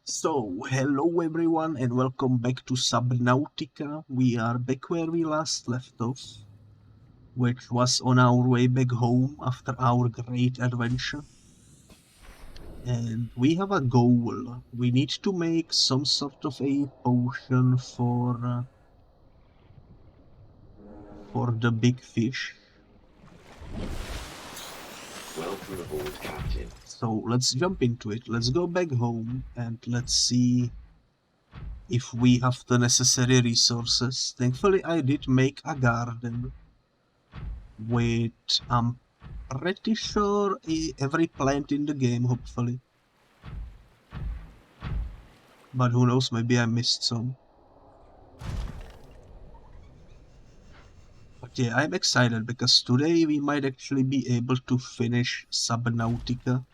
So, hello everyone and welcome back to Subnautica. We are back where we last left off, which was on our way back home after our great adventure. And we have a goal. We need to make some sort of a potion for the big fish. Welcome aboard, Captain. So let's jump into it. Let's go back home and let's see if we have the necessary resources. Thankfully I did make a garden with pretty sure every plant in the game, hopefully. But who knows, maybe I missed some. But yeah, I'm excited because today we might actually be able to finish Subnautica.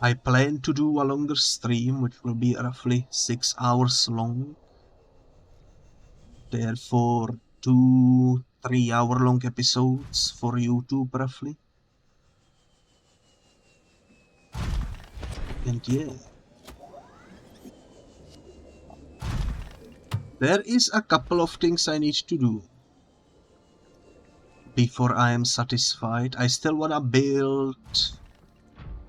I plan to do a longer stream, which will be roughly 6 hours long. Therefore, 2-3 hour long episodes for YouTube roughly. And yeah. There is a couple of things I need to do before I am satisfied. I still wanna build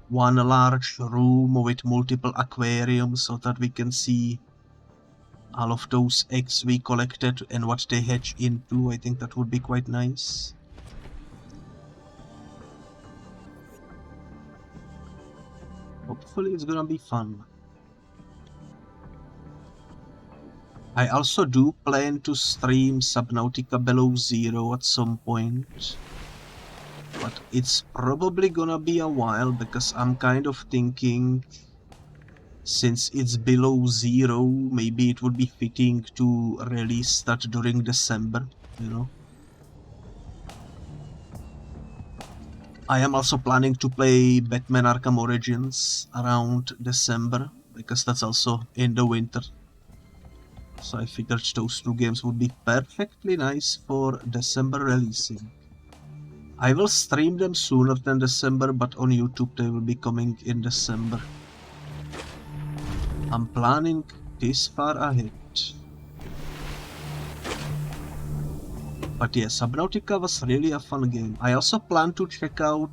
one large room with multiple aquariums so that we can see all of those eggs we collected and what they hatch into. I think that would be quite nice. Hopefully it's gonna be fun. I also do plan to stream Subnautica Below Zero at some point. But it's probably gonna be a while because I'm kind of thinking, since it's below zero, maybe it would be fitting to release that during December, you know. I am also planning to play Batman Arkham Origins around December, because that's also in the winter. So I figured those two games would be perfectly nice for December releasing. I will stream them sooner than December, but on YouTube they will be coming in December. I'm planning this far ahead. But yeah, Subnautica was really a fun game. I also plan to check out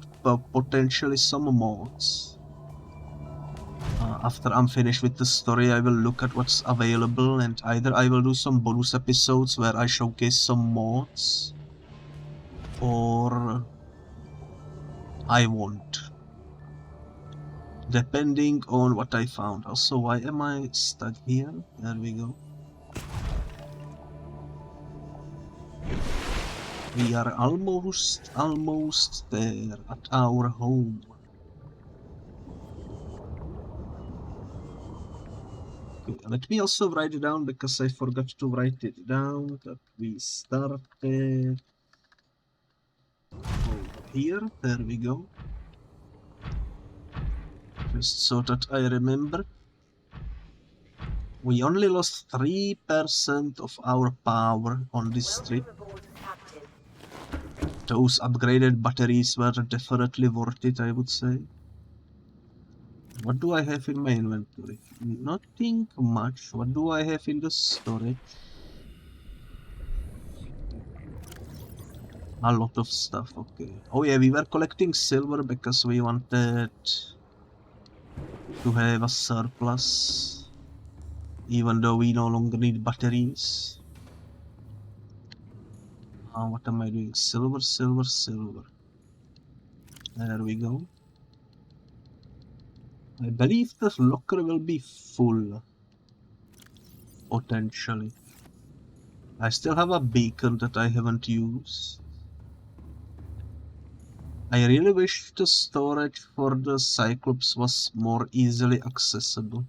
potentially some mods. After I'm finished with the story, I will look at what's available, and either I will do some bonus episodes where I showcase some mods, or I won't. Depending on what I found. Also, why am I stuck here? There we go. We are almost there at our home. Okay, let me also write it down because I forgot to write it down that we started over here. There we go. Just so that I remember. We only lost 3% of our power on this trip. Those upgraded batteries were definitely worth it, I would say. What do I have in my inventory? Nothing much. What do I have in the storage? A lot of stuff, okay. Oh yeah, we were collecting silver because we wanted to have a surplus, even though we no longer need batteries. What am I doing? Silver, silver, silver. There we go. I believe the locker will be full, potentially. I still have a beacon that I haven't used. I really wish the storage for the Cyclops was more easily accessible.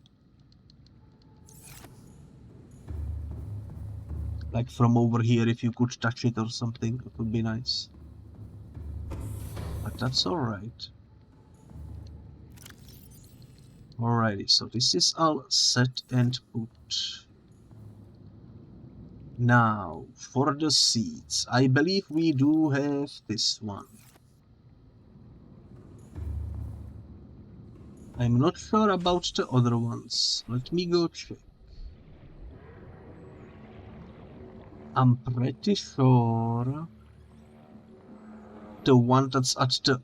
Like from over here, if you could touch it or something, it would be nice. But that's alright. Alrighty, so this is all set and put. Now, for the seeds, I believe we do have this one. I'm not sure about the other ones. Let me go check. I'm pretty sure the one that's at the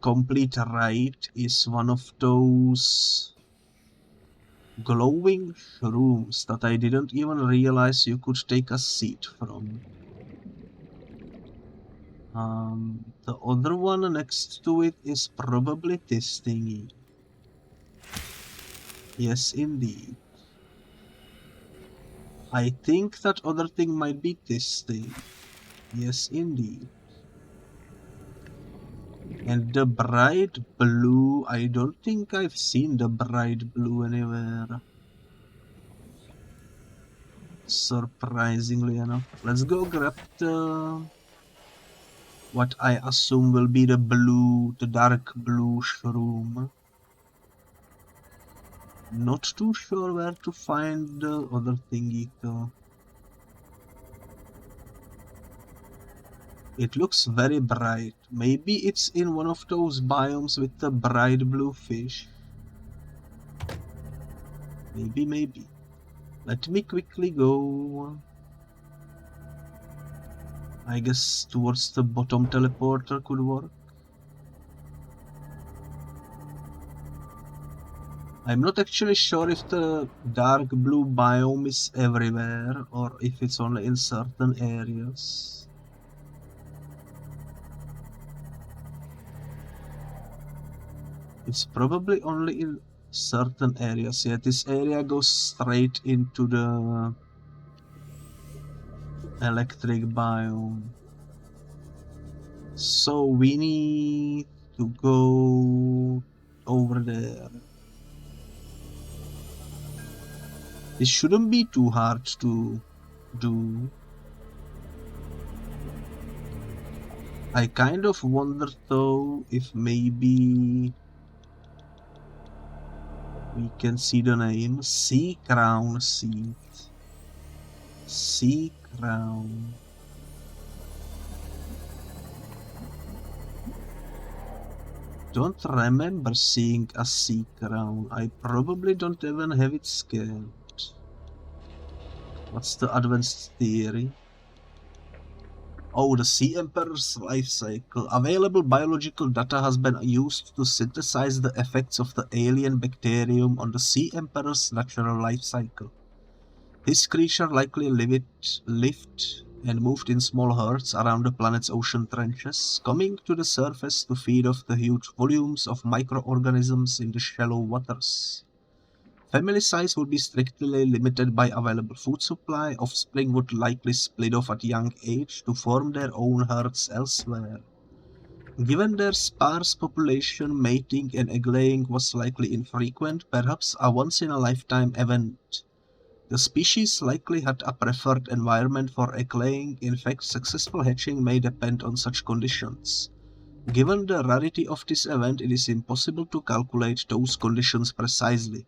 complete right is one of those glowing shrooms that I didn't even realize you could take a seed from. The other one next to it is probably this thingy. Yes, indeed. I think that other thing might be this thing. Yes, indeed. And the bright blue, I don't think I've seen the bright blue anywhere. Surprisingly enough. Let's go grab the... what I assume will be the blue, the dark blue shroom. Not too sure where to find the other thingy though. It looks very bright. Maybe it's in one of those biomes with the bright blue fish. Maybe. Let me quickly go. I guess towards the bottom teleporter could work. I'm not actually sure if the dark blue biome is everywhere or if it's only in certain areas. It's probably only in certain areas. Yeah, this area goes straight into the electric biome. So we need to go over there. This shouldn't be too hard to do. I kind of wonder though if maybe we can see the name. Sea Crown Seed. Sea Crown. Don't remember seeing a sea crown. I probably don't even have it scanned. What's the advanced theory? Oh, the Sea Emperor's life cycle. Available biological data has been used to synthesize the effects of the alien bacterium on the Sea Emperor's natural life cycle. This creature likely lived and moved in small herds around the planet's ocean trenches, coming to the surface to feed off the huge volumes of microorganisms in the shallow waters. Family size would be strictly limited by available food supply. Offspring would likely split off at young age to form their own herds elsewhere. Given their sparse population, mating and egg-laying was likely infrequent, perhaps a once-in-a-lifetime event. The species likely had a preferred environment for egg-laying. In fact, successful hatching may depend on such conditions. Given the rarity of this event, it is impossible to calculate those conditions precisely.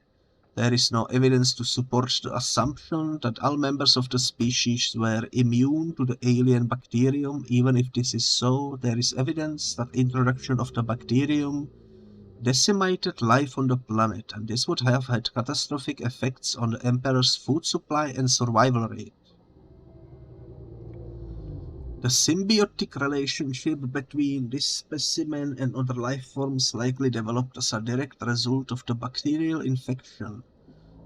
There is no evidence to support the assumption that all members of the species were immune to the alien bacterium. Even if this is so, there is evidence that introduction of the bacterium decimated life on the planet, and this would have had catastrophic effects on the Emperor's food supply and survival rate. The symbiotic relationship between this specimen and other life forms likely developed as a direct result of the bacterial infection.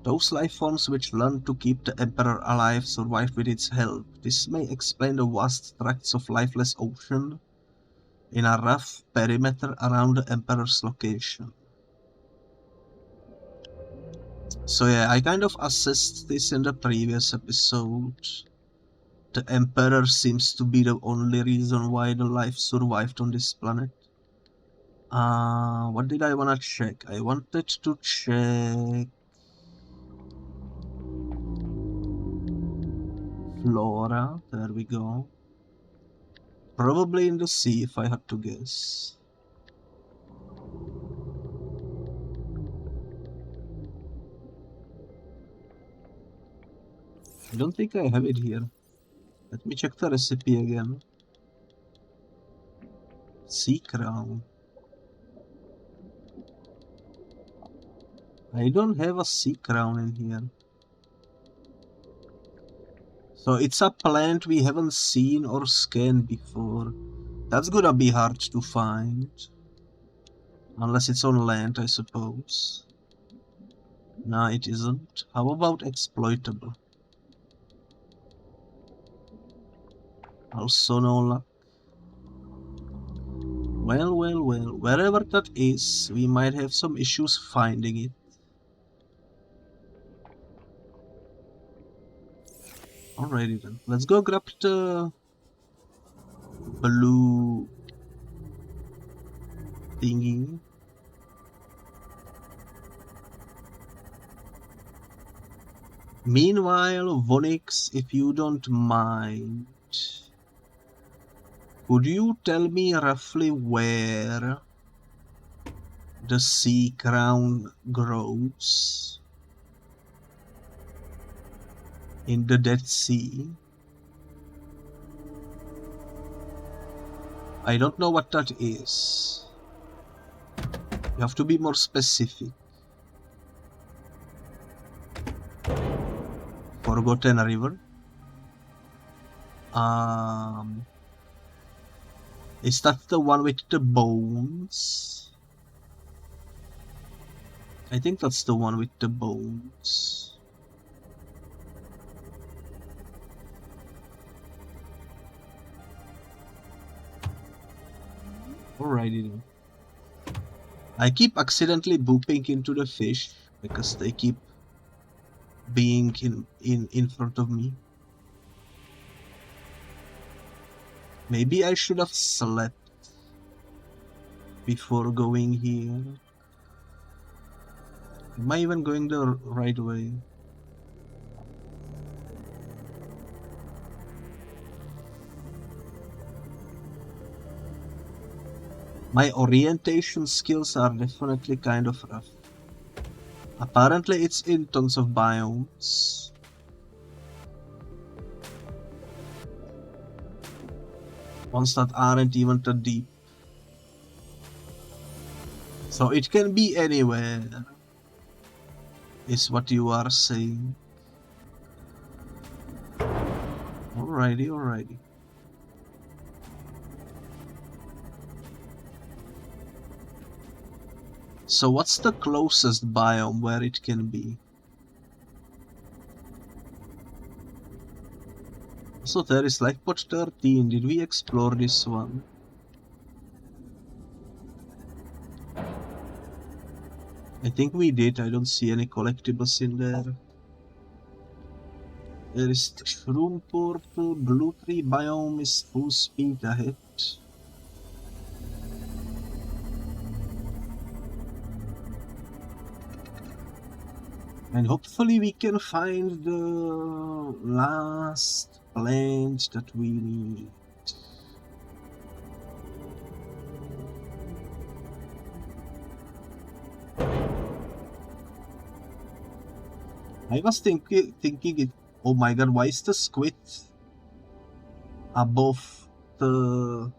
Those life forms which learned to keep the Emperor alive survived with its help. This may explain the vast tracts of lifeless ocean in a rough perimeter around the Emperor's location. So yeah, I kind of assessed this in the previous episode. The Emperor seems to be the only reason why the life survived on this planet. What did I want to check? I wanted to check flora. There we go. Probably in the sea, if I had to guess. I don't think I have it here. Let me check the recipe again. Sea crown. I don't have a sea crown in here. So it's a plant we haven't seen or scanned before. That's gonna be hard to find. Unless it's on land, I suppose. Nah, it isn't. How about exploitable? Also no luck. Well, wherever that is, we might have some issues finding it. Alrighty then, let's go grab the blue thingy. Meanwhile, Vonix, if you don't mind, could you tell me roughly where the sea crown grows in the Dead Sea? I don't know what that is. You have to be more specific. Forgotten River. Is that the one with the bones? I think that's the one with the bones. Alrighty then. I keep accidentally booping into the fish because they keep being in front of me. Maybe I should have slept before going here. Am I even going the right way? My orientation skills are definitely kind of rough. Apparently it's in tons of biomes. Ones that aren't even that deep. So it can be anywhere, is what you are saying. Alrighty. So what's the closest biome where it can be? So there is Lifepod 13. Did we explore this one? I think we did. I don't see any collectibles in there. There is the Shroom Portal. Blue Tree biome is full speed ahead. And hopefully we can find the last plant that we need. I was thinking it. Oh my god, why is the squid above the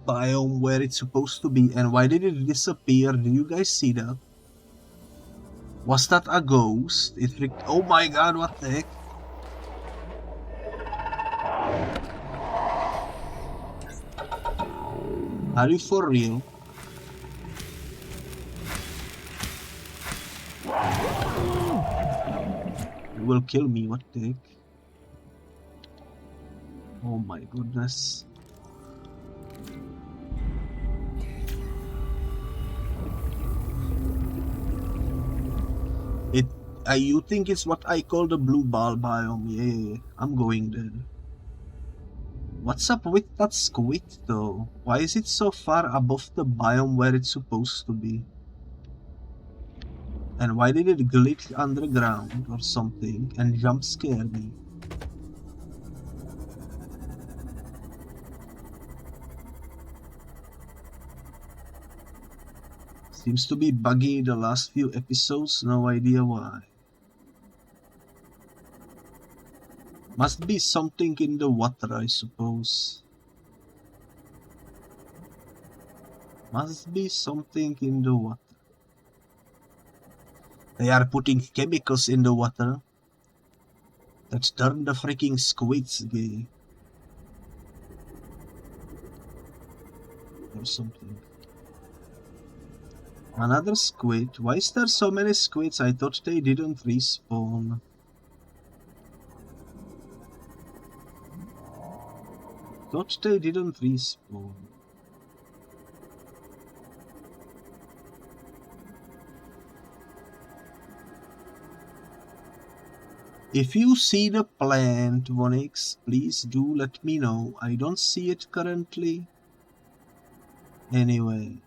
biome where it's supposed to be? And why did it disappear? Did you guys see that? Was that a ghost? Oh my god, what the heck? Are you for real? You will kill me, what the heck? Oh my goodness. You think it's what I call the blue ball biome? Yeah, I'm going there. What's up with that squid though? Why is it so far above the biome where it's supposed to be? And why did it glitch underground or something and jump scare me? Seems to be buggy the last few episodes, no idea why. Must be something in the water, I suppose. Must be something in the water. They are putting chemicals in the water that turn the freaking squids gay. Or something. Another squid? Why is there so many squids? I thought they didn't respawn. Thought they didn't respawn. If you see the plant, 1x, please do let me know. I don't see it currently. Anyway.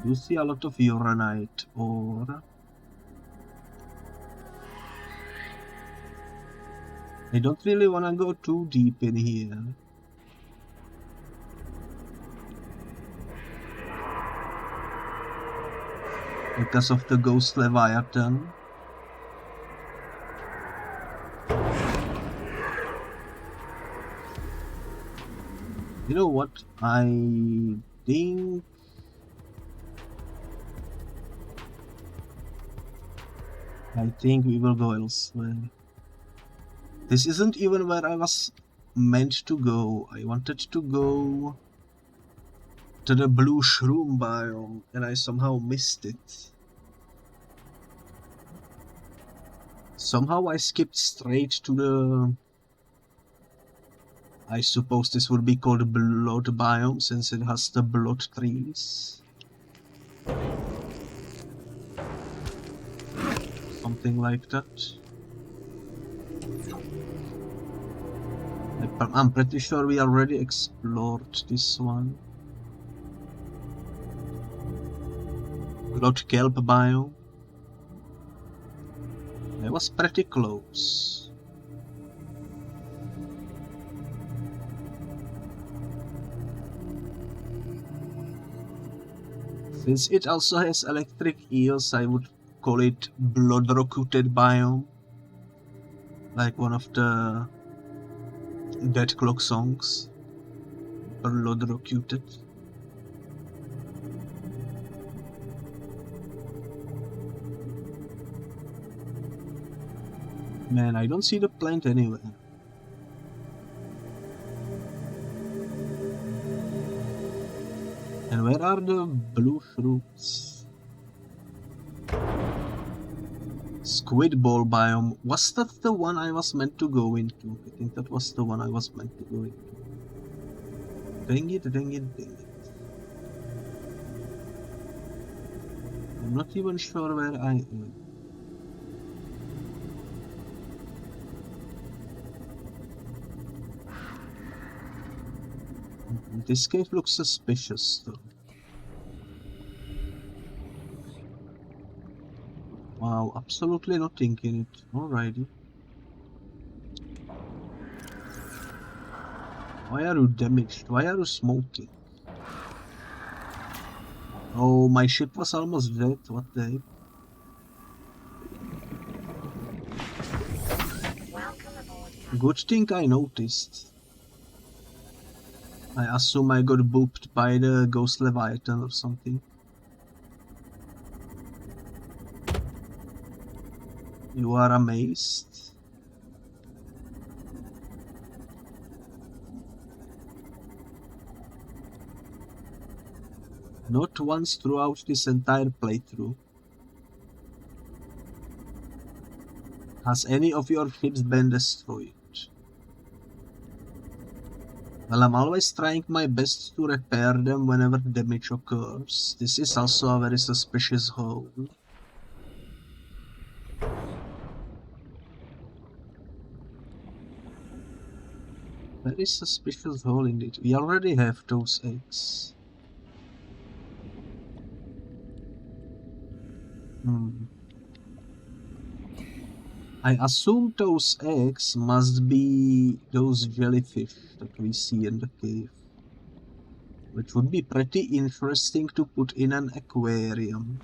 You see a lot of uranite ore. I don't really want to go too deep in here. Because of the ghost Leviathan. You know what? I think we will go elsewhere. This isn't even where I was meant to go. I wanted to go to the blue shroom biome and I somehow missed it. Somehow I skipped straight to the... I suppose this would be called blood biome since it has the blood trees. Something like that. I'm pretty sure we already explored this one. Blood kelp biome. It was pretty close. Since it also has electric eels, I would call it blood-rocuted biome. Like one of the Dead Clock songs. Blood-rocuted. Man, I don't see the plant anywhere. And where are the blue fruits? Squid ball biome. Was that the one I was meant to go into? I think that was the one I was meant to go into. Dang it, dang it, dang it. I'm not even sure where I am. This cave looks suspicious though. Wow, absolutely nothing in it. Alrighty. Why are you damaged? Why are you smoking? Oh, my ship was almost dead. What the heck? Good thing I noticed. I assume I got booped by the ghost Leviathan or something. You are amazed? Not once throughout this entire playthrough. Has any of your ships been destroyed? Well, I'm always trying my best to repair them whenever damage occurs. This is also a very suspicious hole. Very suspicious hole indeed. We already have those eggs. I assume those eggs must be those jellyfish that we see in the cave. Which would be pretty interesting to put in an aquarium.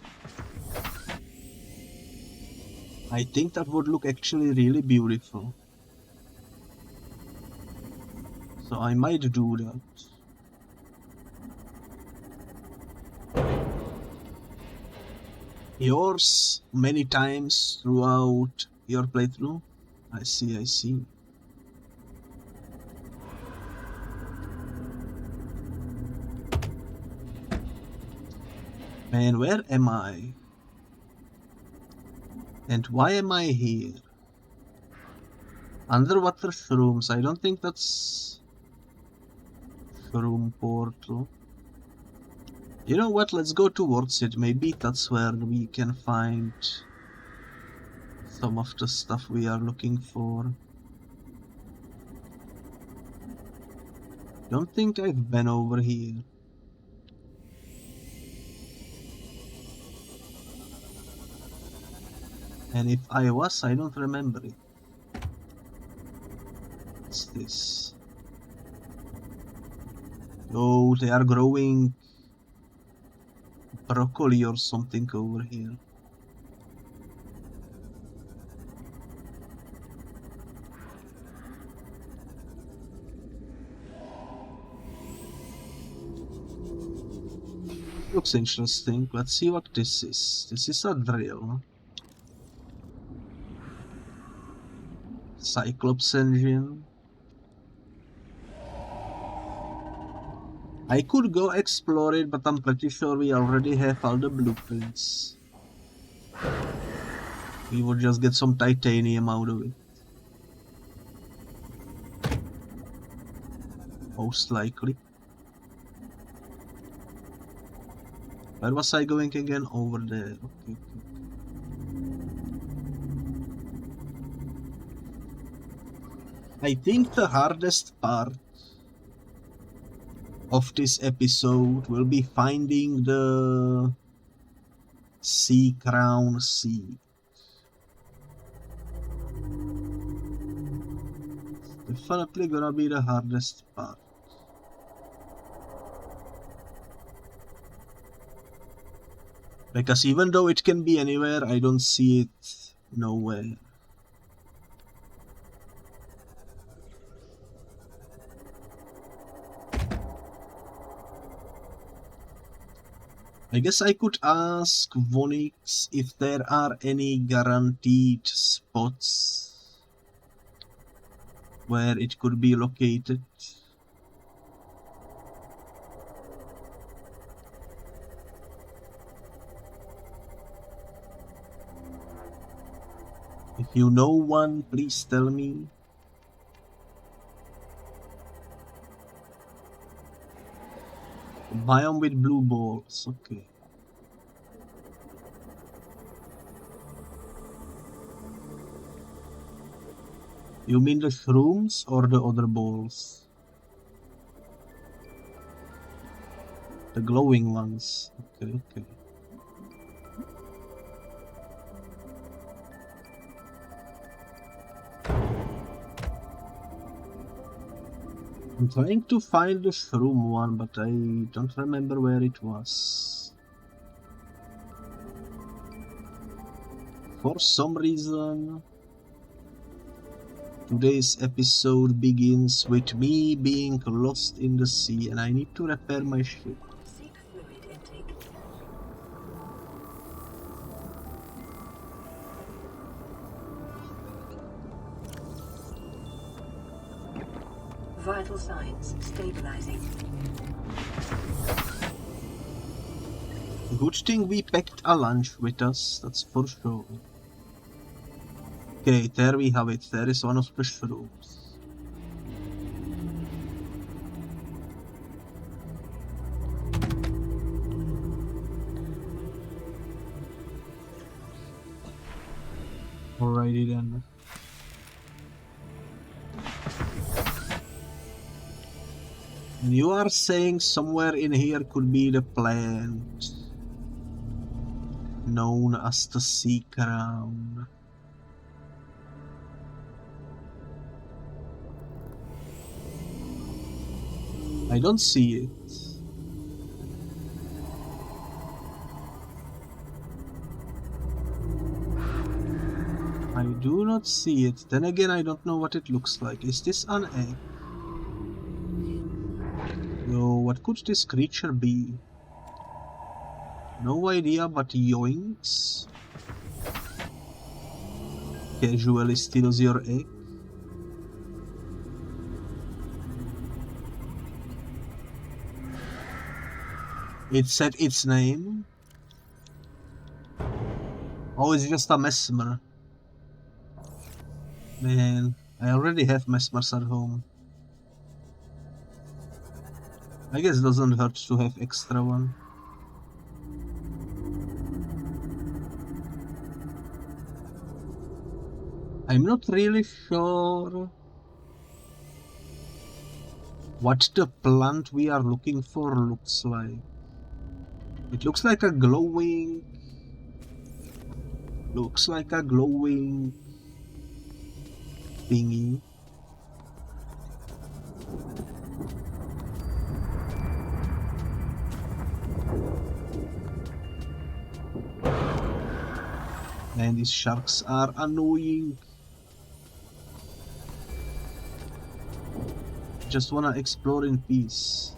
I think that would look actually really beautiful. So I might do that. Yours many times throughout your playthrough? I see, I see. Man, where am I? And why am I here? Underwater shrooms. I don't think that's shroom portal. You know what? Let's go towards it. Maybe that's where we can find some of the stuff we are looking for. Don't think I've been over here. And if I was, I don't remember it. What's this? Oh, they are growing broccoli or something over here. Looks interesting. Let's see what this is. This is a drill. Cyclops engine. I could go explore it, but I'm pretty sure we already have all the blueprints. We would just get some titanium out of it. Most likely. Where was I going again? Over there. Okay. I think the hardest part of this episode will be finding the sea crown seed. Definitely gonna be the hardest part. Because even though it can be anywhere, I don't see it nowhere. I guess I could ask Vonix if there are any guaranteed spots where it could be located. If you know one, please tell me. Biome with blue balls, okay. You mean the shrooms or the other balls? The glowing ones, okay. I'm trying to find the shroom one, but I don't remember where it was. For some reason, today's episode begins with me being lost in the sea and I need to repair my ship. Vital signs stabilizing. Good thing we packed a lunch with us, that's for sure. Okay, there we have it. There is one of the shrooms. Alrighty then. And you are saying somewhere in here could be the plant known as the sea crown. I don't see it. I do not see it. Then again, I don't know what it looks like. Is this an egg? What could this creature be? No idea, but yoinks. Casually steals your egg. It said its name. Oh, it's just a mesmer. Man, I already have mesmers at home. I guess it doesn't hurt to have extra one. I'm not really sure what the plant we are looking for looks like. It looks like a glowing... thingy. Man, these sharks are annoying. Just wanna explore in peace.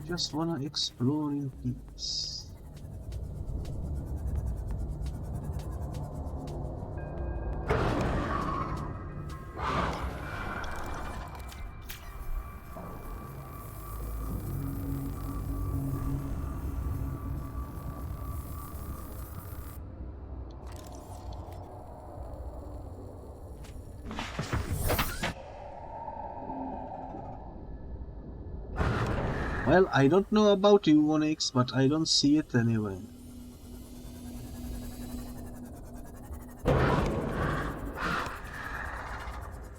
Just wanna explore in peace. Well, I don't know about you, Onyx, but I don't see it anywhere.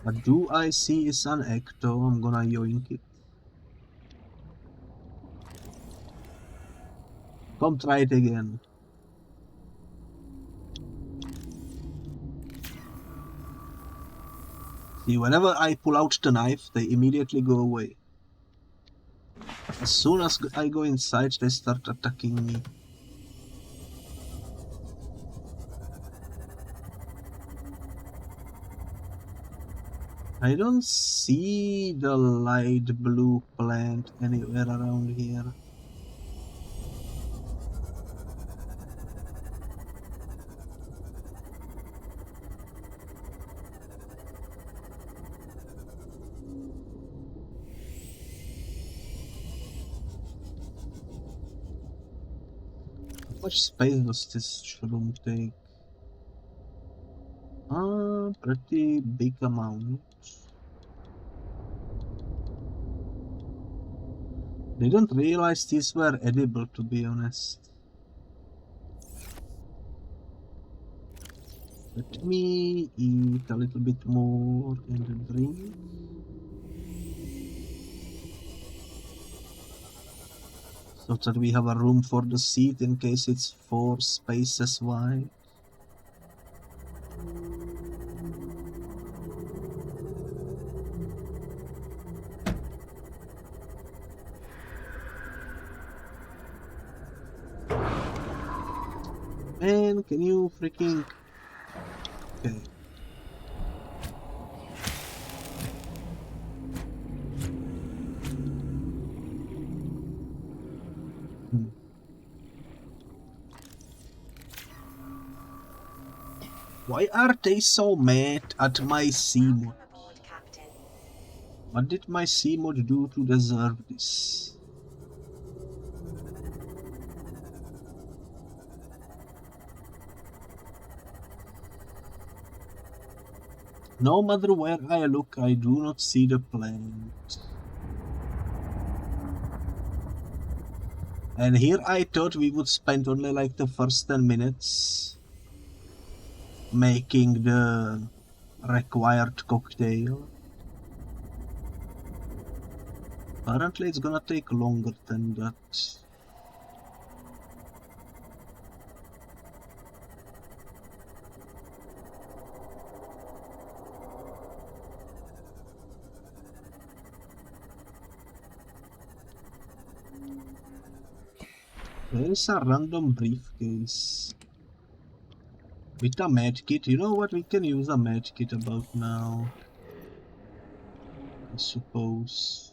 What do I see is an ecto. I'm gonna yoink it. Come try it again. See, whenever I pull out the knife, they immediately go away. As soon as I go inside, they start attacking me. I don't see the light blue plant anywhere around here. How much space does this shroom take? Pretty big amount. Didn't realize these were edible, to be honest. Let me eat a little bit more and drink. So that we have a room for the seat in case it's 4 spaces wide. Man, can you freaking... Okay. Why are they so mad at my sea mod? What did my sea mod do to deserve this? No matter where I look, I do not see the plant. And here I thought we would spend only like the first 10 minutes making the required cocktail. Apparently it's gonna take longer than that. There is a random briefcase. With a medkit, you know what? We can use a medkit about now, I suppose.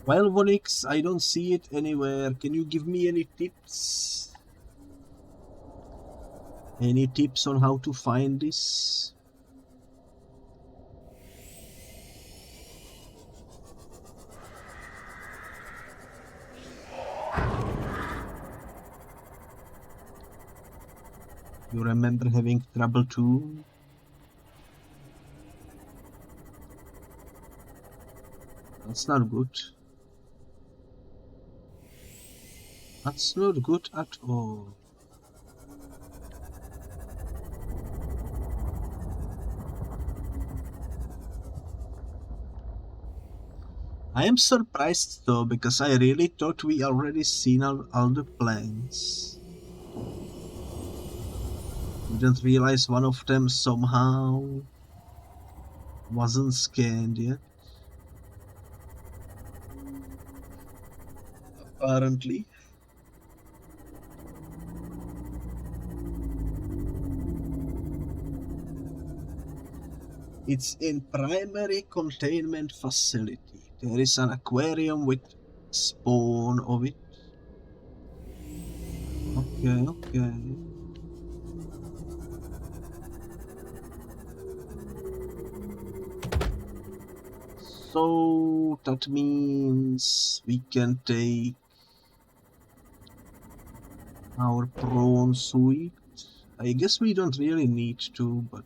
Well, Vonix, I don't see it anywhere. Can you give me any tips? Any tips on how to find this? You remember having trouble too? That's not good. That's not good at all. I am surprised though, because I really thought we already seen all the plans. Didn't realize one of them somehow wasn't scanned yet. Apparently. It's in primary containment facility. There is an aquarium with spawn of it. Okay. So that means we can take our prawn suit. I guess we don't really need to, but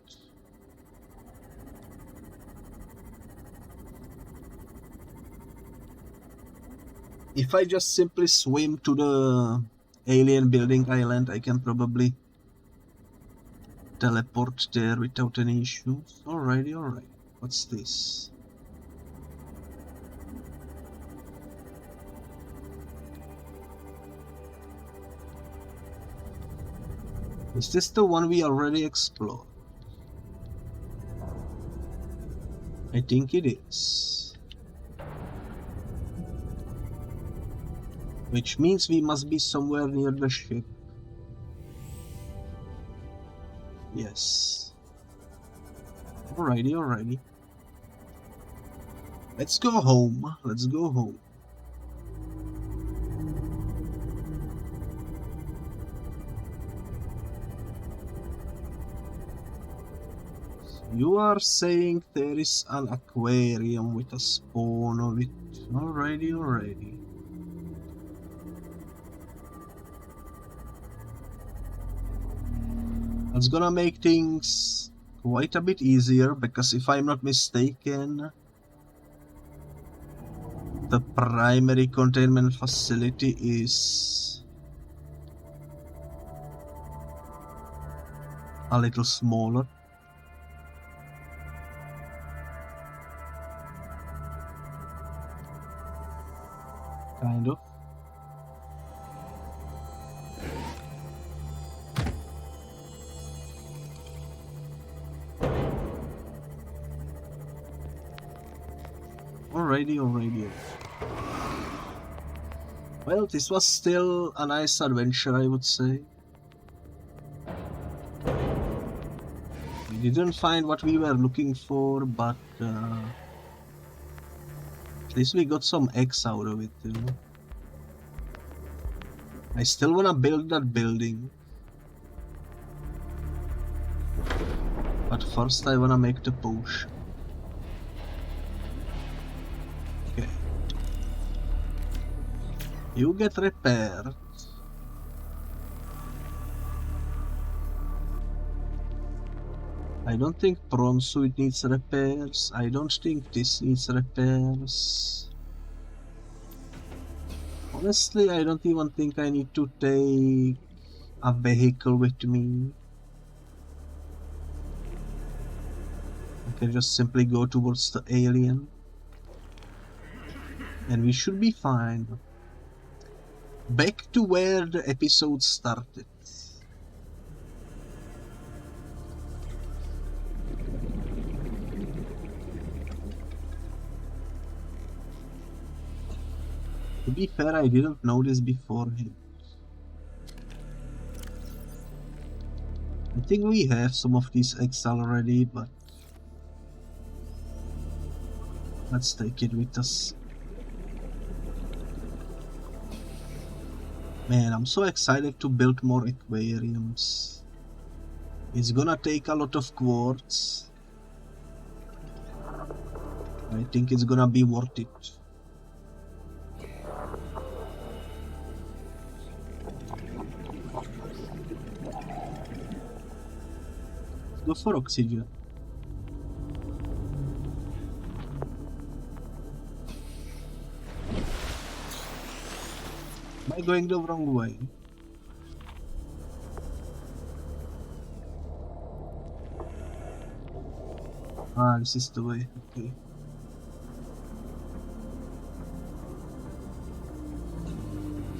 if I just simply swim to the alien building island, I can probably teleport there without any issues. Alright. What's this? Is this the one we already explored? I think it is. Which means we must be somewhere near the ship. Yes. Alrighty. Let's go home. You are saying there is an aquarium with a spawn of it. Alrighty. That's gonna make things quite a bit easier, because if I'm not mistaken, the primary containment facility is a little smaller. Kind of. Alrighty. Well, this was still a nice adventure, I would say. We didn't find what we were looking for, but at least we got some eggs out of it, you know. I still wanna build that building. But first I wanna make the potion. Okay. You get repaired. I don't think prawn suit needs repairs. I don't think this needs repairs. Honestly, I don't even think I need to take a vehicle with me. I can just simply go towards the alien. And we should be fine. Back to where the episode started. To be fair, I didn't know this beforehand. I think we have some of these eggs already, but let's take it with us. Man, I'm so excited to build more aquariums. It's gonna take a lot of quartz. I think it's gonna be worth it. Go for oxygen. Am I going the wrong way? Ah, this is the way. Okay.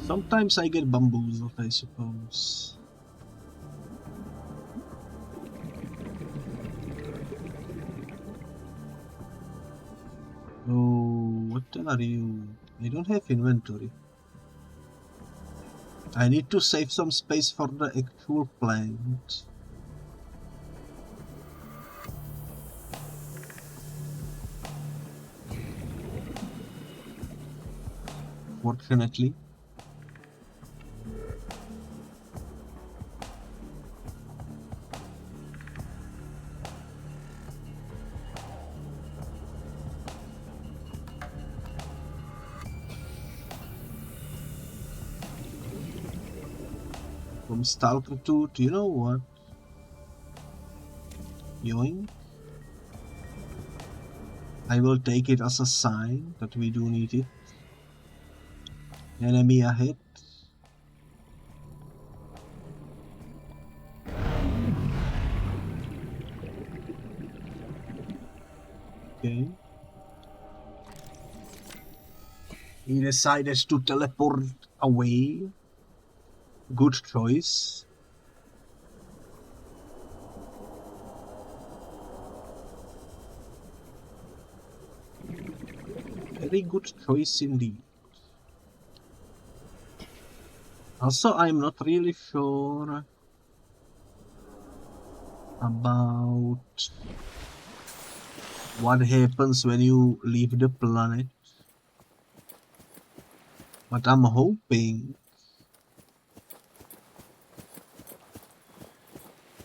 Sometimes I get bamboozled, I suppose. Oh, what are you? I don't have inventory. I need to save some space for the actual plant. Fortunately. From Stalker 2 to, you know what? Yoink. I will take it as a sign that we do need it. Enemy ahead. Okay. He decided to teleport away. Good choice. Very good choice indeed. Also, I'm not really sure about what happens when you leave the planet, but I'm hoping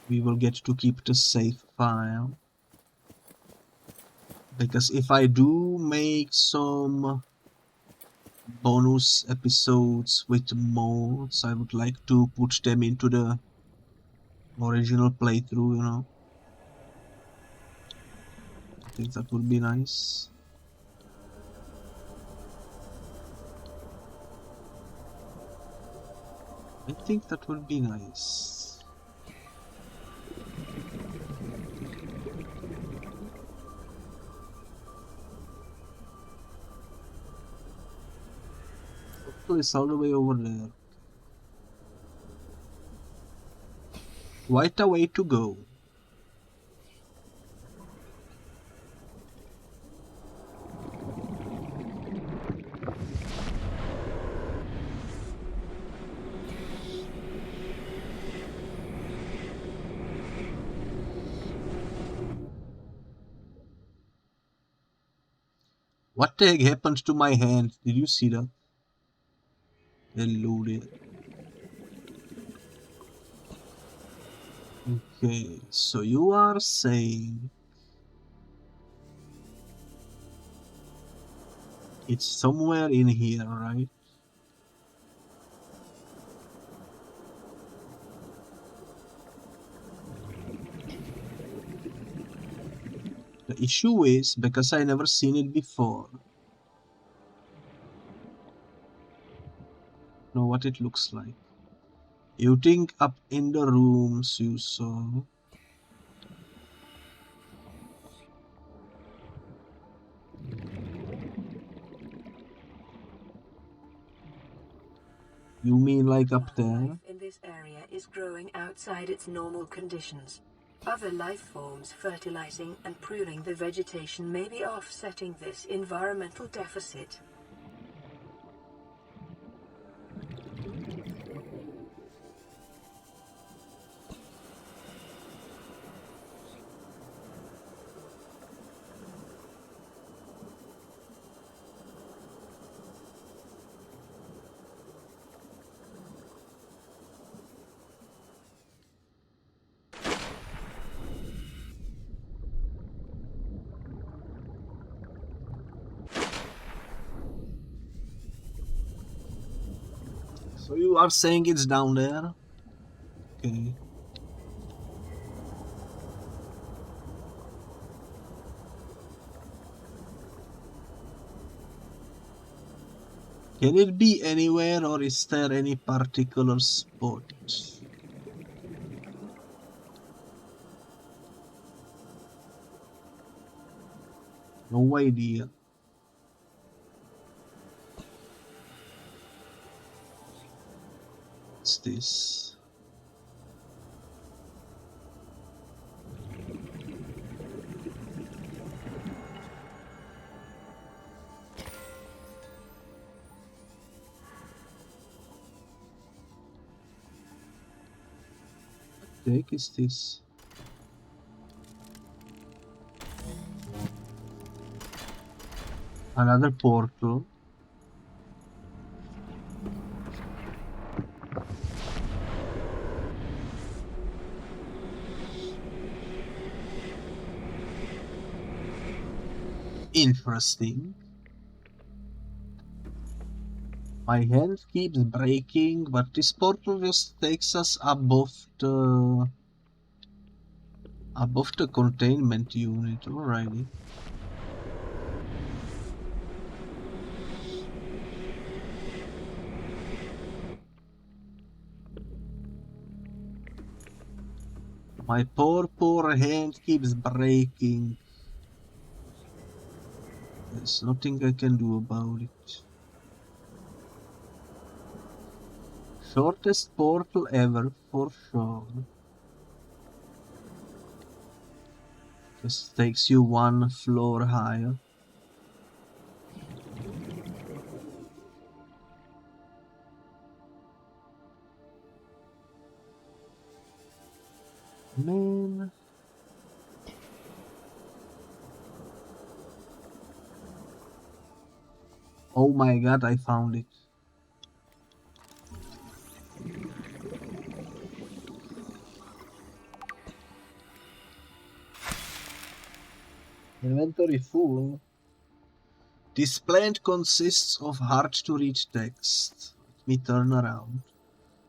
we will get to keep the save file, because if I do make some bonus episodes with mods, I would like to put them into the original playthrough, you know. I think that would be nice. I think that would be nice. Hopefully it's all the way over there. Quite a way to go. What the heck happened to my hand? Did you see that? Hello there. Okay, so you are saying it's somewhere in here, right? The issue is, because I never seen it before, know what it looks like. You think up in the rooms you saw. You mean like up there? Life in this area is growing outside its normal conditions. Other life forms fertilizing and pruning the vegetation may be offsetting this environmental deficit. So you are saying it's down there? Okay. Can it be anywhere, or is there any particular spot? No idea. What's this? What the heck is this? Another portal. Interesting. My hand keeps breaking, but this portal just takes us above the containment unit. Alrighty. My poor hand keeps breaking. There's nothing I can do about it. Shortest portal ever, for sure. Just takes you one floor higher. Man. Oh my god, I found it. Inventory full. This plant consists of hard-to-read text. Let me turn around.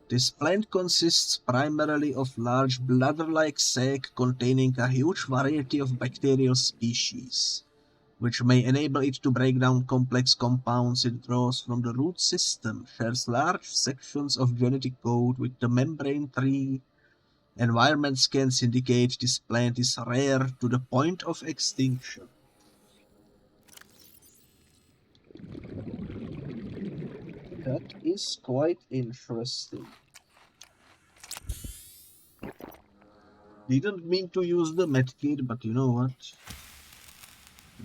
This plant consists primarily of large bladder-like sac containing a huge variety of bacterial species, which may enable it to break down complex compounds it draws from the root system, shares large sections of genetic code with the membrane tree. Environment scans indicate this plant is rare to the point of extinction. That is quite interesting. Didn't mean to use the medkit, but you know what?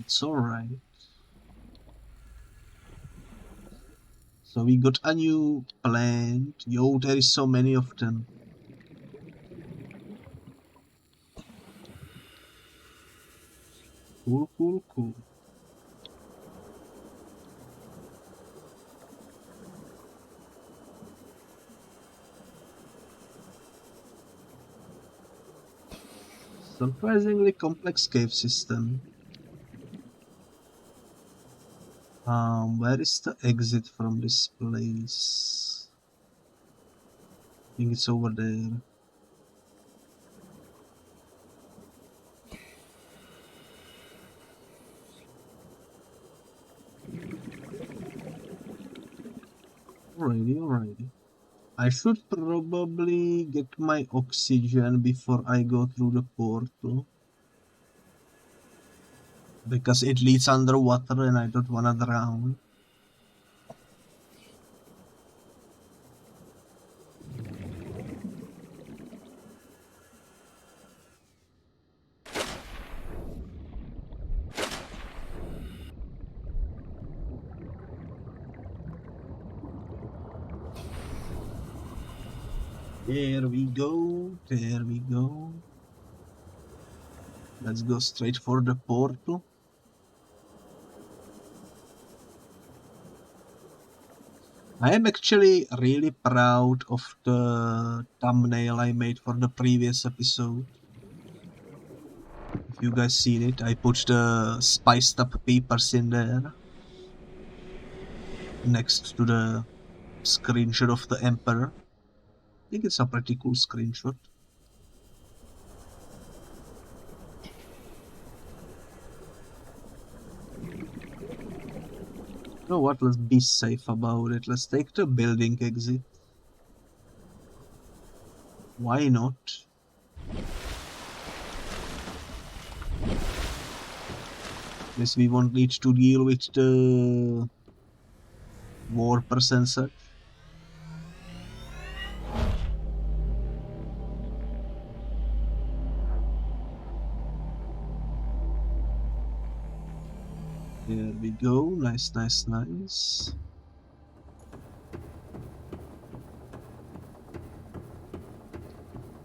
It's alright. So we got a new plant. Yo, there is so many of them. Cool. Surprisingly complex cave system. Where is the exit from this place? I think it's over there. Alrighty. I should probably get my oxygen before I go through the portal. Because it leads underwater and I don't wanna drown. There we go. There we go. Let's go straight for the portal. I am actually really proud of the thumbnail I made for the previous episode. If you guys seen it, I put the spiced up papers in there next to the screenshot of the Emperor. I think it's a pretty cool screenshot. You know what, let's be safe about it. Let's take the building exit. Why not? Guess we won't need to deal with the warpers and such. There we go. Nice, nice, nice.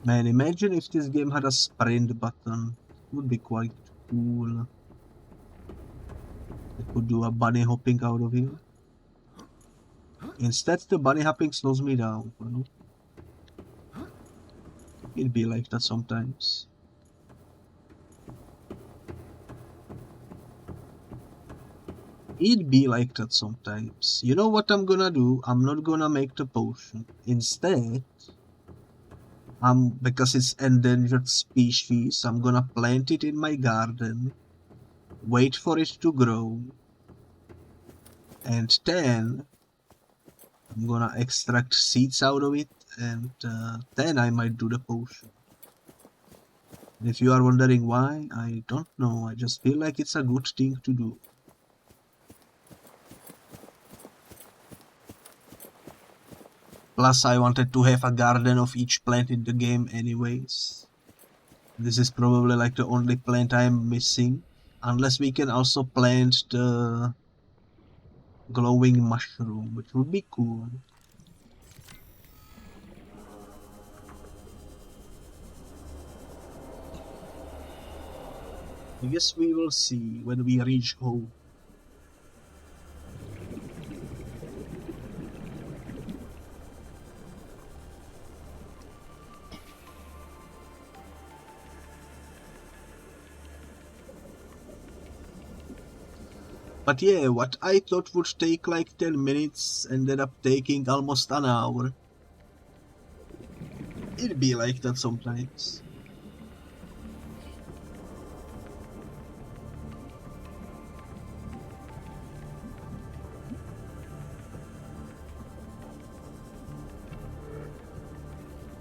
Man, imagine if this game had a sprint button. It would be quite cool. I could do a bunny hopping out of here. Instead, the bunny hopping slows me down. Well, it'd be like that sometimes. It'd be like that sometimes. You know what I'm gonna do? I'm not gonna make the potion. Instead, because it's endangered species, I'm gonna plant it in my garden, wait for it to grow, and then I'm gonna extract seeds out of it, and then I might do the potion. And if you are wondering why, I don't know. I just feel like it's a good thing to do. Plus, I wanted to have a garden of each plant in the game anyways. This is probably like the only plant I'm missing. Unless we can also plant the glowing mushroom, which would be cool. I guess we will see when we reach home. But yeah, what I thought would take like 10 minutes ended up taking almost an hour. It'd be like that sometimes.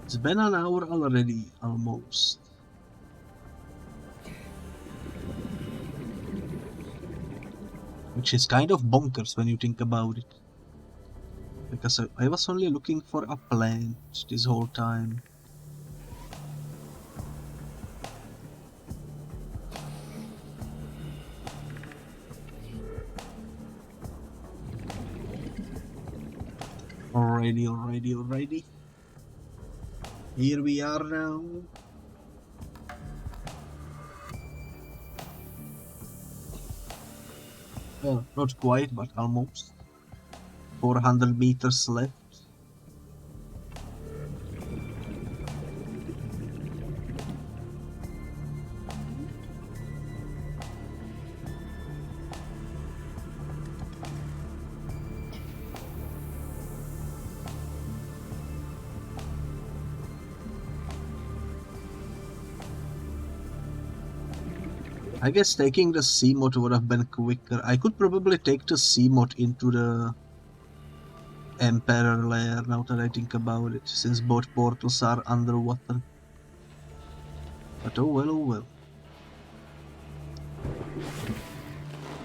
It's been an hour already, almost. Which is kind of bonkers when you think about it. Because I was only looking for a plant this whole time. Alrighty. Here we are now. Well, not quite, but almost. 400 meters left. I guess taking the sea mod would have been quicker. I could probably take the sea mod into the Emperor lair now that I think about it, since both portals are underwater. But oh well.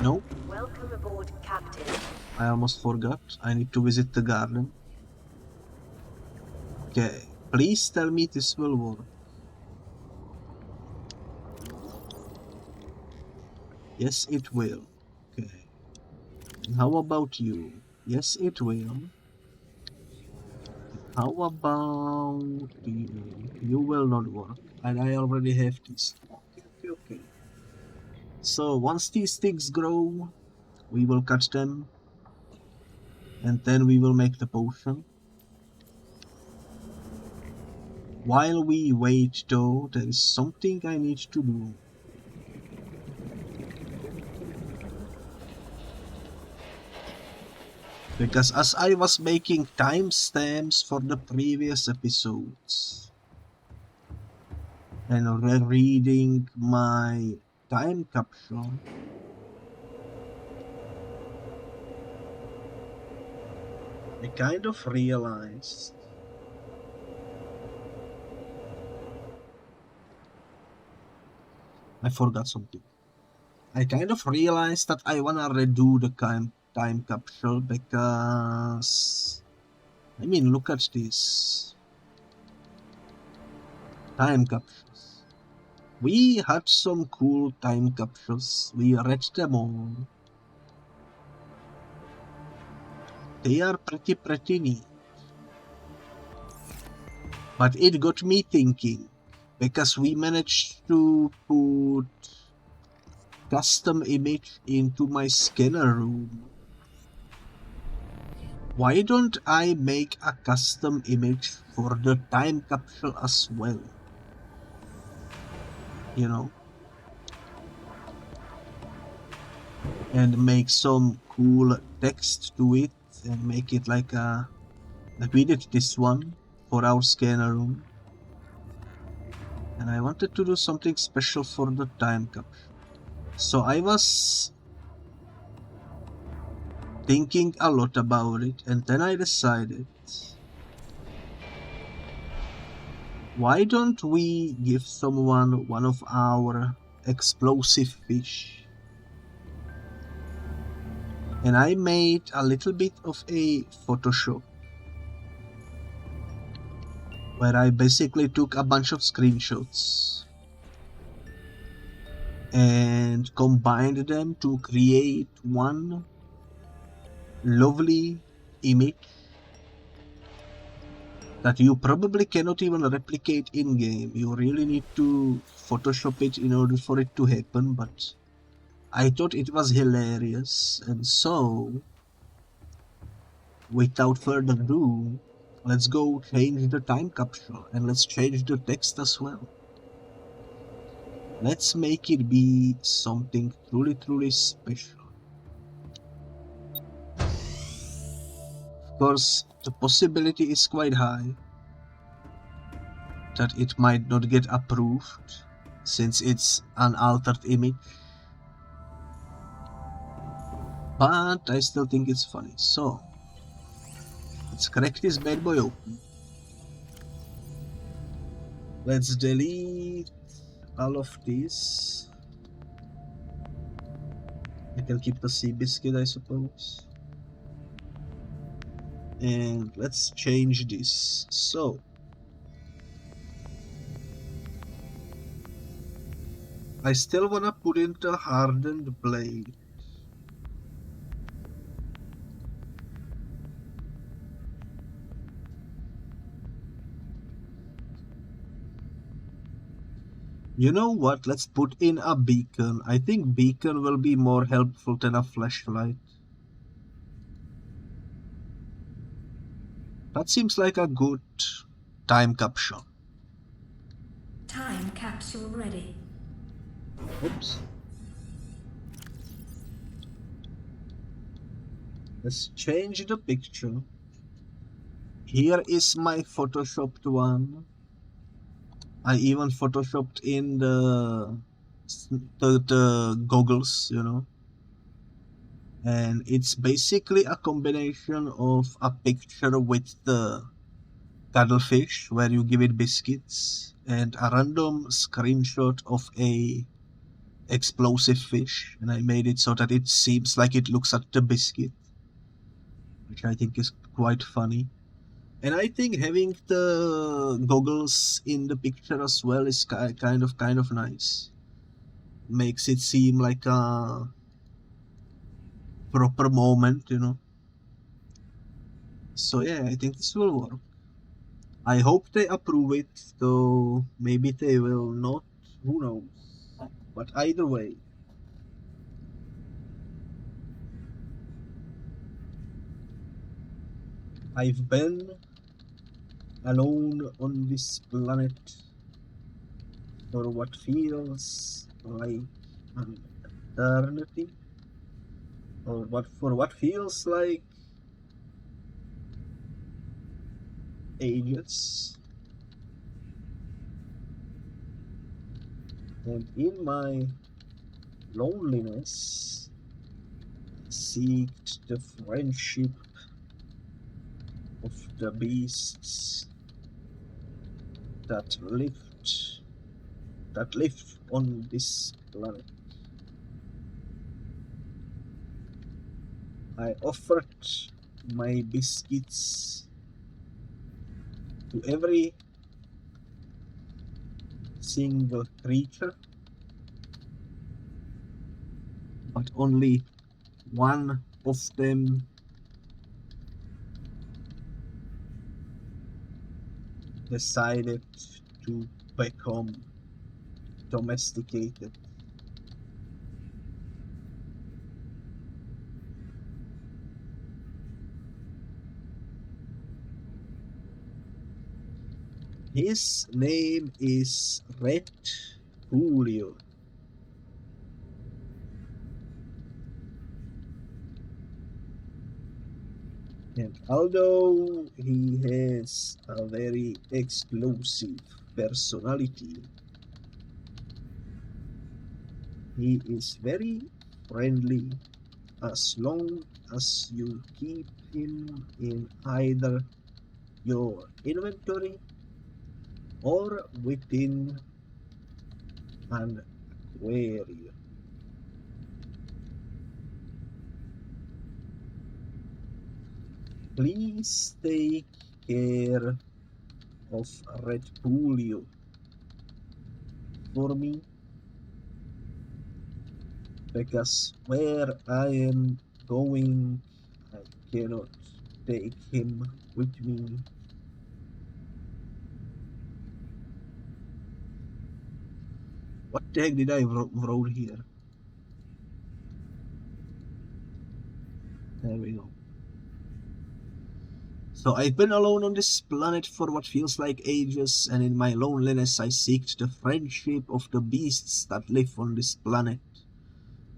No. Welcome aboard, Captain. I almost forgot. I need to visit the garden. Okay, please tell me this will work. Yes, it will. Okay. And how about you? Yes, it will. How about you? You will not work, and I already have this. Okay. So once these things grow, we will cut them, and then we will make the potion. While we wait though, there is something I need to do. Because as I was making timestamps for the previous episodes and rereading my time capsule, I kind of realized I forgot something. I kind of realized that I wanna redo the time capsule because, I mean, look at this. Time capsules. We had some cool time capsules. We read them all. They are pretty neat. But it got me thinking, because we managed to put custom image into my scanner room. Why don't I make a custom image for the time capsule as well? You know? And make some cool text to it and make it like we did this one for our scanner room. And I wanted to do something special for the time capsule. So I was thinking a lot about it, and then I decided, why don't we give someone one of our explosive fish? And I made a little bit of a Photoshop where I basically took a bunch of screenshots and combined them to create one lovely image that you probably cannot even replicate in-game. You really need to Photoshop it in order for it to happen, but I thought it was hilarious, and so, without further ado, let's go change the time capsule, and let's change the text as well. Let's make it be something truly special. Of course, the possibility is quite high that it might not get approved, since it's an altered image. But I still think it's funny, so let's crack this bad boy open. Let's delete all of this. I can keep the sea biscuit, I suppose. And let's change this. So I still wanna put in the hardened blade. You know what? Let's put in a beacon. I think beacon will be more helpful than a flashlight. That seems like a good time capsule. Time capsule ready. Oops. Let's change the picture. Here is my photoshopped one. I even photoshopped in the goggles, you know. And it's basically a combination of a picture with the cuttlefish where you give it biscuits and a random screenshot of a explosive fish, and I made it so that it seems like it looks at the biscuit, which I think is quite funny. And I think having the goggles in the picture as well is kind of nice. Makes it seem like a proper moment, you know. So yeah, I think this will work. I hope they approve it, though maybe they will not, who knows. But either way, I've been alone on this planet for what feels like an eternity, or what feels like ages. And in my loneliness, I seeked the friendship of the beasts that live on this planet. I offered my biscuits to every single creature, but only one of them decided to become domesticated. His name is Red Julio. And although he has a very explosive personality, he is very friendly as long as you keep him in either your inventory or within an aquarium. Please take care of Red Julio for me, because where I am going, I cannot take him with me. What the heck did I wrote here? There we go. So I've been alone on this planet for what feels like ages, and in my loneliness I seeked the friendship of the beasts that live on this planet.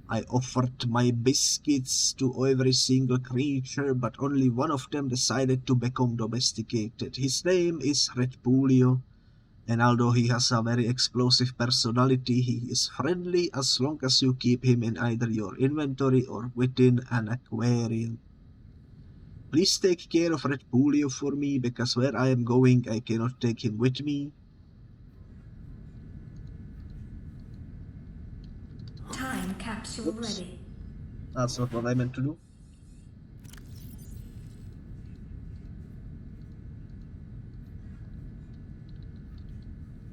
I offered my biscuits to every single creature, but only one of them decided to become domesticated. His name is Red Julio, and although he has a very explosive personality, he is friendly as long as you keep him in either your inventory or within an aquarium. Please take care of Red Julio for me, because where I am going I cannot take him with me. Time capsule Oops. ready. That's not what I meant to do.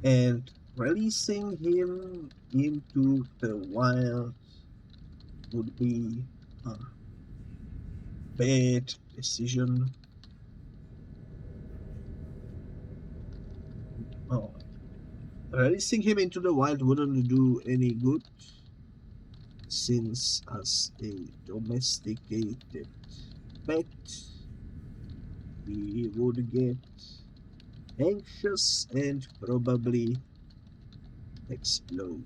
And releasing him into the wild would be a bad decision. Oh, releasing him into the wild wouldn't do any good, since as a domesticated pet, he would get anxious and probably explode.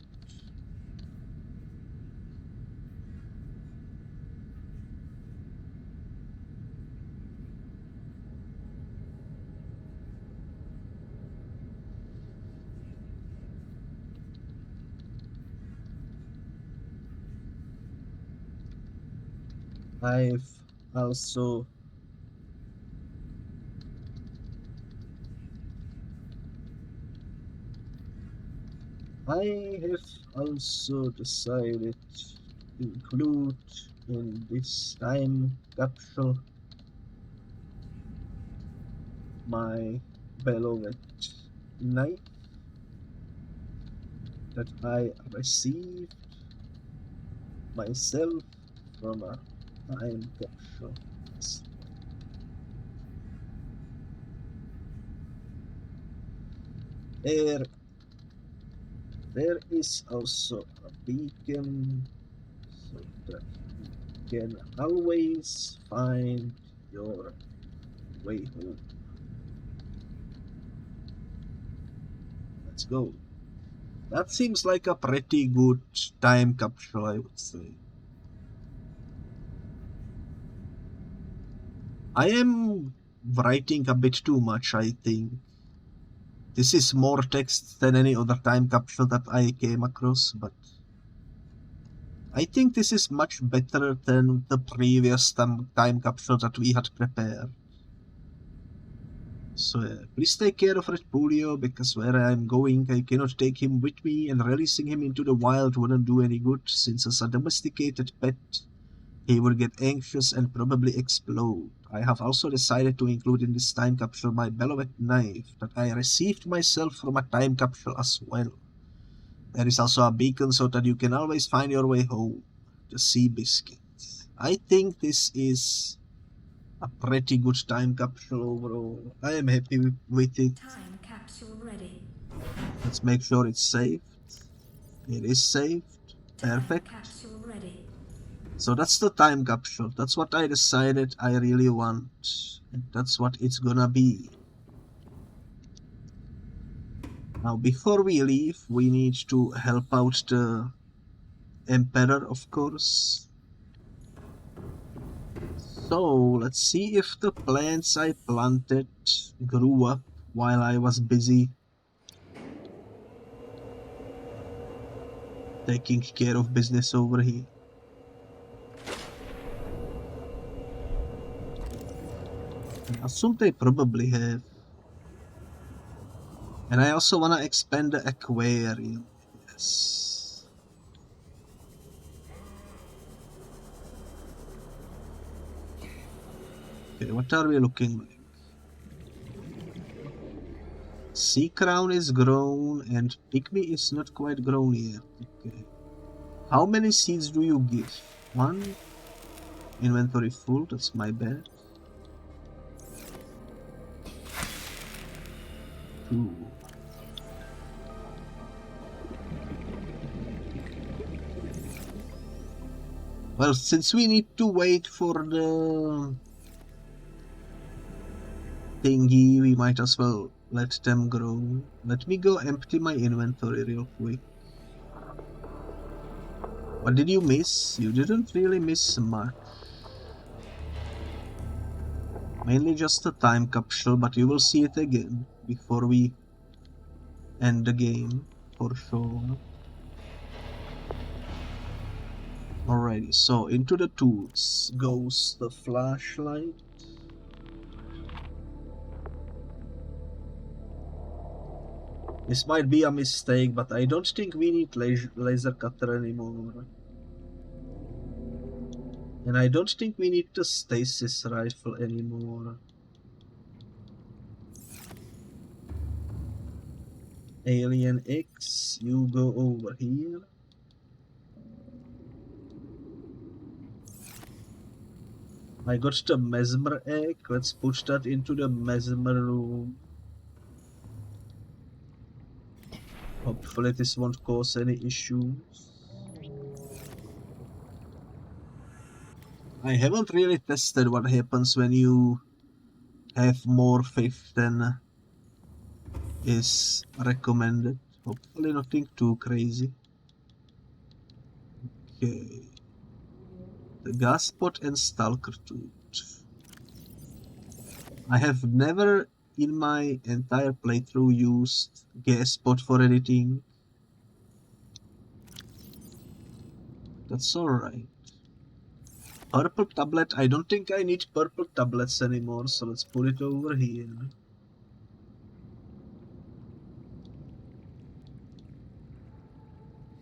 I've also decided to include in this time capsule my beloved knife that I received myself from a time capsule. There is also a beacon so that you can always find your way home. Let's go. That seems like a pretty good time capsule, I would say. I am writing a bit too much, I think. This is more text than any other time capsule that I came across, but I think this is much better than the previous time capsule that we had prepared. So please take care of Red Polio, because where I am going I cannot take him with me, and releasing him into the wild wouldn't do any good, since as a domesticated pet he would get anxious and probably explode. I have also decided to include in this time capsule my beloved knife that I received myself from a time capsule as well. There is also a beacon so that you can always find your way home. The Sea Biscuit. I think this is a pretty good time capsule overall. I am happy with it. Time capsule ready. Let's make sure it's saved. It is saved. Perfect. Time capsule ready. So that's the time capsule. That's what I decided I really want. And that's what it's gonna be. Now before we leave, we need to help out the Emperor, of course. So let's see if the plants I planted grew up while I was busy taking care of business over here. I assume they probably have. And I also want to expand the aquarium. Yes. Okay, what are we looking like? Sea crown is grown and pygmy is not quite grown yet. Okay. How many seeds do you give? 1. Inventory full, that's my bad. 2. Well, since we need to wait for the thingy, we might as well let them grow. Let me go empty my inventory real quick. What did you miss? You didn't really miss much. Mainly just a time capsule, but you will see it again before we end the game, for sure. Alrighty, so into the tools goes the flashlight. This might be a mistake, but I don't think we need laser cutter anymore. And I don't think we need the stasis rifle anymore. Alien X, you go over here. I got the mesmer egg. Let's put that into the mesmer room. Hopefully this won't cause any issues. I haven't really tested what happens when you have more faith than is recommended. Hopefully nothing too crazy. Okay. The gas pot and stalker tooth. I have never in my entire playthrough used gas pot for anything. That's alright. Purple tablet. I don't think I need purple tablets anymore, so let's put it over here.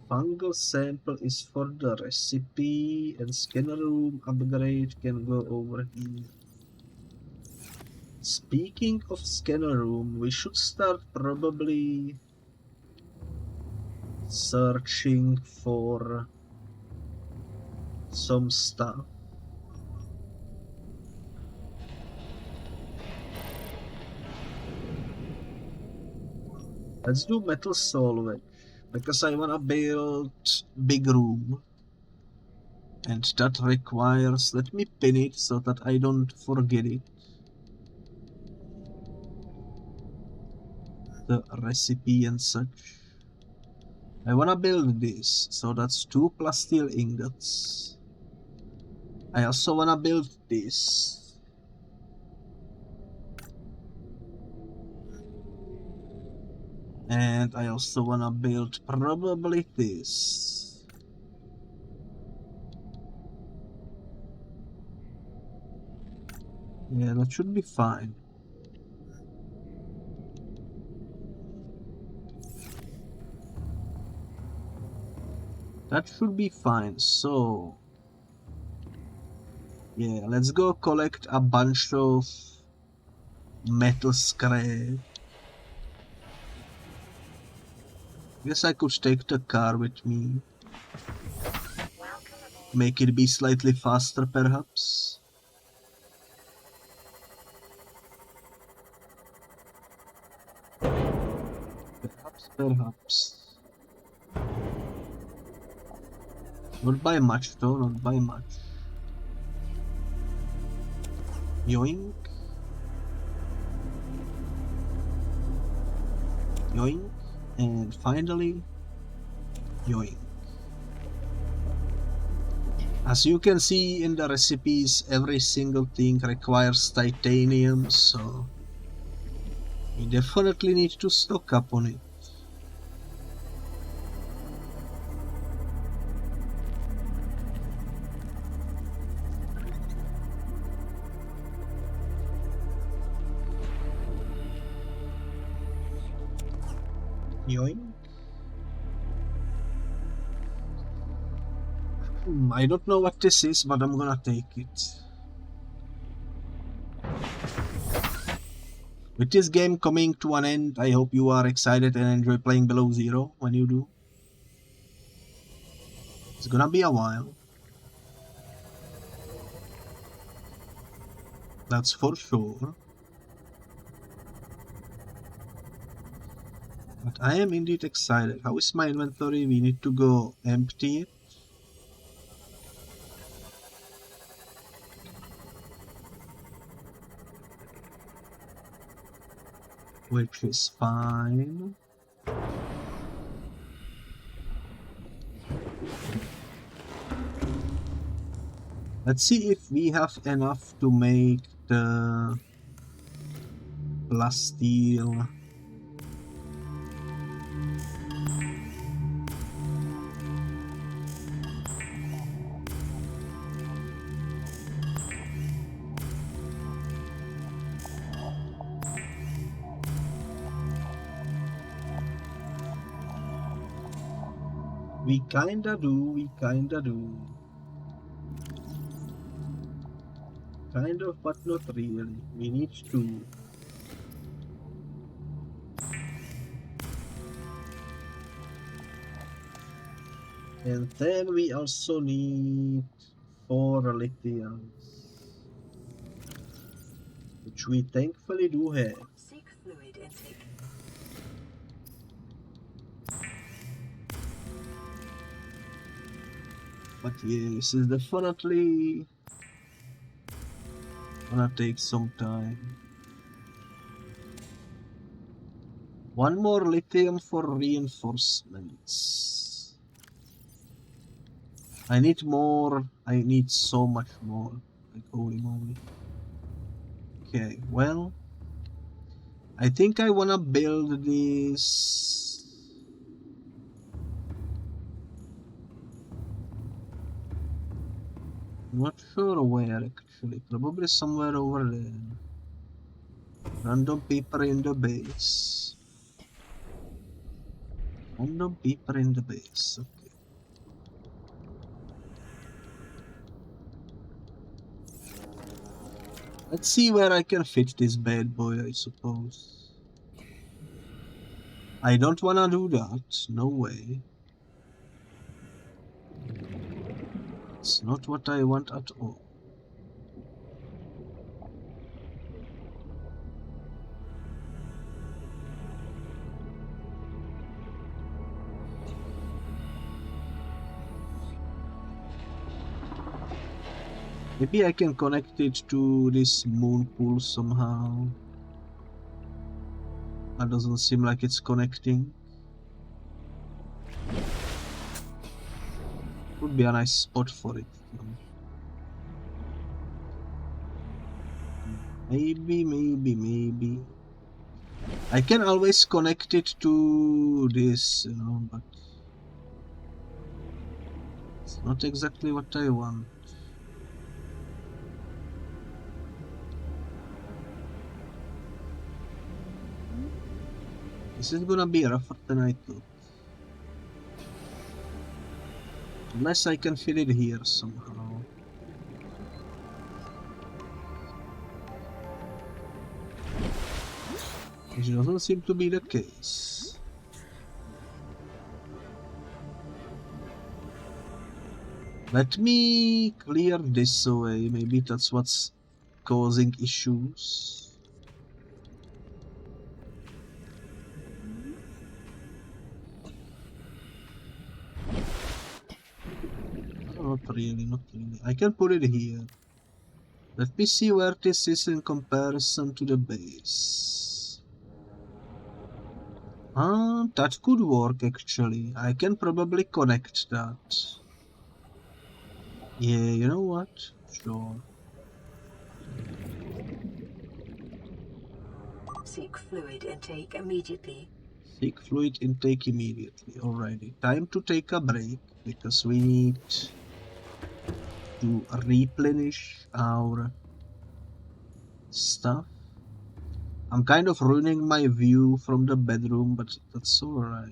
Fungal sample is for the recipe, and scanner room upgrade can go over here. Speaking of scanner room, we should start probably searching for some stuff. Let's do metal salvage, because I wanna build big room. And that requires, let me pin it so that I don't forget it. The recipe and such. I wanna build this, so that's 2 plasteel ingots. I also wanna build this. And I also wanna build probably this. Yeah, that should be fine. That should be fine, so... yeah, let's go collect a bunch of metal scrap. Guess I could take the car with me. Make it be slightly faster, perhaps. Perhaps. Not by much, though, not by much. Yoink. Yoink. And finally, yoink. As you can see in the recipes, every single thing requires titanium, so we definitely need to stock up on it. Yoink. I don't know what this is, but I'm gonna take it. With this game coming to an end, I hope you are excited and enjoy playing Below Zero when you do. It's gonna be a while. That's for sure. But I am indeed excited. How is my inventory? We need to go empty it. Which is fine. Let's see if we have enough to make the plasteel. We kinda do. Kind of, but not really. We need to. And then we also need 4 lithiums, which we thankfully do have. Seek fluid intake. But yeah, this is definitely gonna take some time. 1 more lithium for reinforcements. I need more. I need so much more. Like, holy moly. Okay, well, I think I wanna build this. Not sure where actually. Probably somewhere over there. Random paper in the base. Random paper in the base. Okay. Let's see where I can fit this bad boy, I suppose. I don't wanna do that. No way. It's not what I want at all. Maybe I can connect it to this moon pool somehow. That doesn't seem like it's connecting. Would be a nice spot for it. Maybe. I can always connect it to this, you know, but it's not exactly what I want. This is gonna be rougher than I thought. Unless I can fit it here somehow. Which doesn't seem to be the case. Let me clear this away. Maybe that's what's causing issues. Not really. I can put it here. Let me see where this is in comparison to the base. That could work actually. I can probably connect that. Yeah, you know what? Sure. Seek fluid intake immediately. Seek fluid intake immediately. Alrighty. Time to take a break because we need to replenish our stuff. I'm kind of ruining my view from the bedroom, but that's alright.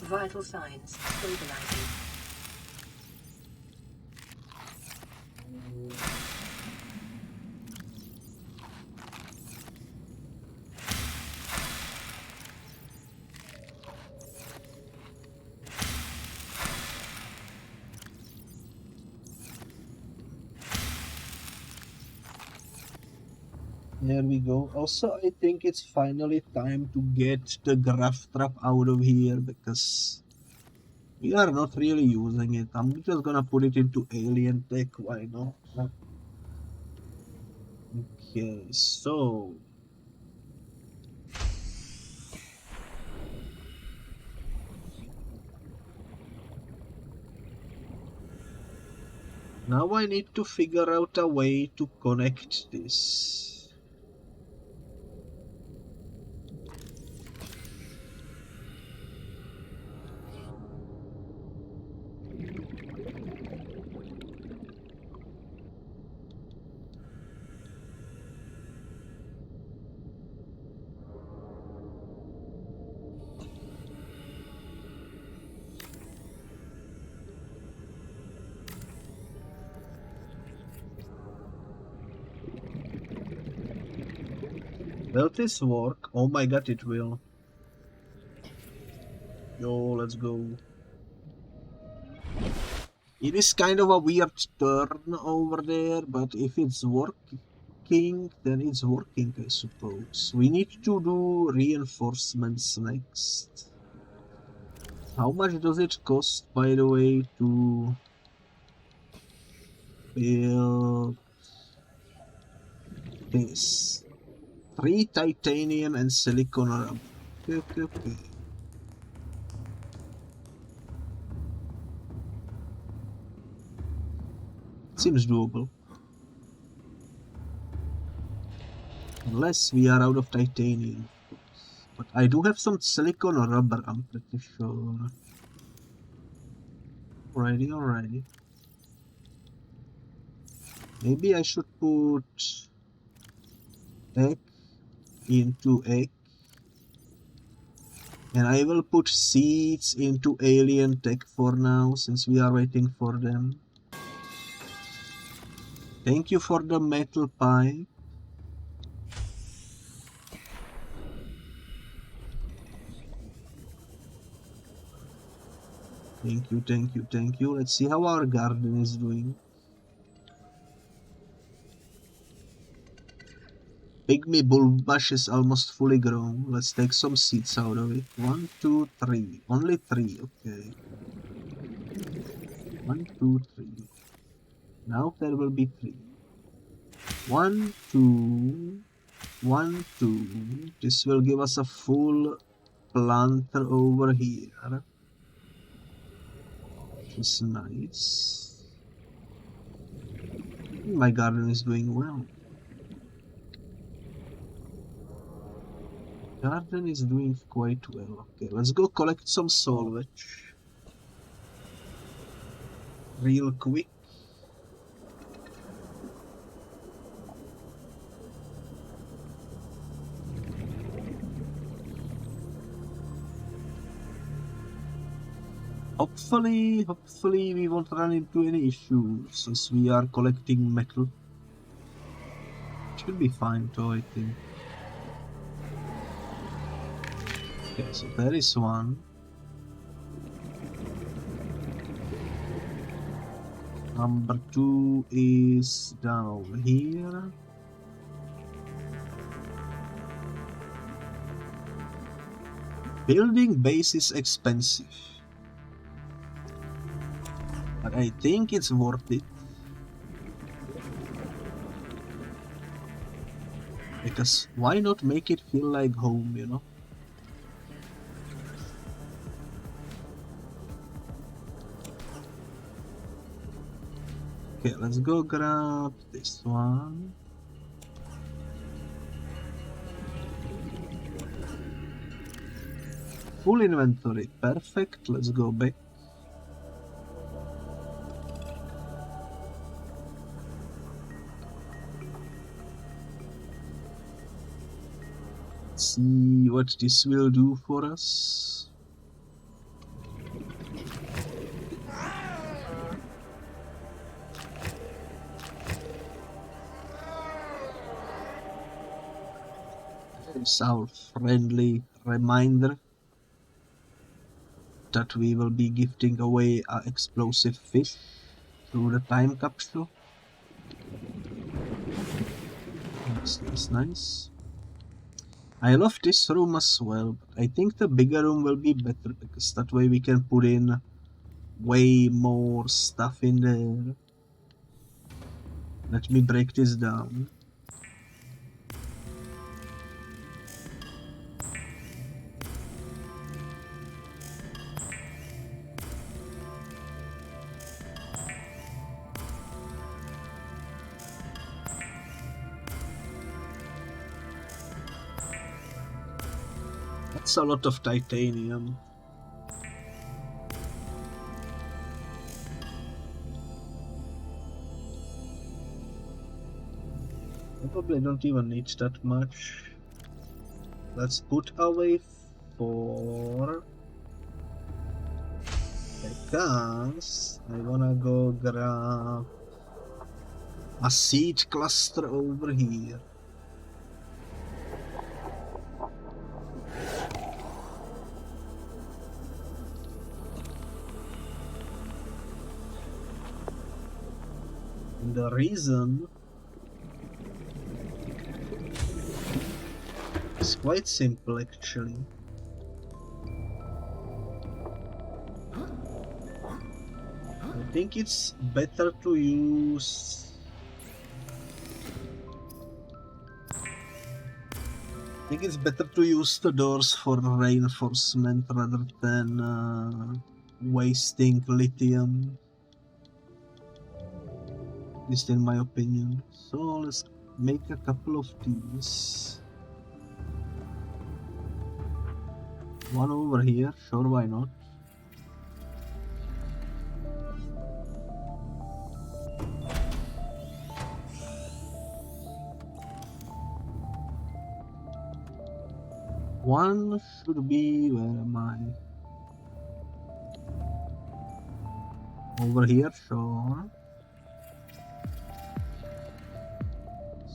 Vital signs stabilizing. There we go. Also, I think it's finally time to get the graph trap out of here because we are not really using it. I'm just gonna put it into alien tech. Why not? Okay, so now I need to figure out a way to connect this. Will this work? Oh my god, it will. Yo, let's go. It is kind of a weird turn over there, but if it's working, then it's working, I suppose. We need to do reinforcements next. How much does it cost, by the way, to build this? 3 titanium and silicon rubber. Okay. Seems doable. Unless we are out of titanium, of course. But I do have some silicon or rubber, I'm pretty sure. Alrighty. Maybe I should put egg into egg. And I will put seeds into alien tech for now, since we are waiting for them. Thank you for the metal pipe. Thank you. Let's see how our garden is doing. Pygmy bulbush is almost fully grown. Let's take some seeds out of it. 1, 2, 3. Only 3, okay. 1, 2, 3. Now there will be 3. 1, 2. 1, 2. This will give us a full planter over here. Which is nice. My garden is doing well. Garden is doing quite well. Okay, let's go collect some salvage. Real quick. Hopefully we won't run into any issues since we are collecting metal. Should be fine too, I think. Okay, so there is one. Number 2 is down here. Building base is expensive, but I think it's worth it. Because why not make it feel like home, you know? Okay, let's go grab this one. Full inventory, perfect. Let's go back. Let's see what this will do for us. It's our friendly reminder that we will be gifting away our explosive fish through the time capsule. That's nice. I love this room as well, but I think the bigger room will be better because that way we can put in way more stuff in there. Let me break this down. That's a lot of titanium. Probably don't even need that much. Let's put away 4. Because I wanna go grab a seed cluster over here. And the reason is quite simple actually. I think it's better to use the doors for reinforcement rather than wasting lithium. At least in my opinion. So let's make a couple of these. One over here, sure, why not? One should be, where am I? Over here, sure.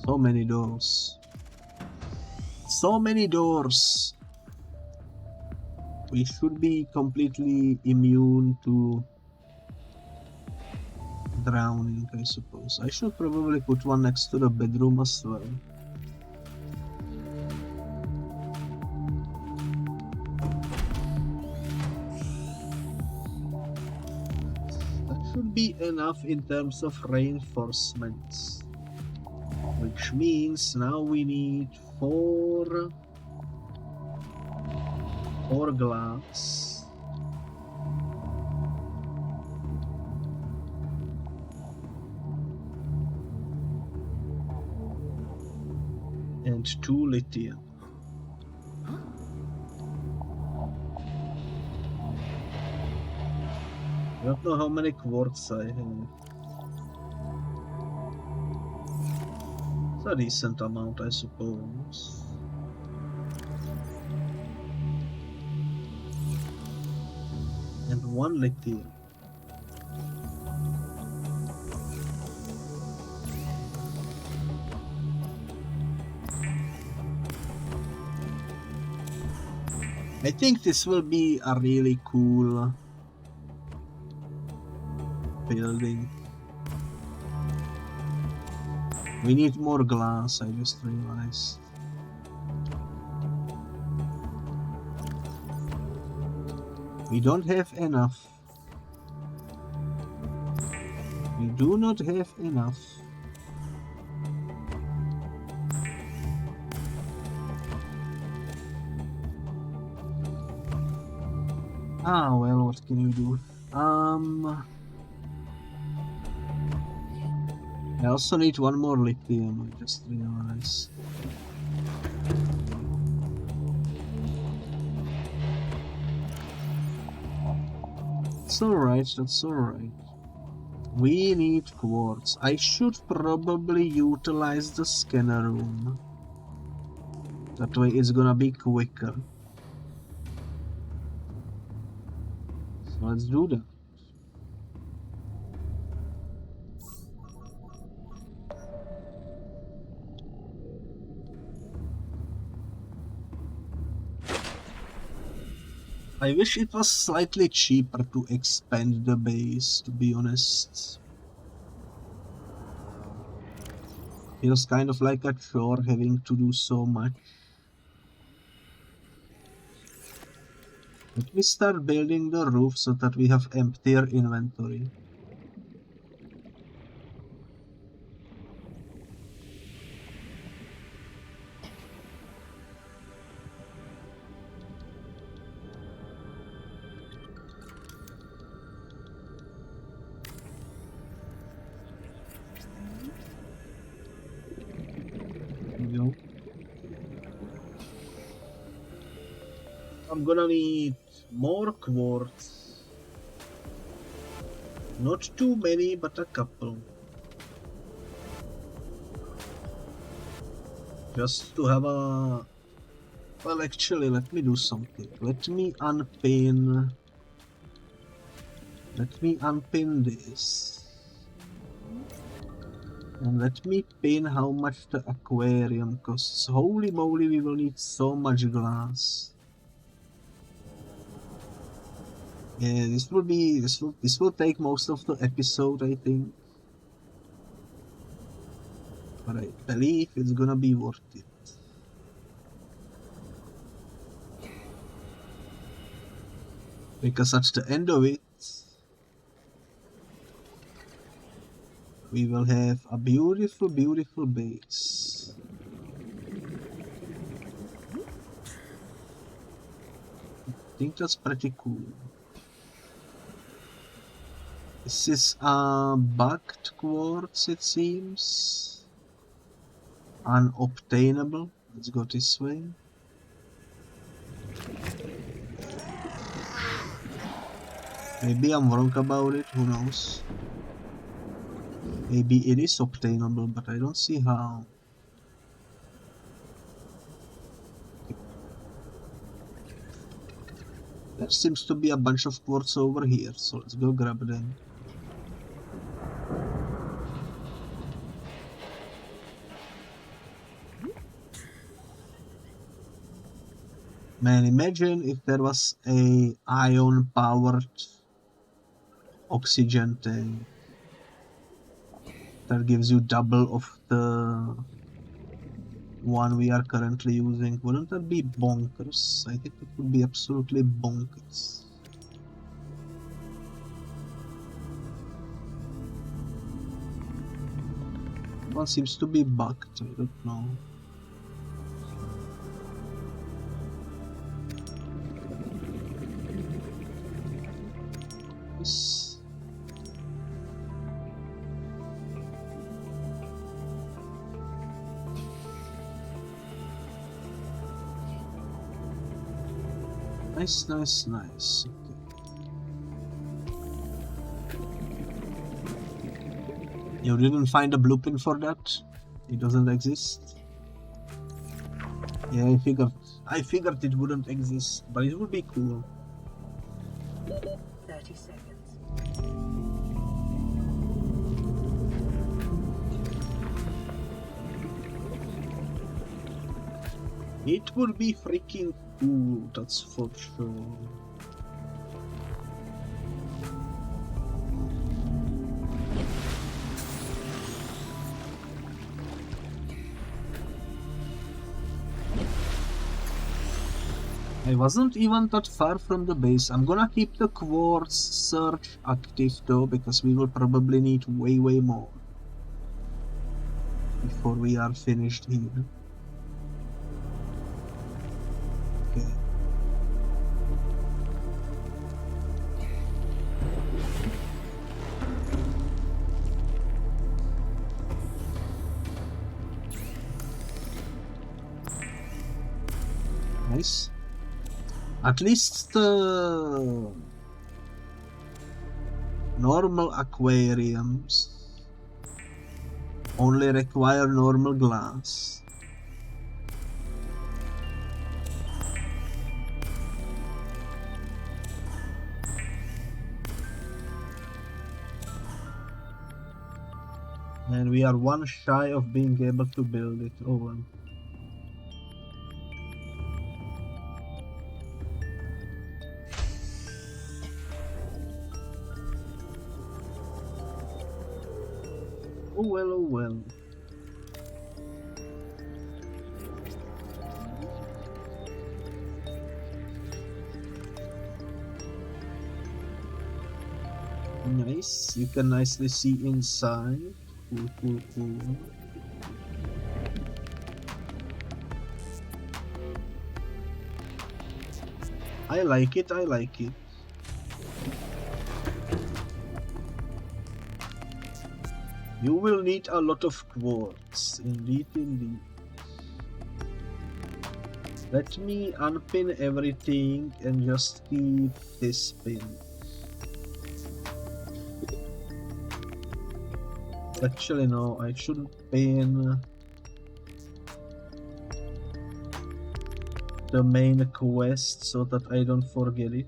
So many doors. So many doors! We should be completely immune to drowning, I suppose. I should probably put one next to the bedroom as well. be enough in terms of reinforcements. Which means now we need four glass. And 2 lithium. I don't know how many quartz I have. It's a decent amount, I suppose. And 1 lithium. I think this will be a really cool building. We need more glass, I just realized. We don't have enough. We do not have enough. Ah, well, what can you do? I also need 1 more lithium, I just realized. That's alright, that's alright. We need quartz. I should probably utilize the scanner room. That way it's gonna be quicker. So let's do that. I wish it was slightly cheaper to expand the base, to be honest. Feels kind of like a chore having to do so much. Let me start building the roof so that we have emptier inventory. Go. I'm gonna need more quartz. Not too many, but a couple. Just to have a... Well, actually, let me do something. Let me unpin this. And let me pin how much the aquarium costs. Holy moly, we will need so much glass. Yeah, this will take most of the episode, I think. But I believe it's gonna be worth it. Because at the end of it, we will have a beautiful, beautiful base. I think that's pretty cool. This is bugged quartz, it seems. Unobtainable. Let's go this way. Maybe I'm wrong about it, who knows. Maybe it is obtainable, but I don't see how. There seems to be a bunch of quartz over here, so let's go grab them. Man, imagine if there was a ion-powered oxygen tank that gives you double of the one we are currently using. Wouldn't that be bonkers? I think it would be absolutely bonkers. one seems to be bugged, I don't know. Yes. Nice, nice, nice. Okay. You didn't find a blueprint for that? It doesn't exist? Yeah, I figured it wouldn't exist, but it would be cool. 30 seconds. It would be freaking cool, that's for sure. I wasn't even that far from the base. I'm gonna keep the quartz search active though, because we will probably need way more before we are finished here. Okay. Nice. At least the normal aquariums only require normal glass. And we are one shy of being able to build it. Oh well. Oh well, oh well. Nice, you can nicely see inside. Cool, cool, cool. I like it, I like it. You will need a lot of quartz, indeed, indeed. Let me unpin everything and just keep this pin. Actually no, I should pin the main quest so that I don't forget it.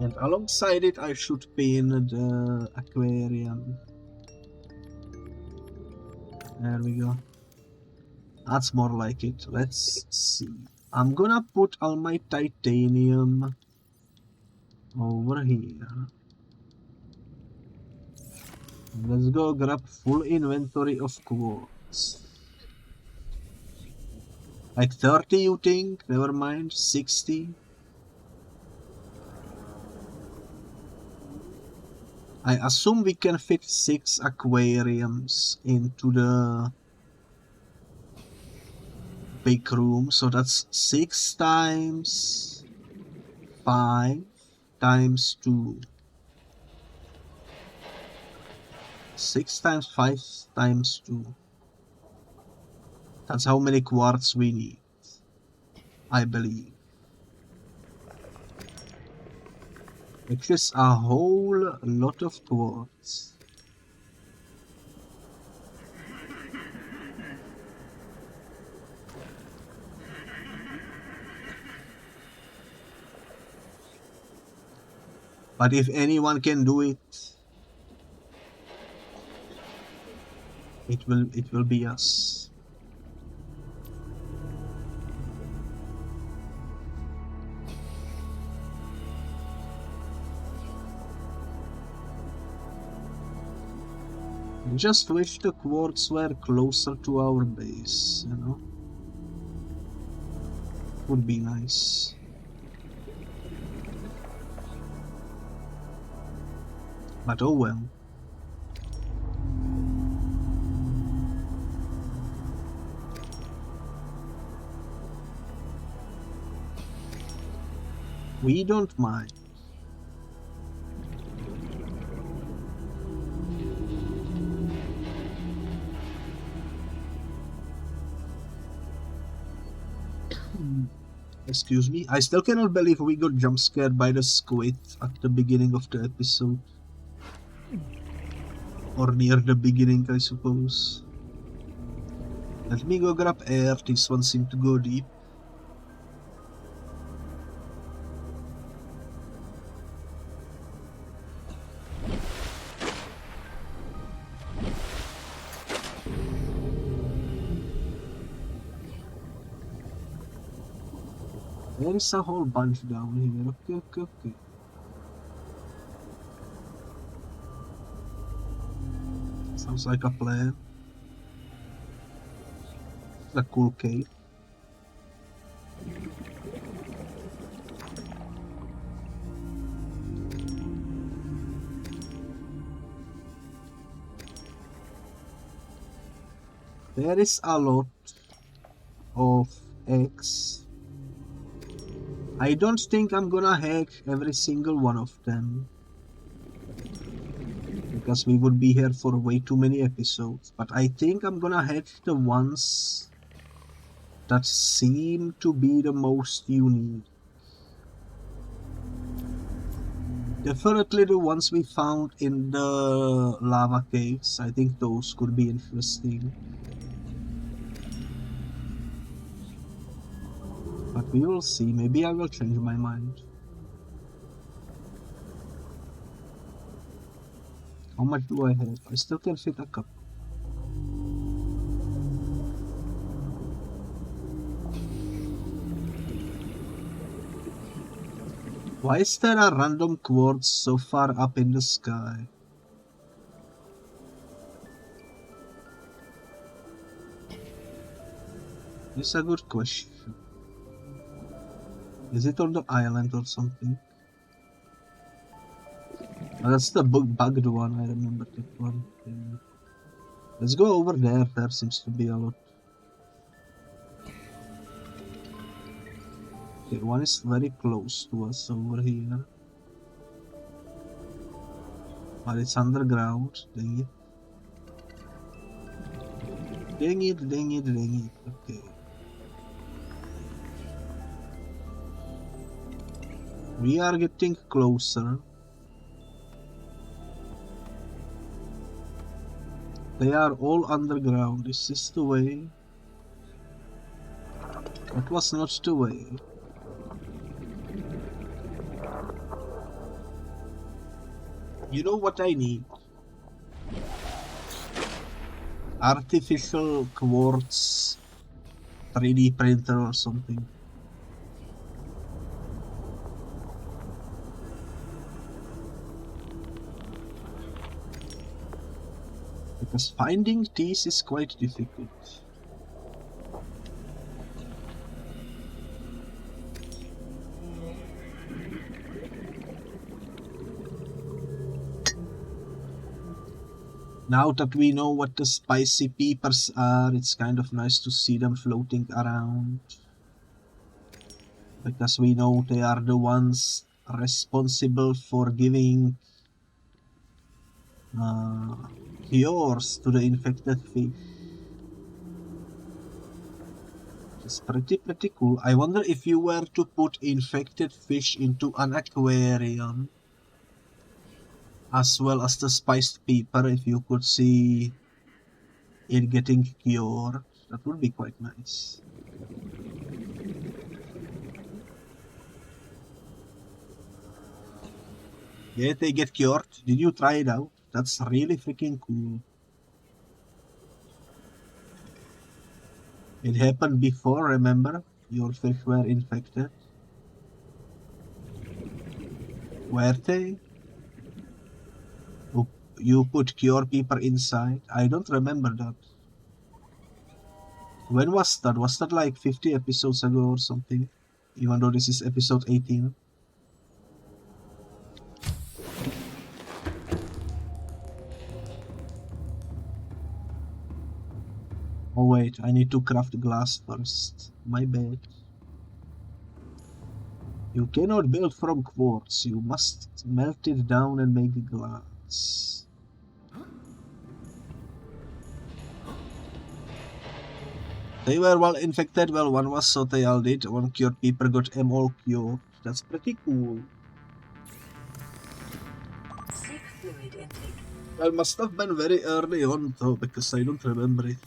And alongside it I should pin the aquarium. There we go. That's more like it. Let's see. I'm gonna put all my titanium over here. Let's go grab full inventory of quartz. Like 30 you think? Never mind, 60. I assume we can fit 6 aquariums into the big room, so that's 6 times 5 times 2. 6 times 5 times 2. That's how many quartz we need, I believe. Which is a whole lot of quartz. But if anyone can do it, it will be us. Just wish the quartz were closer to our base, you know? Would be nice. But oh well. We don't mind. Excuse me. I still cannot believe we got jump scared by the squid at the beginning of the episode. Or near the beginning, I suppose. Let me go grab air. This one seemed to go deep. There is a whole bunch down here. Okay. Sounds like a plan. It's a cool cave. There is a lot of eggs. I don't think I'm gonna hack every single one of them, because we would be here for way too many episodes, but I think I'm gonna hack the ones that seem to be the most unique. Definitely the ones we found in the lava caves. I think those could be interesting. But we will see. Maybe I will change my mind. How much do I have? I still can fit a couple. Why is there a random quartz so far up in the sky? It's a good question. Is it on the island or something? Oh, that's the bugged one, I remember that one. Yeah. Let's go over there, there seems to be a lot. Okay, one is very close to us over here. But it's underground, dang it. Dang it, okay. We are getting closer. They are all underground. Is this the way? That was not the way. You know what I need? Artificial quartz 3D printer or something. Because finding these is quite difficult. Now that we know what the spicy peppers are, it's kind of nice to see them floating around. Because we know they are the ones responsible for giving cures to the infected fish. It's pretty cool. I wonder if you were to put infected fish into an aquarium, as well as the spiced pepper, if you could see it getting cured. That would be quite nice. Yeah, they get cured. Did you try it out? That's really freaking cool. It happened before, remember? Your fish were infected. Were they? You put cure pepper inside? I don't remember that. When was that? Was that like 50 episodes ago or something? Even though this is episode 18. Oh wait, I need to craft glass first. My bad. You cannot build from quartz, you must melt it down and make glass. They were well infected, well one was sotealded, one cured people got them all cured. That's pretty cool. Seek fluid intake. Well, must have been very early on though, because I don't remember it.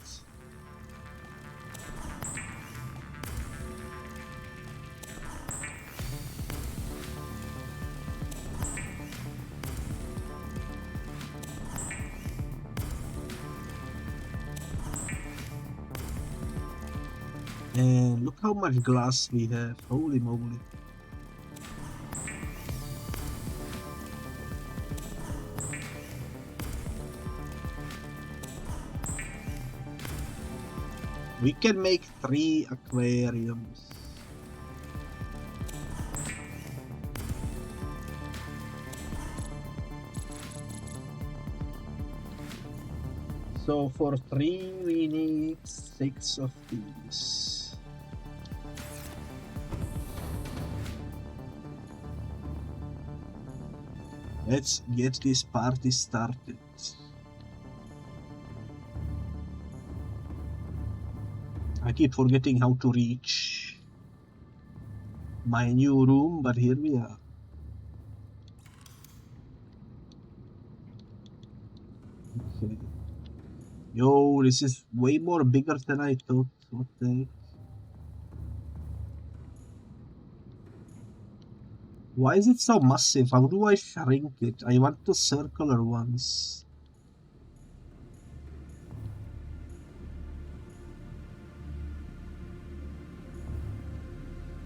And look how much glass we have, holy moly. We can make 3 aquariums. So for 3 we need 6 of these. Let's get this party started. I keep forgetting how to reach my new room, but here we are. Okay. Yo, this is way more bigger than I thought. What the heck? Why is it so massive? How do I shrink it? I want the circular ones.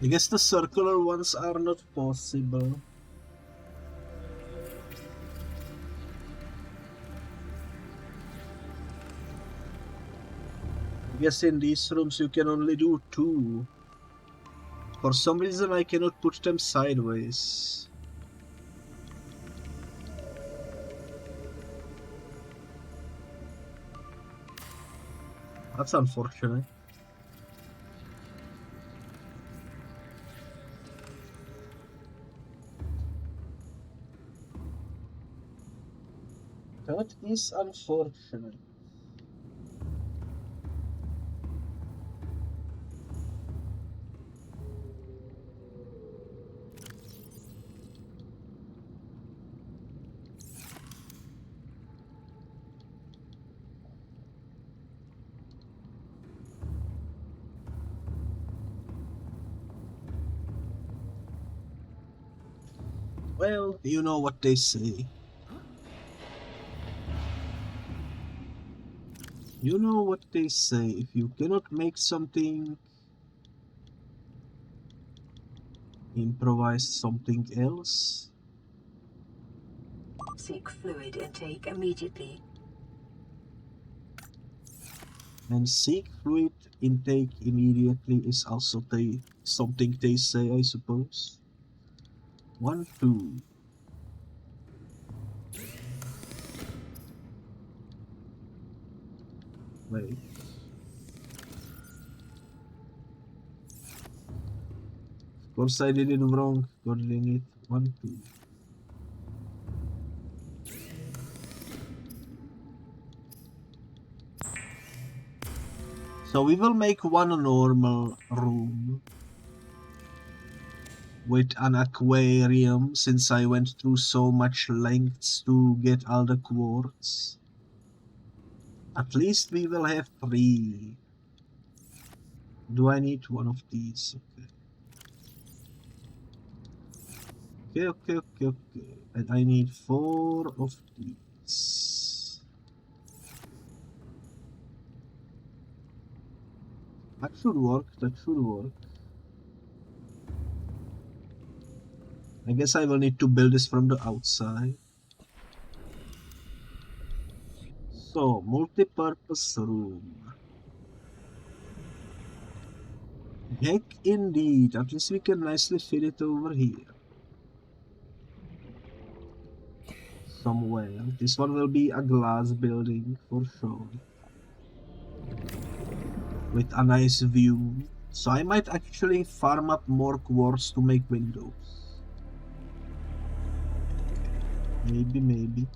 I guess the circular ones are not possible. I guess in these rooms you can only do 2. For some reason I cannot put them sideways. That's unfortunate. That is unfortunate. Well, you know what they say. You know what they say, if you cannot make something, improvise something else. Seek fluid intake immediately. And seek fluid intake immediately is also something they say, I suppose. 1, 2. Wait. Of course I did it wrong. God dang it. 1, 2. So we will make one normal room with an aquarium, since I went through so much lengths to get all the quartz. At least we will have 3. Do I need one of these? Okay. Okay. And I need 4 of these. That should work. I guess I will need to build this from the outside. So, multi-purpose room. Heck indeed, at least we can nicely fit it over here. Somewhere. This one will be a glass building for sure. With a nice view. So I might actually farm up more quartz to make windows. Maybe.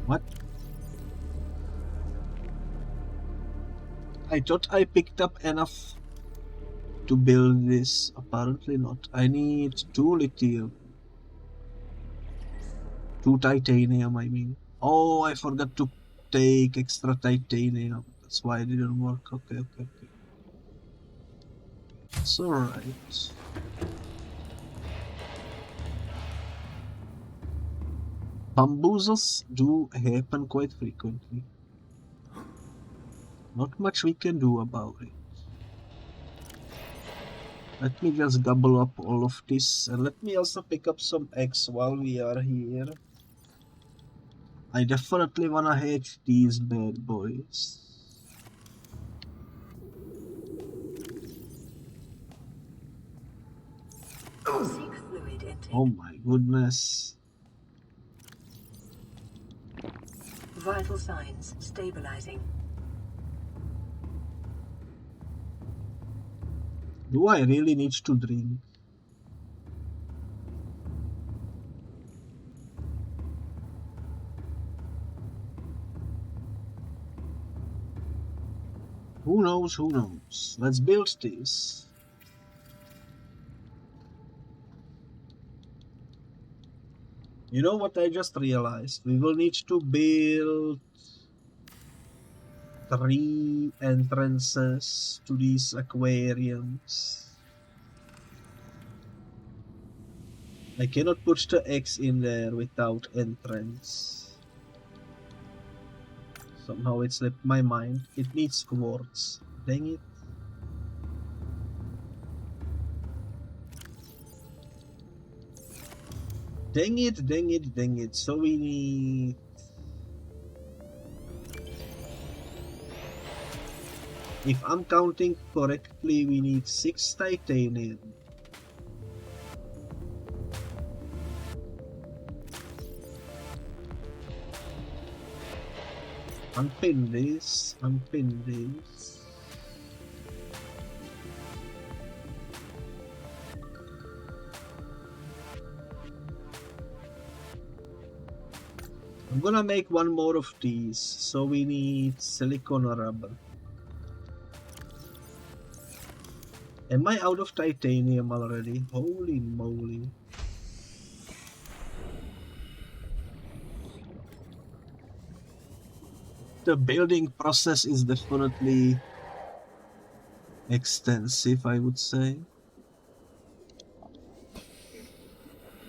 What? I thought I picked up enough to build this. Apparently not. I need 2 lithium. 2 titanium, I mean. Oh, I forgot to take extra titanium. That's why it didn't work. Okay. It's alright. Bamboozles do happen quite frequently. Not much we can do about it. Let me just gobble up all of this, and let me also pick up some eggs while we are here. I definitely wanna hatch these bad boys. Seek fluid intake. Oh my goodness. Vital signs stabilizing. Do I really need to drink? Who knows? Let's build this. You know what I just realized? We will need to build 3 entrances to these aquariums. I cannot put the eggs in there without entrance. Somehow it slipped my mind. It needs quartz. Dang it. Dang it. So we need... If I'm counting correctly, we need 6 titanium. Unpin this. I'm gonna make one more of these, so we need silicon rubber. Am I out of titanium already? Holy moly. The building process is definitely extensive, I would say.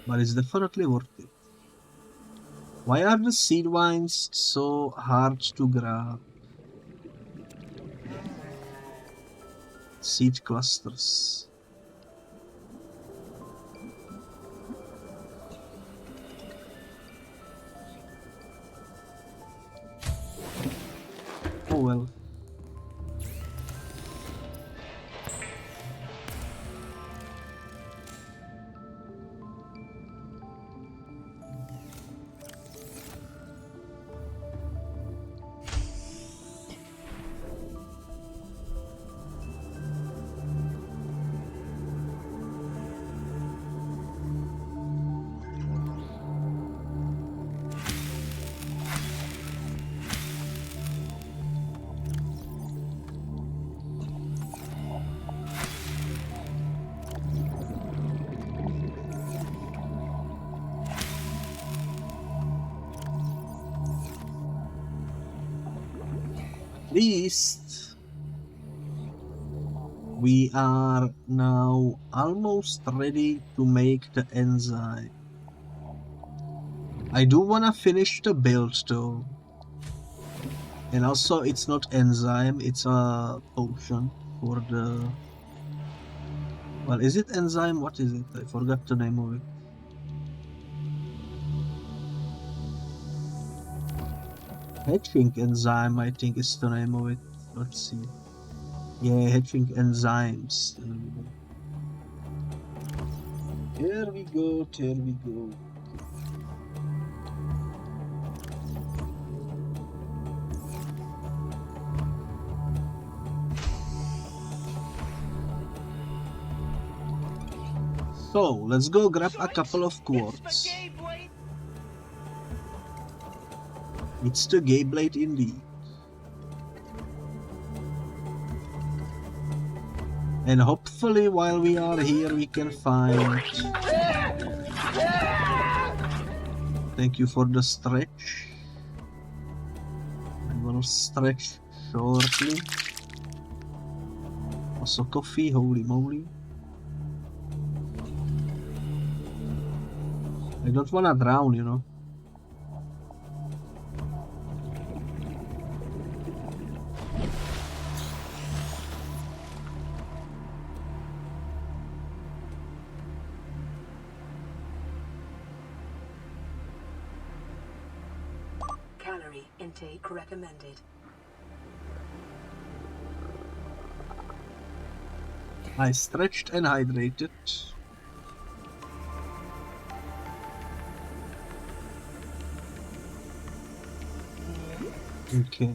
But it's definitely worth it. Why are the seed vines so hard to grab? Seed clusters. Oh well. Least we are now almost ready to make the enzyme. I do wanna finish the build though. And also it's not enzyme, it's a potion for the... Well, is it enzyme? What is it? I forgot the name of it. Hatching enzyme, I think is the name of it. Let's see. Yeah, hatching enzymes. Here we go, here we go. So, let's go grab a couple of quartz. It's the gay blade indeed. And hopefully while we are here we can find... Thank you for the stretch. I will stretch shortly. Also coffee, holy moly. I don't wanna drown, you know. Calorie intake recommended. I stretched and hydrated. Okay.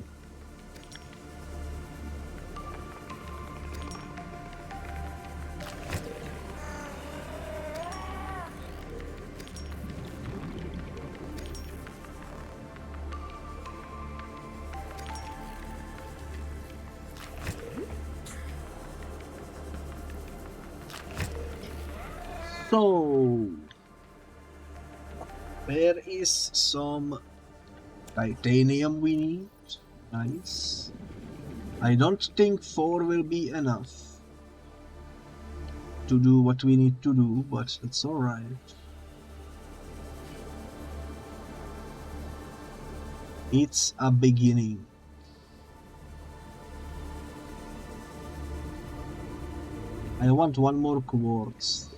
So, there is some titanium we need. Nice. I don't think 4 will be enough to do what we need to do, but it's alright. It's a beginning. I want one more quartz.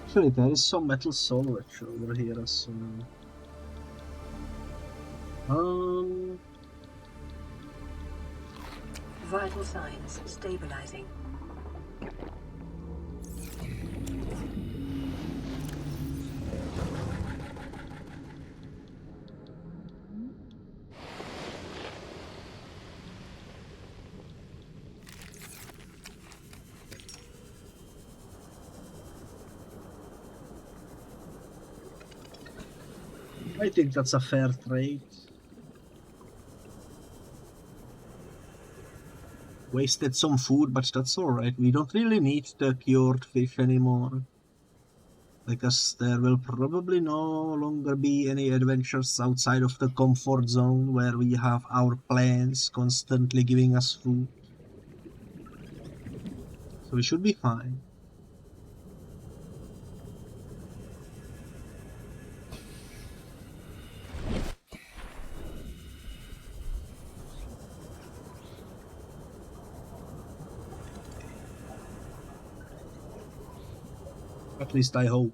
Actually, there is some metal salvage over here as well. Vital signs stabilizing. I think that's a fair trade. Wasted some food, but that's alright. We don't really need the cured fish anymore. Because there will probably no longer be any adventures outside of the comfort zone where we have our plants constantly giving us food. So we should be fine. At least I hope.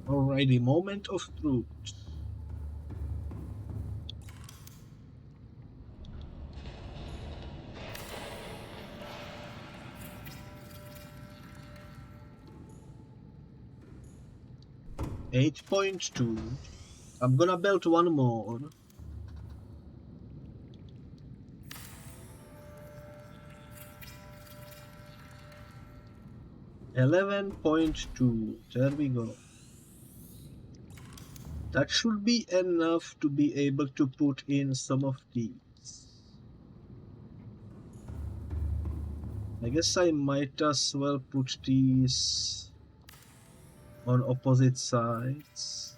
Alrighty, moment of truth. .2. I'm gonna build one more. .2. There we go. That should be enough to be able to put in some of these. I guess I might as well put these on opposite sides.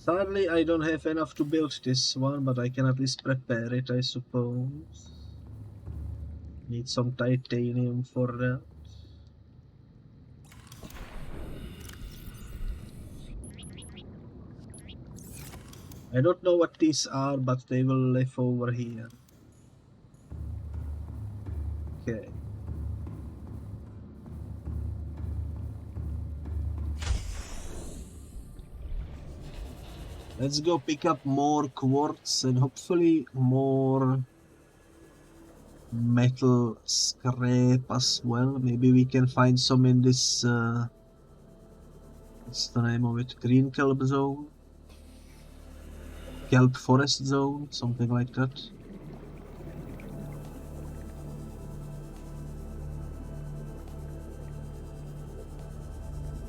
Sadly, I don't have enough to build this one, but I can at least prepare it, I suppose. Need some titanium for that. I don't know what these are, but they will live over here. Okay. Let's go pick up more quartz and hopefully more metal scrap as well. Maybe we can find some in this what's the name of it? Green kelp zone? Kelp forest zone, something like that.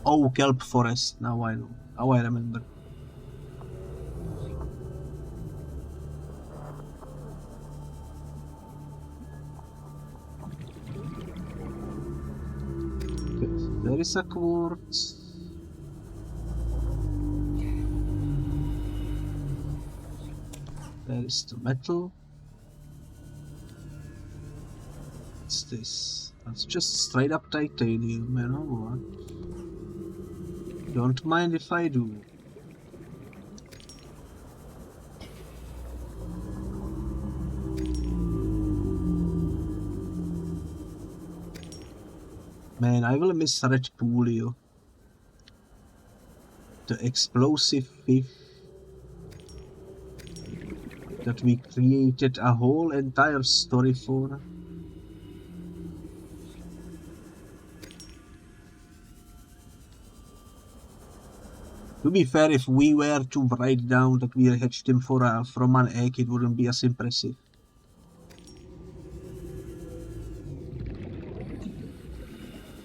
Oh, kelp forest. Now I know. Now I remember. Okay, so there is a quartz. There is the metal. What's this? That's just straight up titanium, you know what? Don't mind if I do. Man, I will miss Red Pulio. The explosive fish that we created a whole entire story for. To be fair, if we were to write down that we hatched him from an egg, it wouldn't be as impressive.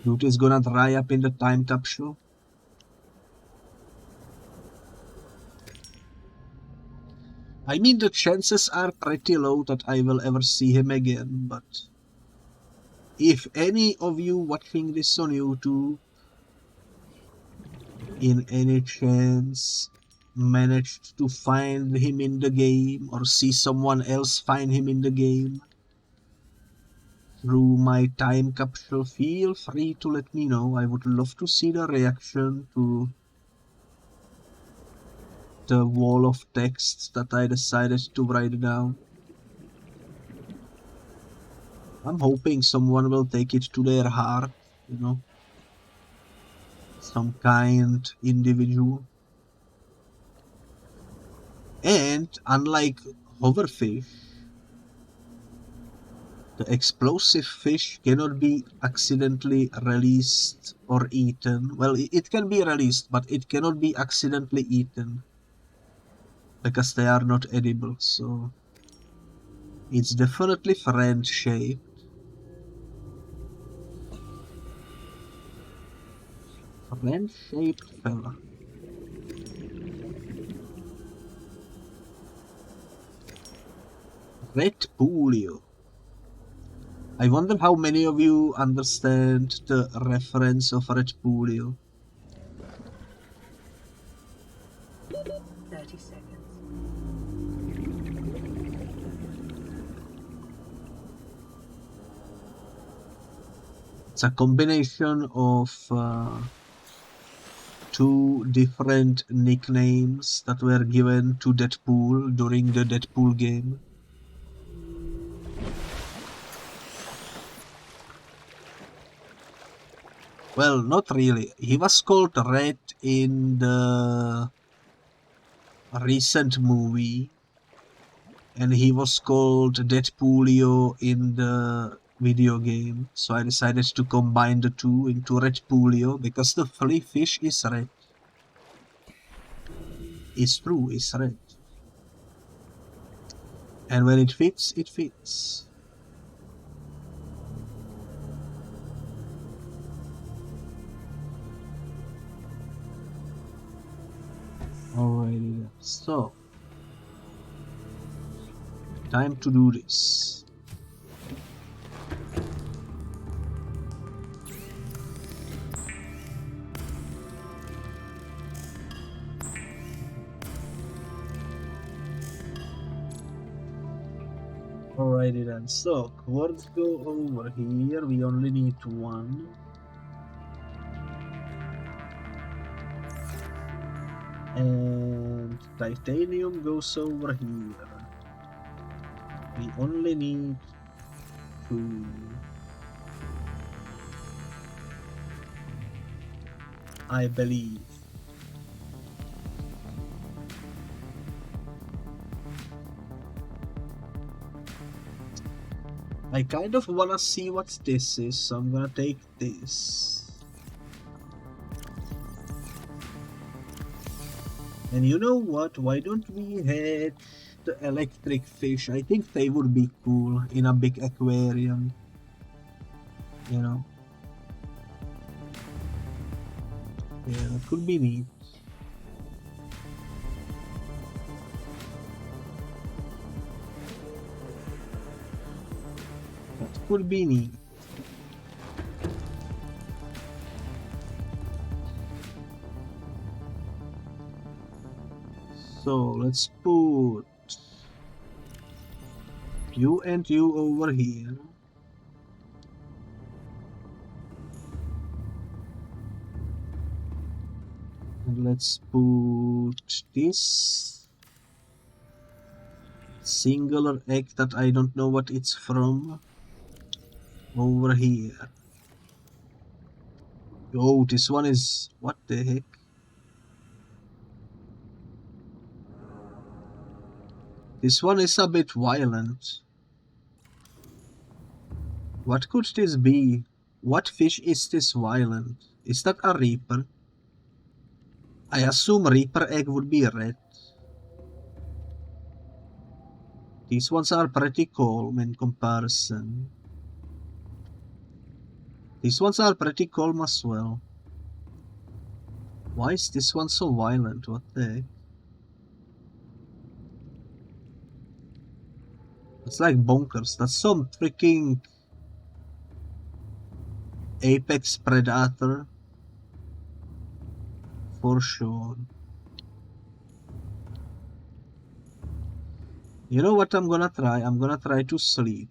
Dude is gonna dry up in the time capsule. I mean, the chances are pretty low that I will ever see him again, but if any of you watching this on YouTube in any chance managed to find him in the game or see someone else find him in the game through my time capsule, feel free to let me know. I would love to see the reaction to the wall of text that I decided to write down. I'm hoping someone will take it to their heart, you know, some kind individual. And unlike hoverfish, the explosive fish cannot be accidentally released or eaten. Well, it can be released, but it cannot be accidentally eaten because they are not edible, so it's definitely friend-shaped. Friend-shaped fella. Red Pulio. I wonder how many of you understand the reference of Red Pulio. 30 seconds. It's a combination of two different nicknames that were given to Deadpool during the Deadpool game. Well, not really. He was called Red in the recent movie, and he was called Deadpoolio in the video game. So I decided to combine the two into Red Pulio because the flea fish is red. It's true, it's red. And when it fits, it fits. Alrighty, so time to do this. Alrighty then, so quartz go over here, we only need one. And titanium goes over here. We only need 2. I believe. I kind of wanna see what this is, so I'm gonna take this. And you know what? Why don't we hatch the electric fish? I think they would be cool in a big aquarium. You know? Yeah, that could be neat. That could be neat. So let's put you and you over here. And let's put this singular egg that I don't know what it's from over here. Oh, this one is... what the heck? This one is a bit violent. What could this be? What fish is this violent? Is that a reaper? I assume reaper egg would be red. These ones are pretty calm in comparison. These ones are pretty calm as well. Why is this one so violent? What the heck? It's like bonkers. That's some freaking apex predator. For sure. You know what I'm gonna try? I'm gonna try to sleep.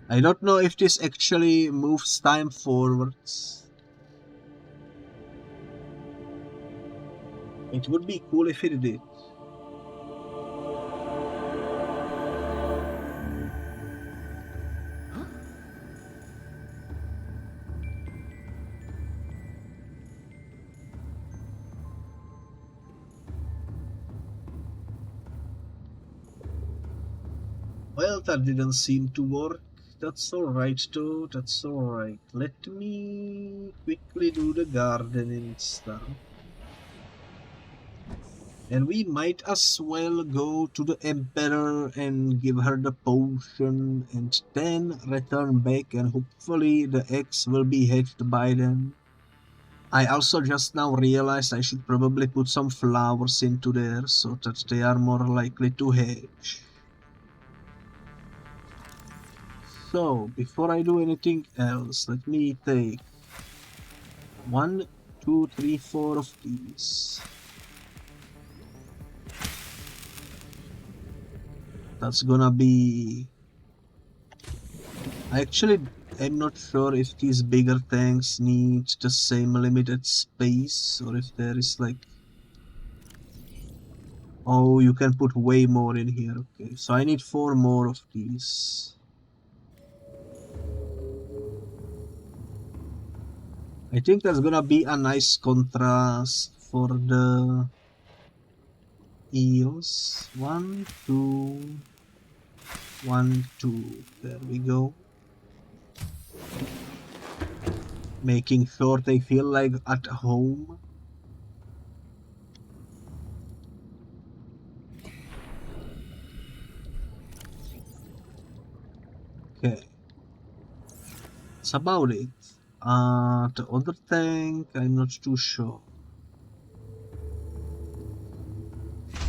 I don't know if this actually moves time forwards. It would be cool if it did. Well, that didn't seem to work. That's alright though, that's alright. Let me quickly do the gardening stuff. And we might as well go to the Emperor and give her the potion and then return back and hopefully the eggs will be hatched by then. I also just now realized I should probably put some flowers into there so that they are more likely to hatch. So, before I do anything else, let me take 1, 2, 3, 4 of these. That's gonna be... I'm not sure if these bigger tanks need the same limited space or if there is like... Oh, you can put way more in here. Okay, so I need 4 more of these. I think that's gonna be a nice contrast for the eels. 1, 2, 1, 2. There we go. Making sure they feel like at home. Okay. That's about it. The other tank, I'm not too sure.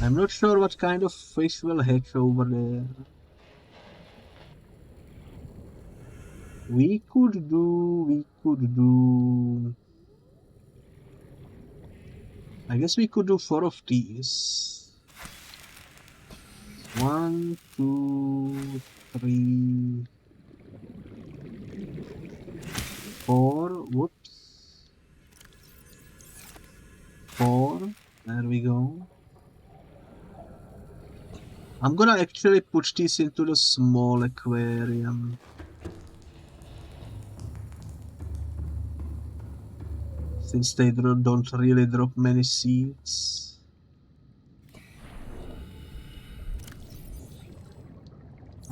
I'm not sure what kind of fish will hatch over there. We could do... I guess we could do 4 of these. 1, 2, 3, 4. Whoops. 4. There we go. I'm gonna actually put these into the small aquarium. Since they don't really drop many seeds.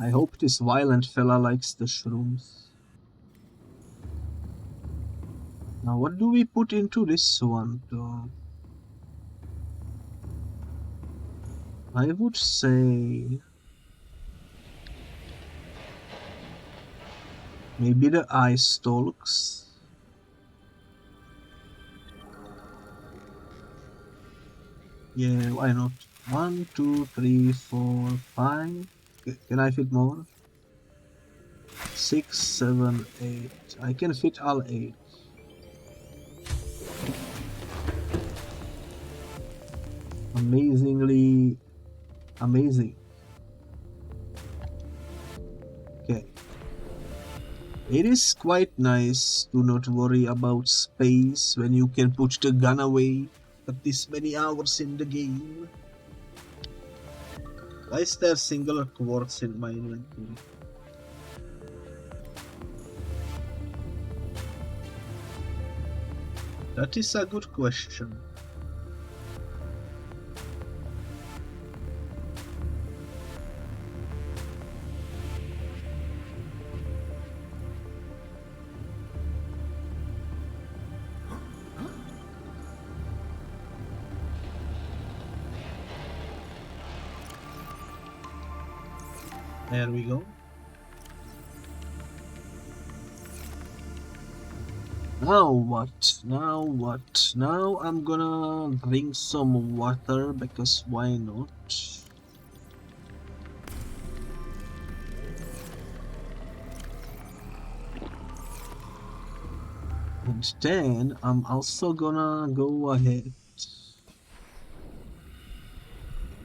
I hope this violent fella likes the shrooms. Now what do we put into this one though? I would say maybe the ice stalks. Yeah, why not? 1, 2, 3, 4, 5. Can I fit more? 6, 7, 8. I can fit all 8. Amazingly amazing. Okay. It is quite nice to not worry about space when you can put the gun away at this many hours in the game. Why is there singular quartz in my inventory? That is a good question. There we go. Now what? Now what? Now I'm gonna drink some water because why not? And then I'm also gonna go ahead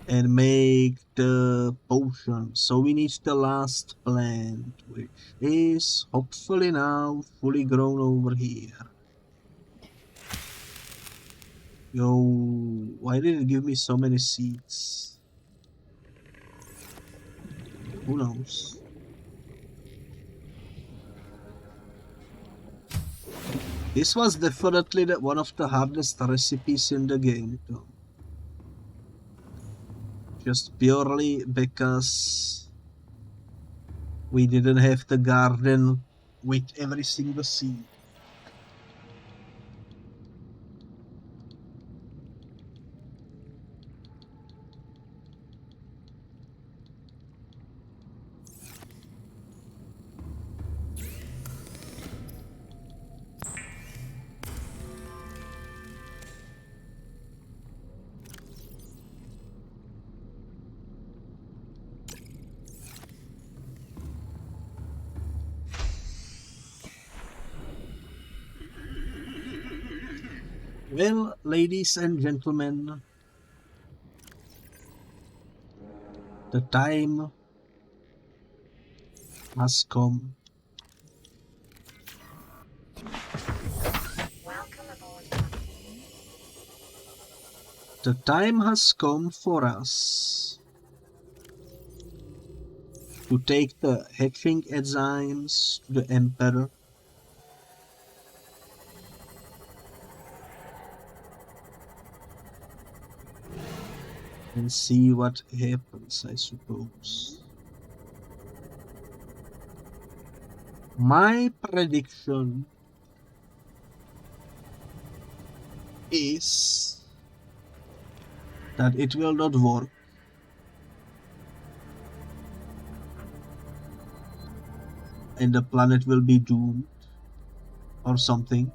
and make the potion. So we need the last plant, which is hopefully now fully grown over here. Yo, why did it give me so many seeds? Who knows? This was definitely one of the hardest recipes in the game though. Just purely because we didn't have the garden with every single seed. Well, ladies and gentlemen, the time has come. Welcome aboard. The time has come for us to take the hatching enzymes to the Emperor. And see what happens, I suppose. My prediction is that it will not work. And the planet will be doomed or something.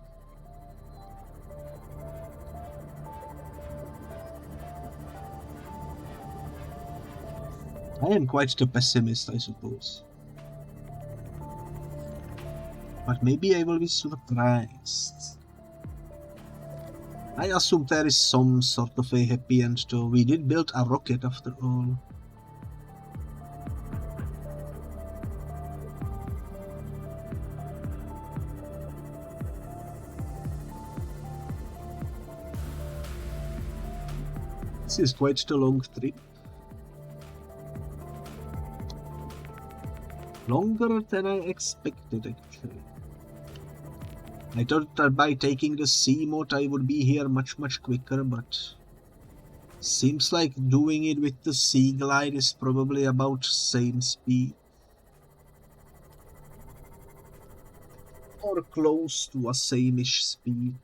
I am quite the pessimist, I suppose. But maybe I will be surprised. I assume there is some sort of a happy end though. We did build a rocket after all. This is quite a long trip. Longer than I expected, actually. I thought that by taking the sea mode I would be here much quicker, but seems like doing it with the sea glide is probably about same speed. Or close to a same-ish speed.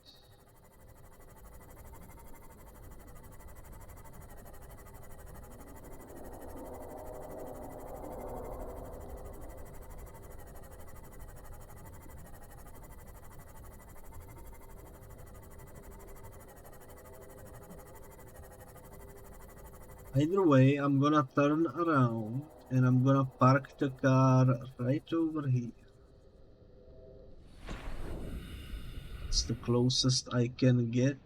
Either way, I'm gonna turn around and I'm gonna park the car right over here. It's the closest I can get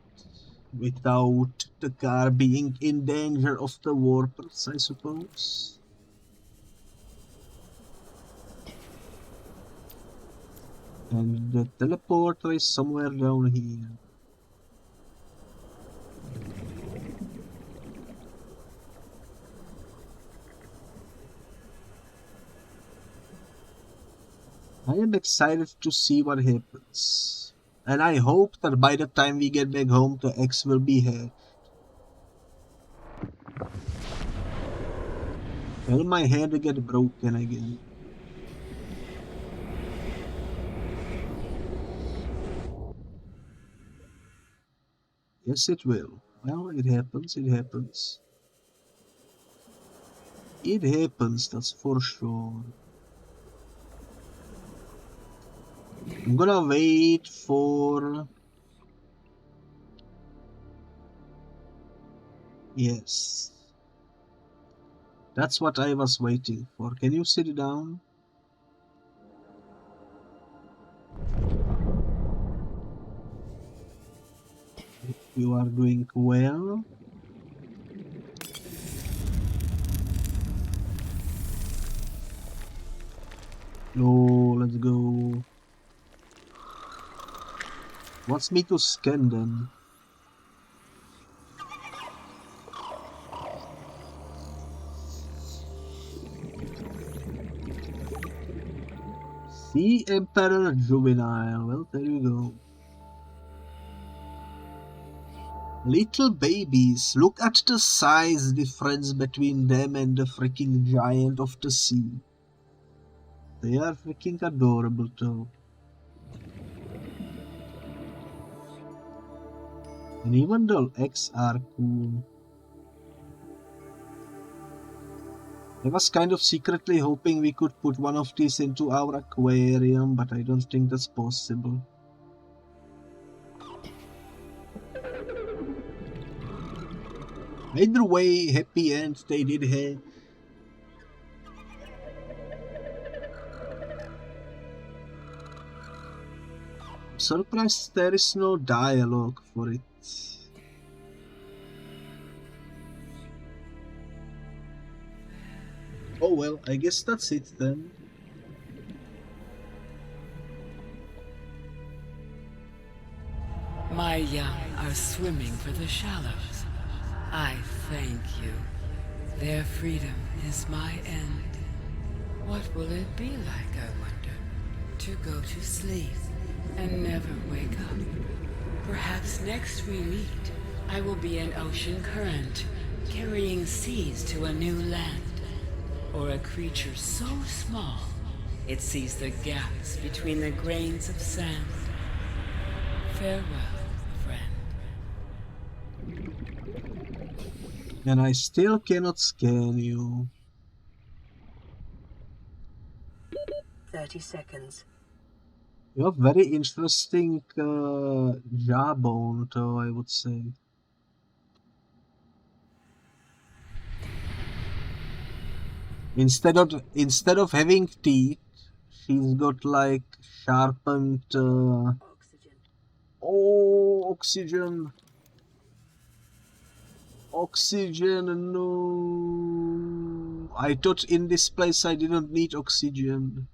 without the car being in danger of the warpers, I suppose. And the teleporter is somewhere down here. I am excited to see what happens. And I hope that by the time we get back home, the X will be here. Will my head get broken again? Yes, it will. Well, it happens, it happens. It happens, that's for sure. I'm gonna wait for... Yes. That's what I was waiting for. Can you sit down? You are doing well. Oh, let's go. Wants me to scan them. Sea Emperor Juvenile. Well, there you go. Little babies. Look at the size difference between them and the freaking giant of the sea. They are freaking adorable though. And even the eggs are cool. I was kind of secretly hoping we could put one of these into our aquarium, but I don't think that's possible. Either way, happy end they did have. I'm surprised there is no dialogue for it. Oh well, I guess that's it then. My young are swimming for the shallows. I thank you. Their freedom is my end. What will it be like, I wonder, to go to sleep and never wake up? Perhaps next we meet, I will be an ocean current, carrying seas to a new land. Or a creature so small, it sees the gaps between the grains of sand. Farewell, friend. And I still cannot scan you. 30 seconds. You have very interesting jawbone though, I would say. Instead of having teeth, she's got like sharpened. Oxygen. Oh, oxygen! Oxygen! No, I thought in this place I didn't need oxygen.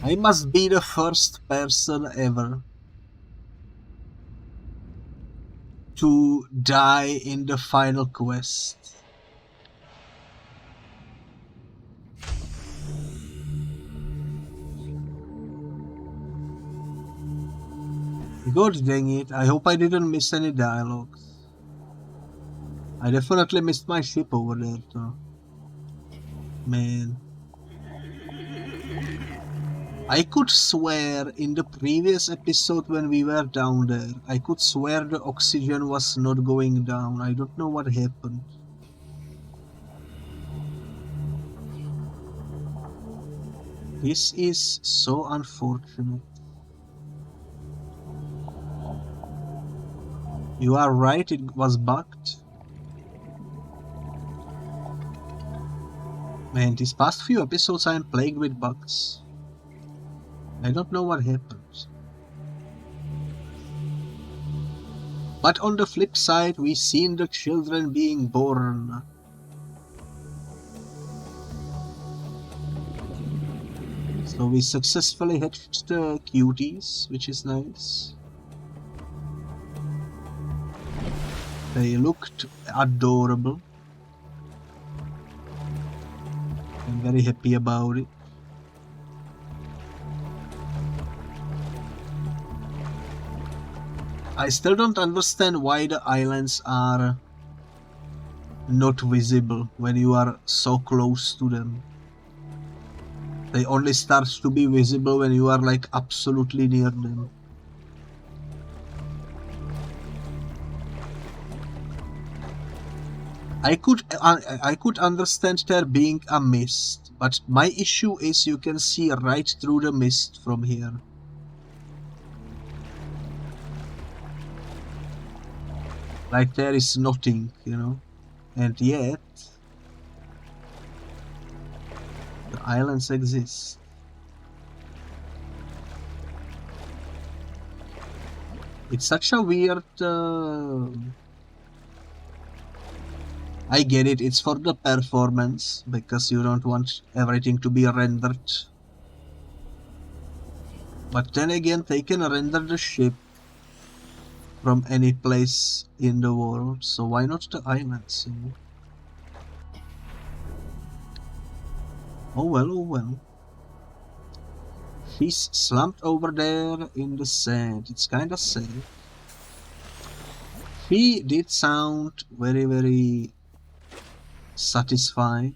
I must be the first person ever to die in the final quest. God dang it, I hope I didn't miss any dialogues. I definitely missed my ship over there though. Man. I could swear in the previous episode when we were down there, I could swear the oxygen was not going down. I don't know what happened. This is so unfortunate. You are right, it was bugged. Man, these past few episodes I am plagued with bugs. I don't know what happened. But on the flip side, we've seen the children being born. So we successfully hatched the cuties, which is nice. They looked adorable. I'm very happy about it. I still don't understand why the islands are not visible when you are so close to them. They only start to be visible when you are like absolutely near them. I could understand there being a mist, but my issue is you can see right through the mist from here. Like there is nothing, you know, and yet the islands exist. It's such a weird... I get it, it's for the performance, because you don't want everything to be rendered. But then again, they can render the ship from any place in the world, so why not the islands? You know? Oh well, oh well. She's slumped over there in the sand. It's kinda sad. She did sound very, very satisfied.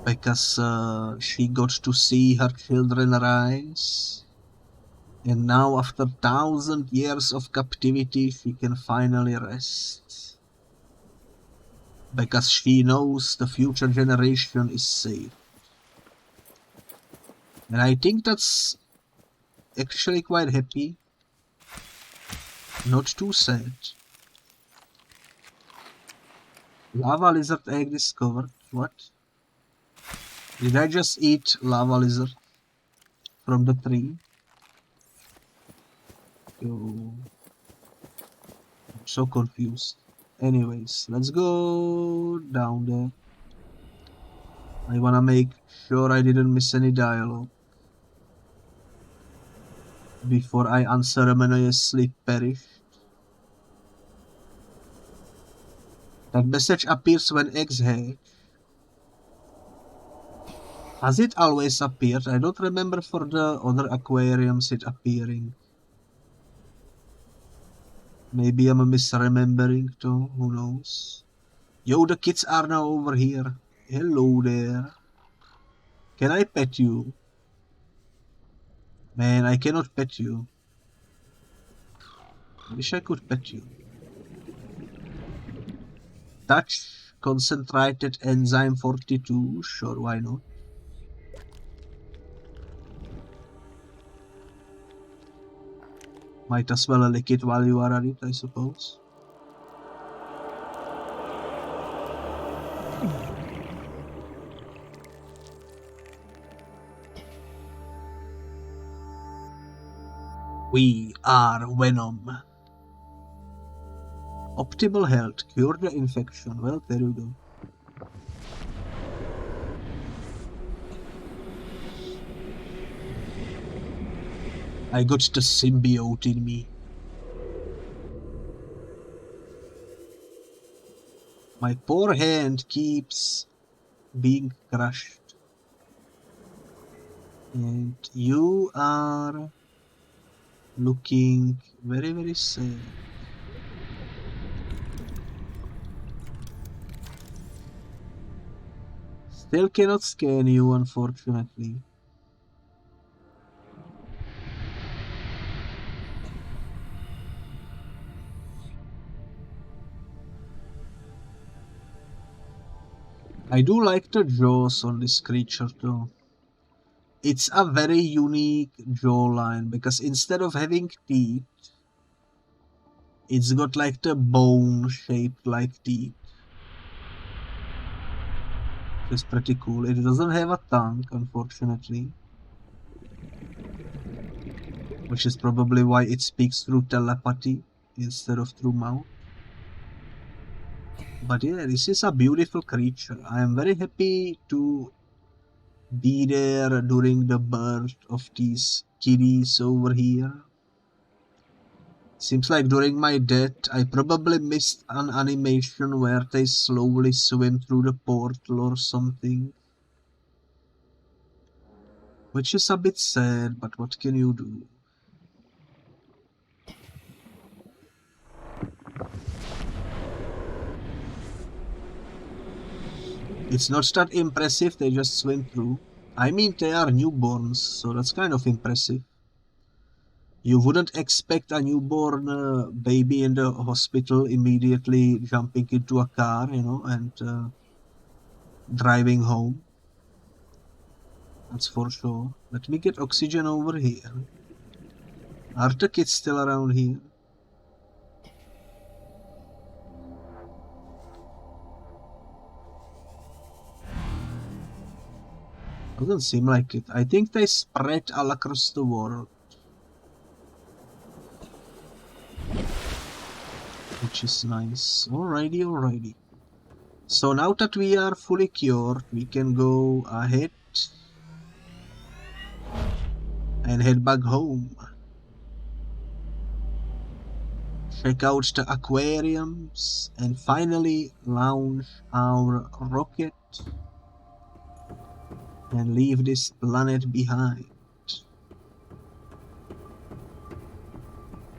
Because she got to see her children rise. And now after 1,000 years of captivity, she can finally rest. Because she knows the future generation is safe. And I think that's actually quite happy. Not too sad. Lava lizard egg discovered. What? Did I just eat lava lizard from the tree? I'm so confused. Anyways, let's go down there. I wanna make sure I didn't miss any dialogue before I unceremoniously perish. That message appears when eggs hatch. Has it always appeared? I don't remember for the other aquariums it appearing. Maybe I'm misremembering too, who knows? Yo, the kids are now over here. Hello there. Can I pet you? Man, I cannot pet you. I wish I could pet you. Touch concentrated enzyme 42. Sure, why not? Might as well lick it while you are at it, I suppose. We are Venom. Optimal health, cure the infection. Well, there you go. I got the symbiote in me. My poor hand keeps being crushed. And you are looking very, very sad. Still cannot scan you, unfortunately. I do like the jaws on this creature though. It's a very unique jawline because instead of having teeth, it's got like the bone shaped like teeth. It's pretty cool. It doesn't have a tongue, unfortunately. Which is probably why it speaks through telepathy instead of through mouth. But yeah, this is a beautiful creature. I am very happy to be there during the birth of these kitties over here. Seems like during my death, I probably missed an animation where they slowly swim through the portal or something. Which is a bit sad, but what can you do? It's not that impressive, they just swim through. I mean, they are newborns, so that's kind of impressive. You wouldn't expect a newborn baby in the hospital immediately jumping into a car, you know, and driving home. That's for sure. Let me get oxygen over here. Are the kids still around here? Doesn't seem like it. I think they spread all across the world. Which is nice. Alrighty, alrighty. So now that we are fully cured, we can go ahead and head back home. Check out the aquariums and finally launch our rocket and leave this planet behind.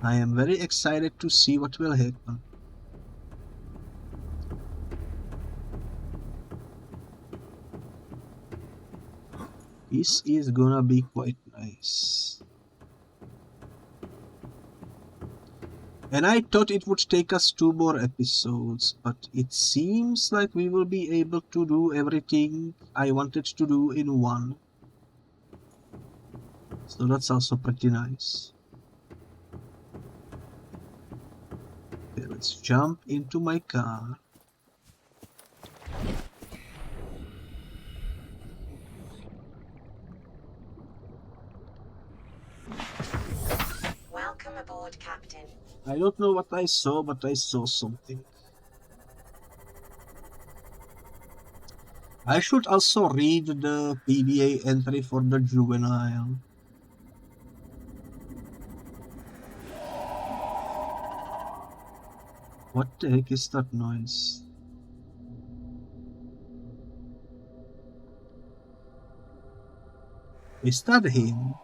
I am very excited to see what will happen. This is gonna be quite nice. And I thought it would take us 2 more episodes, but it seems like we will be able to do everything I wanted to do in one. So that's also pretty nice. Okay, let's jump into my car. Welcome aboard, Captain. I don't know what I saw, but I saw something. I should also read the PDA entry for the juvenile. What the heck is that noise? Is that him?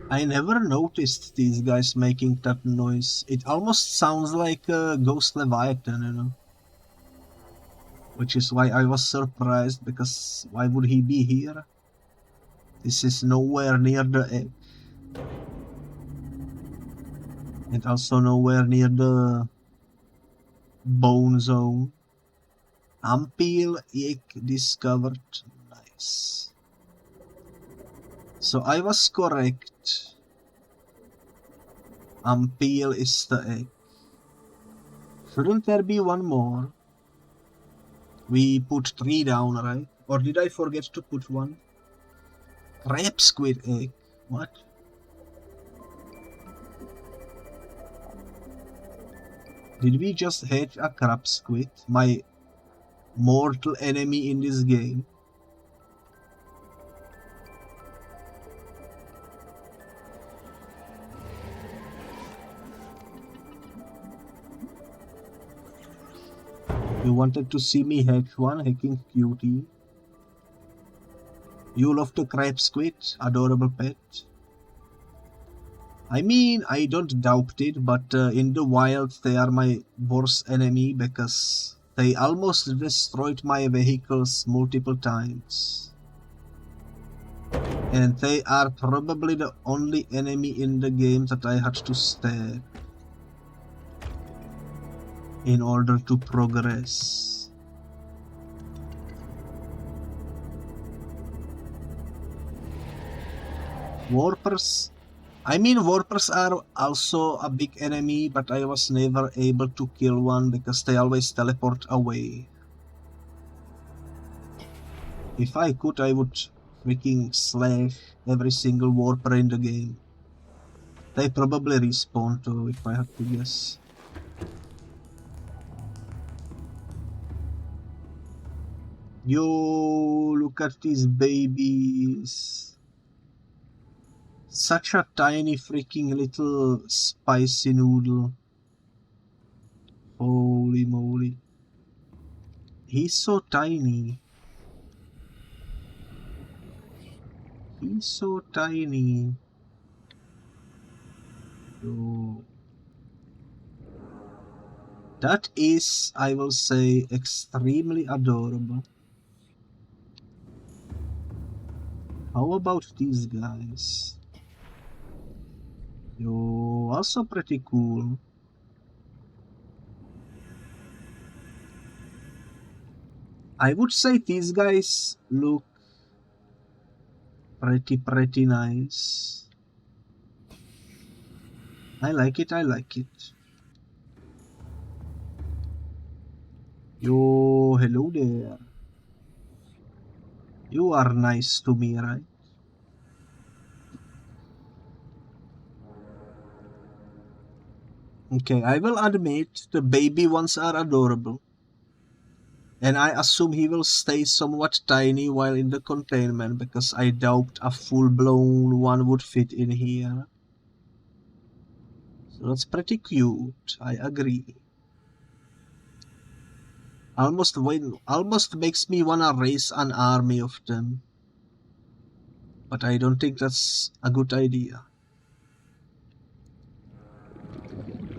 I never noticed these guys making that noise. It almost sounds like a Ghost Leviathan, you know. Which is why I was surprised, because why would he be here? This is nowhere near the egg. And also nowhere near the bone zone. Ampil egg discovered. Nice. So I was correct. Ampil is the egg. Shouldn't there be one more? We put 3 down, right? Or did I forget to put 1? Crab squid egg. What? Did we just hatch a crab squid? My mortal enemy in this game. You wanted to see me hatch one, hacking cutie. You love the crab squid, adorable pet. I mean, I don't doubt it, but in the wild they are my worst enemy because they almost destroyed my vehicles multiple times. And they are probably the only enemy in the game that I had to stab in order to progress. Warpers. I mean, warpers are also a big enemy, but I was never able to kill one because they always teleport away. If I could, I would freaking slash every single warper in the game. They probably respawn too, if I had to guess. Yo, look at these babies. Such a tiny freaking little spicy noodle. Holy moly. He's so tiny. He's so tiny. Yo. That is, I will say, extremely adorable. How about these guys? Yo, also pretty cool. I would say these guys look pretty nice. I like it, I like it. Yo, hello there. You are nice to me, right? Okay, I will admit the baby ones are adorable. And I assume he will stay somewhat tiny while in the containment because I doubt a full-blown one would fit in here. So that's pretty cute, I agree. Almost makes me wanna raise an army of them. But I don't think that's a good idea.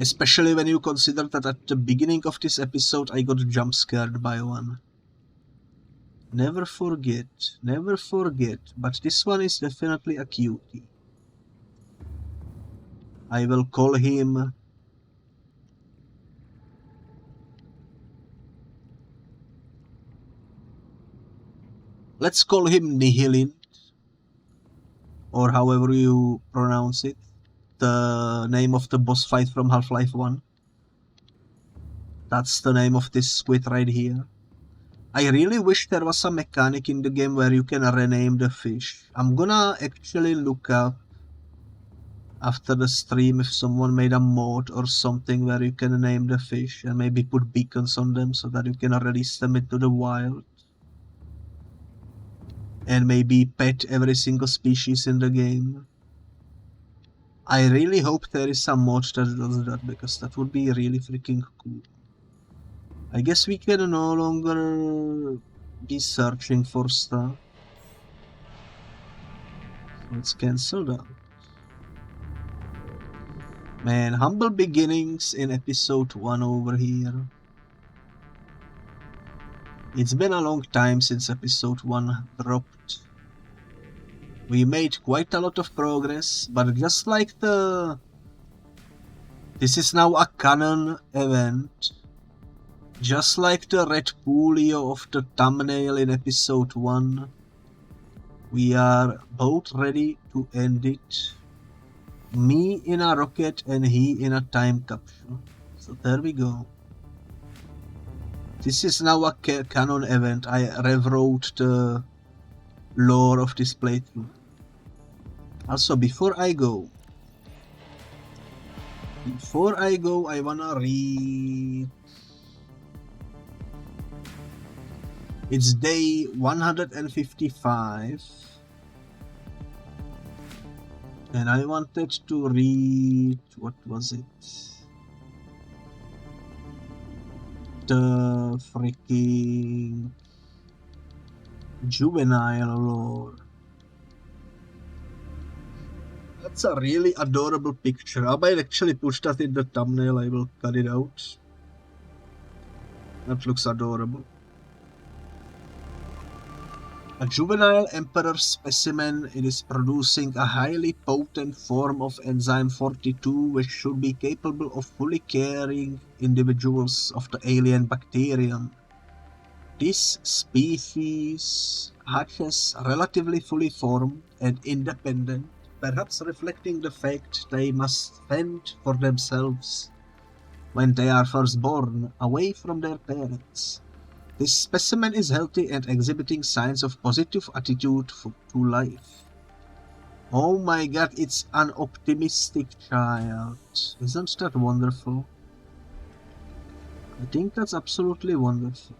Especially when you consider that at the beginning of this episode I got jump scared by one. Never forget, but this one is definitely a cutie. I will call him... Let's call him Nihilin, or however you pronounce it. The name of the boss fight from Half-Life 1. That's the name of this squid right here. I really wish there was a mechanic in the game where you can rename the fish. I'm gonna actually look up after the stream if someone made a mod or something where you can name the fish and maybe put beacons on them so that you can release them into the wild. And maybe pet every single species in the game. I really hope there is some mod that does that, because that would be really freaking cool. I guess we can no longer be searching for stuff. Let's cancel that. Man, humble beginnings in episode 1 over here. It's been a long time since episode 1 dropped. We made quite a lot of progress, but just like the... This is now a canon event. Just like the red Pulio of the thumbnail in episode 1. We are both ready to end it. Me in a rocket and he in a time capsule. So there we go. This is now a canon event. I rewrote the lore of this playthrough. Also, before I go, I wanna read... It's day 155. And I wanted to read... What was it? the freaking juvenile lore. That's a really adorable picture. I might actually push that in the thumbnail. I will cut it out. That looks adorable. A juvenile emperor specimen, it is producing a highly potent form of enzyme 42 which should be capable of fully carrying individuals of the alien bacterium. This species hatches relatively fully formed and independent, perhaps reflecting the fact they must fend for themselves when they are first born, away from their parents. This specimen is healthy and exhibiting signs of positive attitude to life. Oh my god, it's an optimistic child. Isn't that wonderful? I think that's absolutely wonderful.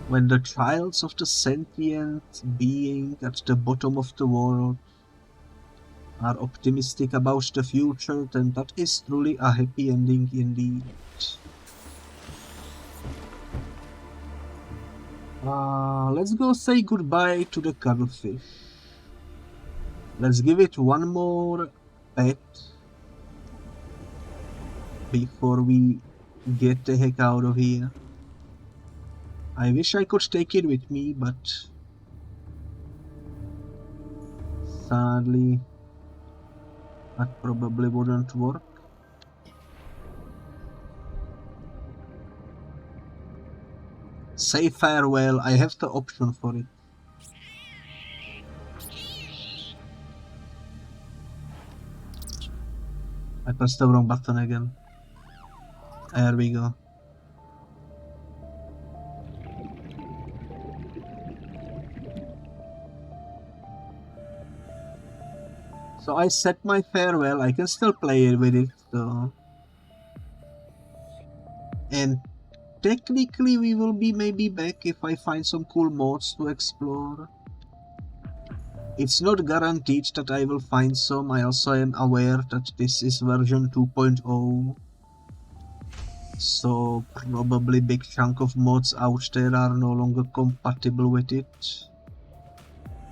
When the childs of the sentient being at the bottom of the world are optimistic about the future, then that is truly a happy ending indeed. Let's go say goodbye to the cuttlefish. Let's give it one more pet before we get the heck out of here. I wish I could take it with me, but sadly that probably wouldn't work. Say farewell, I have the option for it. I pressed the wrong button again. There we go. So I set my farewell, I can still play with it though. And technically we will be maybe back if I find some cool mods to explore. It's not guaranteed that I will find some. I also am aware that this is version 2.0. So probably big chunk of mods out there are no longer compatible with it.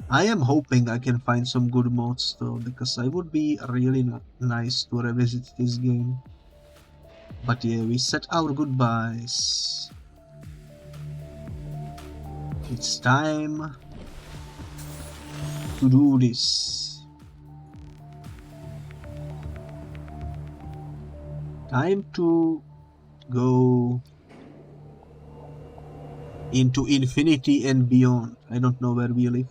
I am hoping I can find some good mods though, because I would be really nice to revisit this game. But yeah, we said our goodbyes. It's time to do this. Time to go into infinity and beyond. I don't know where we live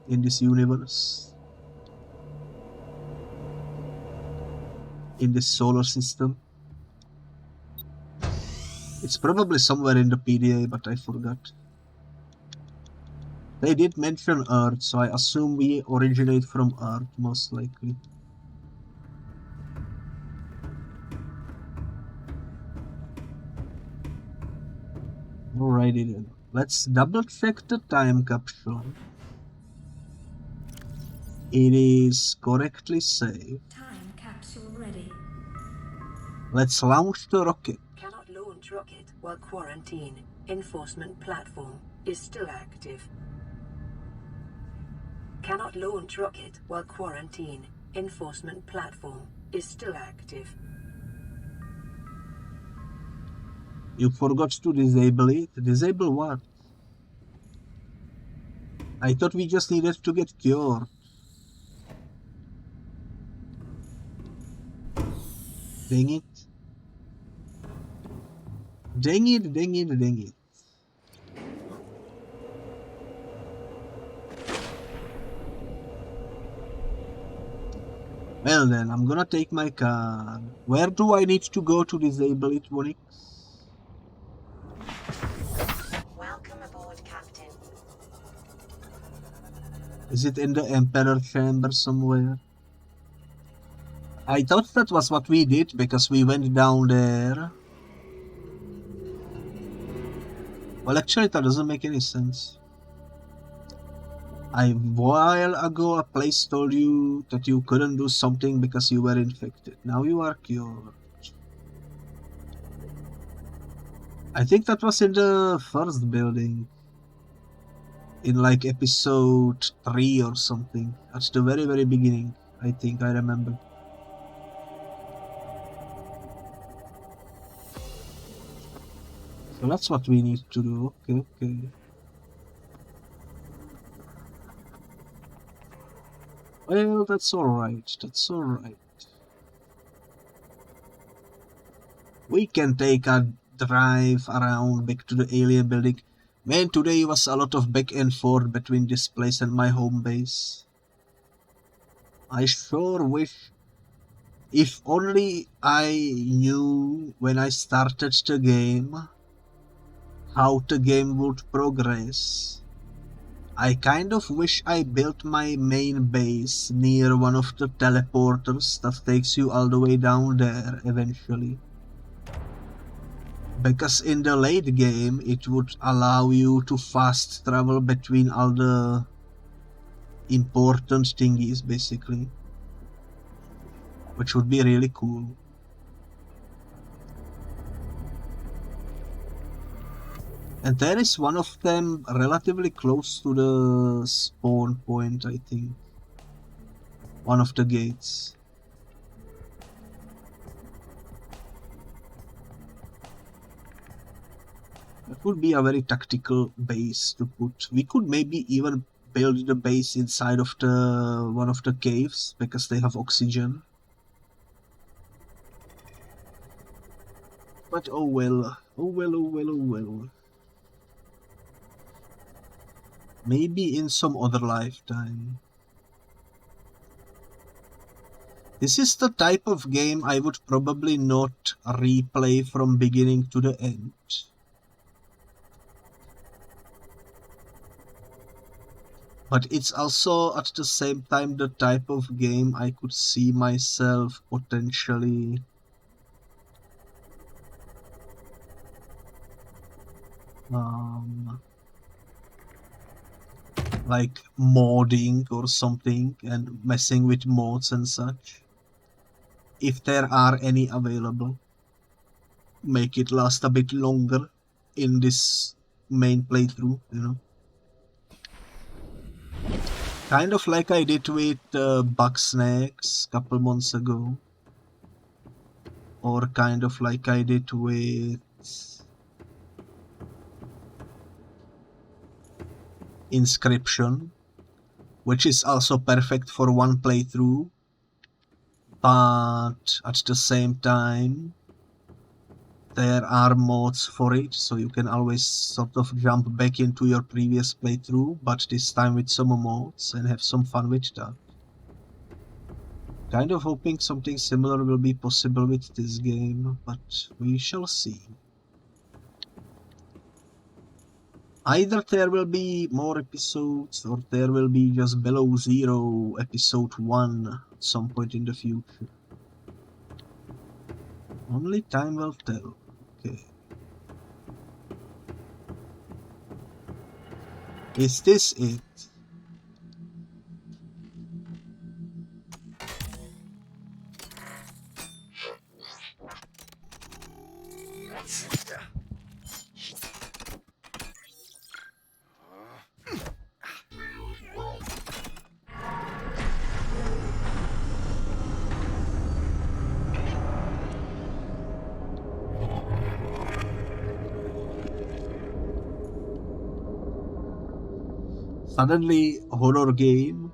in this universe, in this solar system. It's probably somewhere in the PDA, but I forgot. They did mention Earth, so I assume we originate from Earth, most likely. Alrighty then, let's double check the time capsule. It is correctly saved. Time capsule ready. Let's launch the rocket. Cannot launch rocket while quarantine. Enforcement platform is still active. Cannot launch rocket while quarantine. Enforcement platform is still active. You forgot to disable it? Disable what? I thought we just needed to get cured. Dang it. Dang it, dang it, dang it. Well then, I'm gonna take my car. Where do I need to go to disable it, Bonix? Welcome aboard, Captain. Is it in the Emperor chamber somewhere? I thought that was what we did because we went down there. Well, actually that doesn't make any sense. A while ago a place told you that you couldn't do something because you were infected. Now you are cured. I think that was in the first building. In like episode 3 or something. At the very, very beginning, I think I remember. So that's what we need to do. Okay, okay. Well, that's alright. That's alright. We can take a drive around back to the alien building. Man, today was a lot of back and forth between this place and my home base. I sure wish if only I knew when I started the game how the game would progress. I kind of wish I built my main base near one of the teleporters that takes you all the way down there eventually. Because in the late game it would allow you to fast travel between all the important thingies basically. Which would be really cool. And there is one of them relatively close to the spawn point, I think. One of the gates. That would be a very tactical base to put. We could maybe even build the base inside of the one of the caves because they have oxygen. But oh well. Oh well, oh well, oh well. Maybe in some other lifetime. This is the type of game I would probably not replay from beginning to the end. But it's also at the same time the type of game I could see myself potentially like modding or something and messing with mods and such. If there are any available. Make it last a bit longer in this main playthrough, you know. Kind of like I did with Bugsnax a couple months ago. Or kind of like I did with Inscription, which is also perfect for one playthrough, but at the same time there are mods for it, so you can always sort of jump back into your previous playthrough, but this time with some mods and have some fun with that. Kind of hoping something similar will be possible with this game, but we shall see. Either there will be more episodes, or there will be just Below Zero episode 1 at some point in the future. Only time will tell. Okay. Is this it? Suddenly, horror game.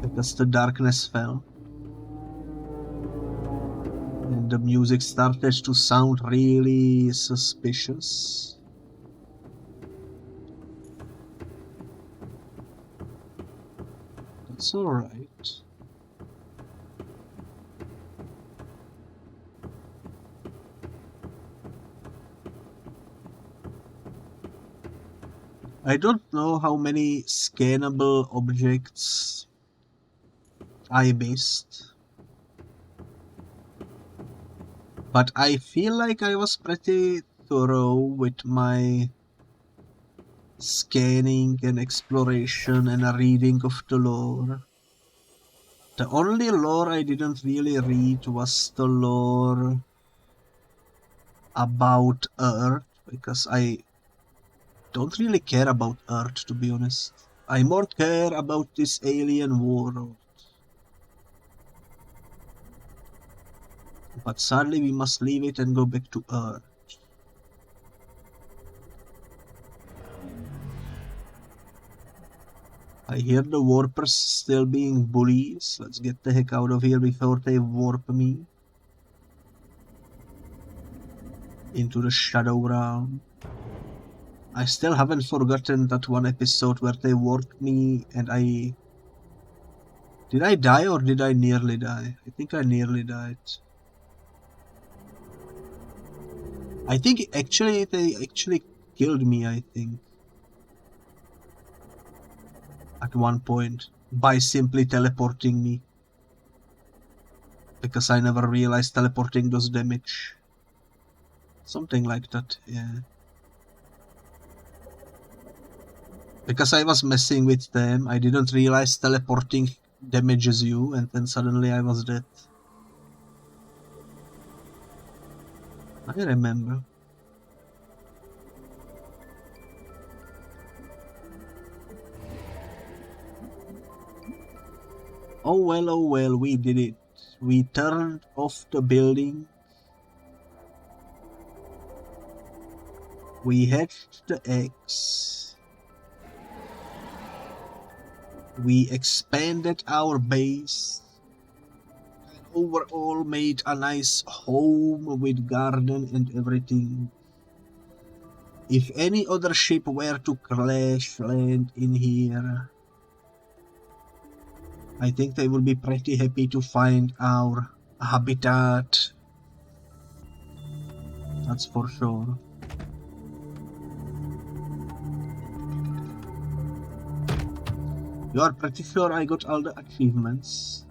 Because the darkness fell. And the music started to sound really suspicious. That's alright. I don't know how many scannable objects I missed, but I feel like I was pretty thorough with my scanning and exploration and a reading of the lore. The only lore I didn't really read was the lore about Earth, because I don't really care about Earth, to be honest. I more care about this alien world. But sadly we must leave it and go back to Earth. I hear the warpers still being bullies. Let's get the heck out of here before they warp me into the Shadow Realm. I still haven't forgotten that one episode where they warped me and I... Did I die or did I nearly die? I think I nearly died. I think they actually killed me, I think. At one point. By simply teleporting me. Because I never realized teleporting does damage. Something like that, yeah. Because I was messing with them, I didn't realize teleporting damages you, and then suddenly I was dead. I remember. Oh well, we did it. We turned off the building. We hatched the eggs. We expanded our base. And overall made a nice home with garden and everything. If any other ship were to crash land in here, I think they will be pretty happy to find our habitat. That's for sure. You are pretty sure I got all the achievements?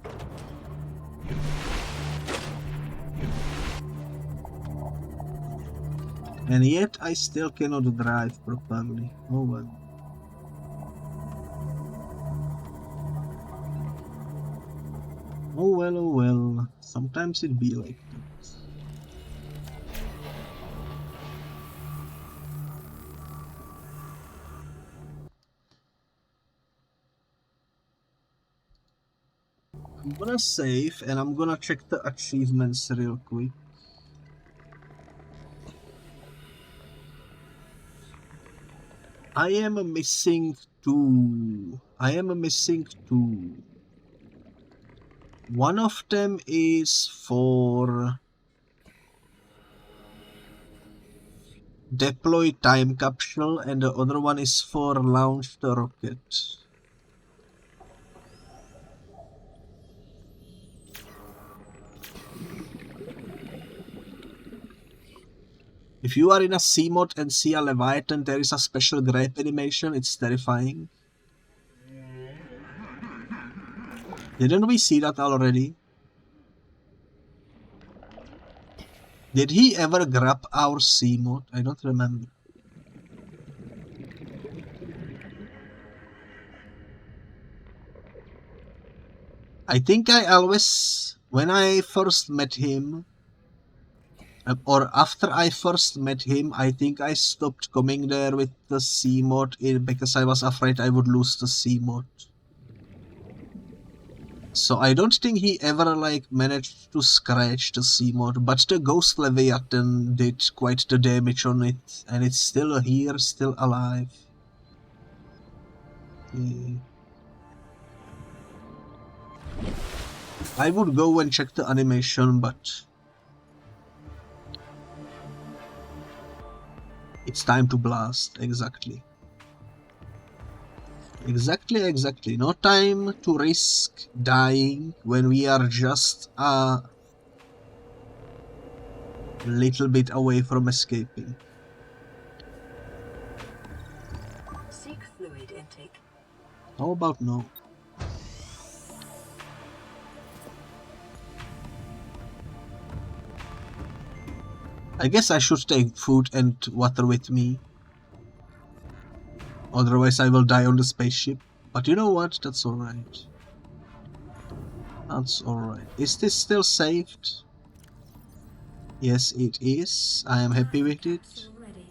And yet I still cannot drive properly. Oh well. Oh well. Sometimes it be like that. I'm gonna save and I'm gonna check the achievements real quick. I am missing two. One of them is for deploy time capsule and the other one is for launch the rocket. If you are in a sea mod and see a Leviathan, there is a special grape animation. It's terrifying. Didn't we see that already? Did he ever grab our sea mod? I don't remember. I think I always, when I first met him, or after I first met him, I think I stopped coming there with the sea mod because I was afraid I would lose the sea mod. So I don't think he ever managed to scratch the sea mod, but the Ghost Leviathan did quite the damage on it, and it's still here, still alive. Yeah. I would go and check the animation, but it's time to blast, exactly. Exactly. No time to risk dying when we are just a little bit away from escaping. Seek fluid intake. How about no? I guess I should take food and water with me. Otherwise I will die on the spaceship. But you know what? That's alright. That's alright. Is this still saved? Yes, it is. I am happy with it. Capsule ready.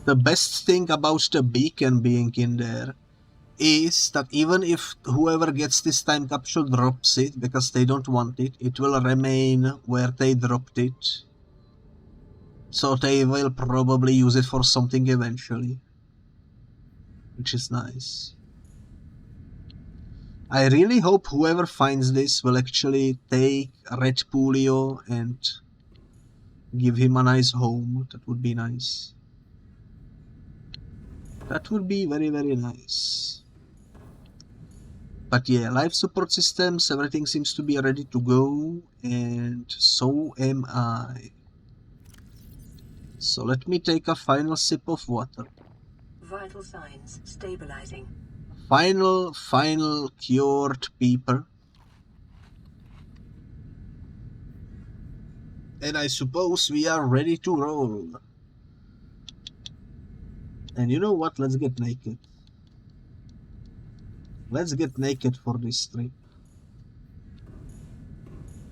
The best thing about the beacon being in there is that even if whoever gets this time capsule drops it because they don't want it, it will remain where they dropped it. So they will probably use it for something eventually, which is nice. I really hope whoever finds this will actually take Red Pulio and give him a nice home. That would be nice. That would be very, very nice. But yeah, life support systems, everything seems to be ready to go, and so am I. So let me take a final sip of water. Vital signs stabilizing. Final cured people. And I suppose we are ready to roll. And you know what? Let's get naked. Let's get naked for this trip.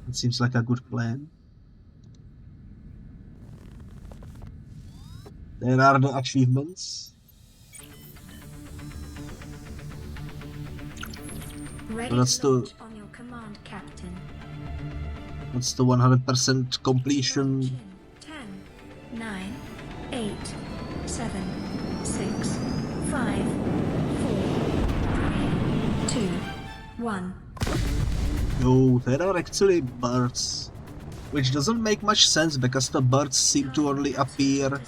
It seems like a good plan. There are the achievements. Ready That's to launch the- on your command, Captain. What's the 100% completion? Launching. 10, 9, 8, 7, 6, 5, 4, 3, 2, 1. No, there are actually birds. Which doesn't make much sense because the birds seem to only appear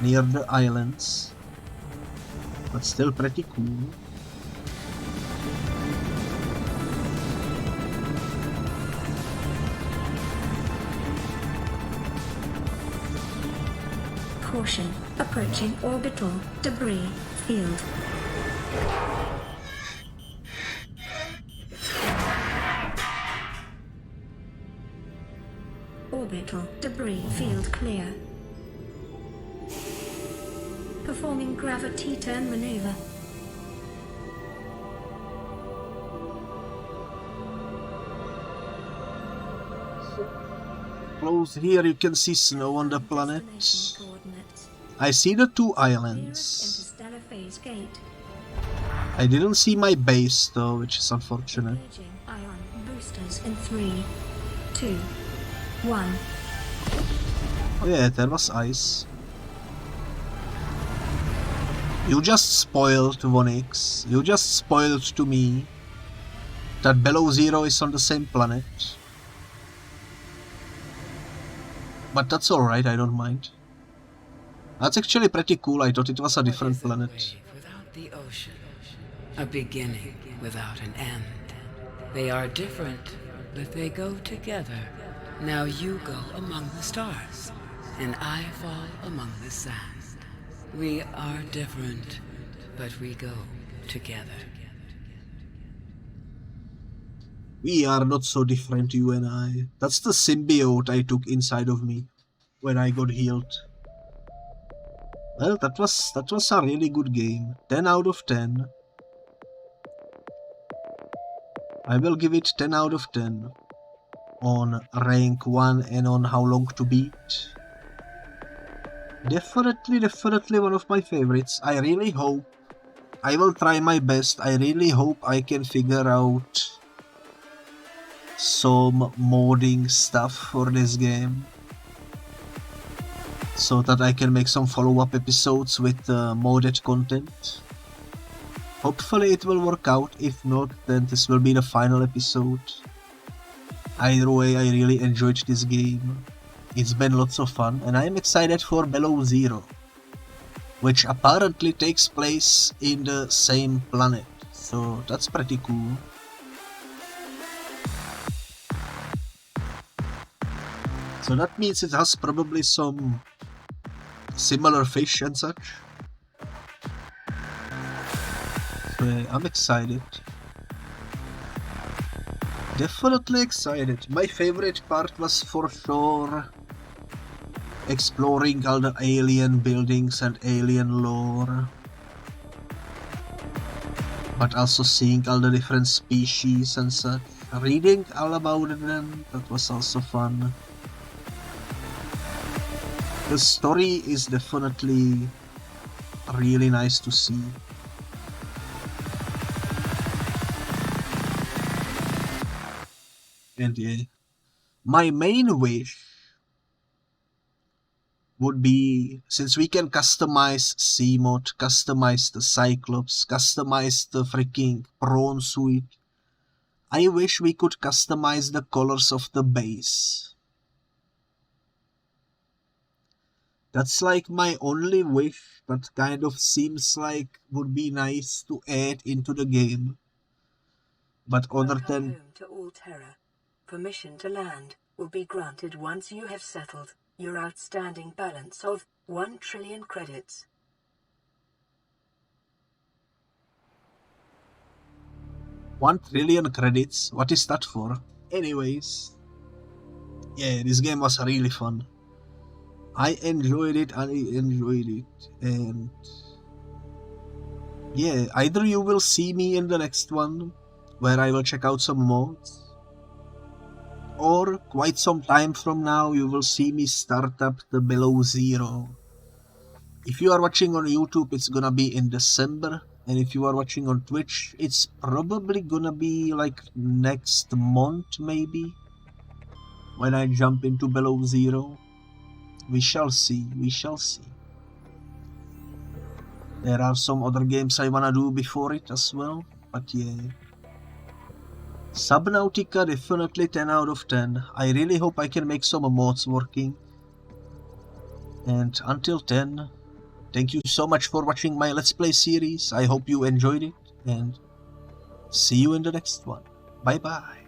near the islands. But still pretty cool. Caution, approaching orbital debris field. Orbital debris field clear. Performing gravity turn maneuver. Close here you can see snow on the planet. Destination coordinates. I see the two Nearest islands. interstellar phase gate. I didn't see my base though, which is unfortunate. Engaging ion boosters in 3, 2, 1. Oh yeah, there was ice. You just spoiled 1x. You just spoiled to me that Below Zero is on the same planet. But that's alright, I don't mind. That's actually pretty cool. I thought it was a different What is a planet. wave without the ocean? A beginning without an end. They are different, but they go together. Now you go among the stars, and I fall among the sand. We are different, but we go together. We are not so different, you and I. That's the symbiote I took inside of me when I got healed. Well, that was a really good game. 10 out of 10. I will give it 10 out of 10 on rank 1 and on how long to beat. Definitely one of my favorites. I really hope, I will try my best, I really hope I can figure out some modding stuff for this game, so that I can make some follow-up episodes with modded content. Hopefully it will work out. If not, then this will be the final episode. Either way, I really enjoyed this game. It's been lots of fun, and I'm excited for Below Zero, which apparently takes place in the same planet, so that's pretty cool. So that means it has probably some similar fish and such. So yeah, I'm excited. Definitely excited. My favorite part was for sure exploring all the alien buildings and alien lore. but also seeing all the different species and such. Reading all about them, that was also fun. The story is definitely really nice to see. And yeah, my main wish would be, since we can customize C-Mod, customize the Cyclops, customize the freaking prawn suit, I wish we could customize the colors of the base. That's like my only wish that kind of seems like would be nice to add into the game. But other Welcome than... home to Alterra. Permission to land will be granted once you have settled your outstanding balance of 1 trillion credits. $1 trillion credits? What is that for? Anyways. Yeah, this game was really fun. I enjoyed it, and yeah, either you will see me in the next one, where I will check out some mods, or quite some time from now you will see me start up the Below Zero. If you are watching on YouTube, it's gonna be in December, and if you are watching on Twitch, it's probably gonna be like next month maybe, when I jump into Below Zero. We shall see, we shall see. There are some other games I wanna do before it as well, but yeah. Subnautica definitely 10 out of 10. I really hope I can make some mods working. And until then, thank you so much for watching my Let's Play series. I hope you enjoyed it, and see you in the next one. Bye bye.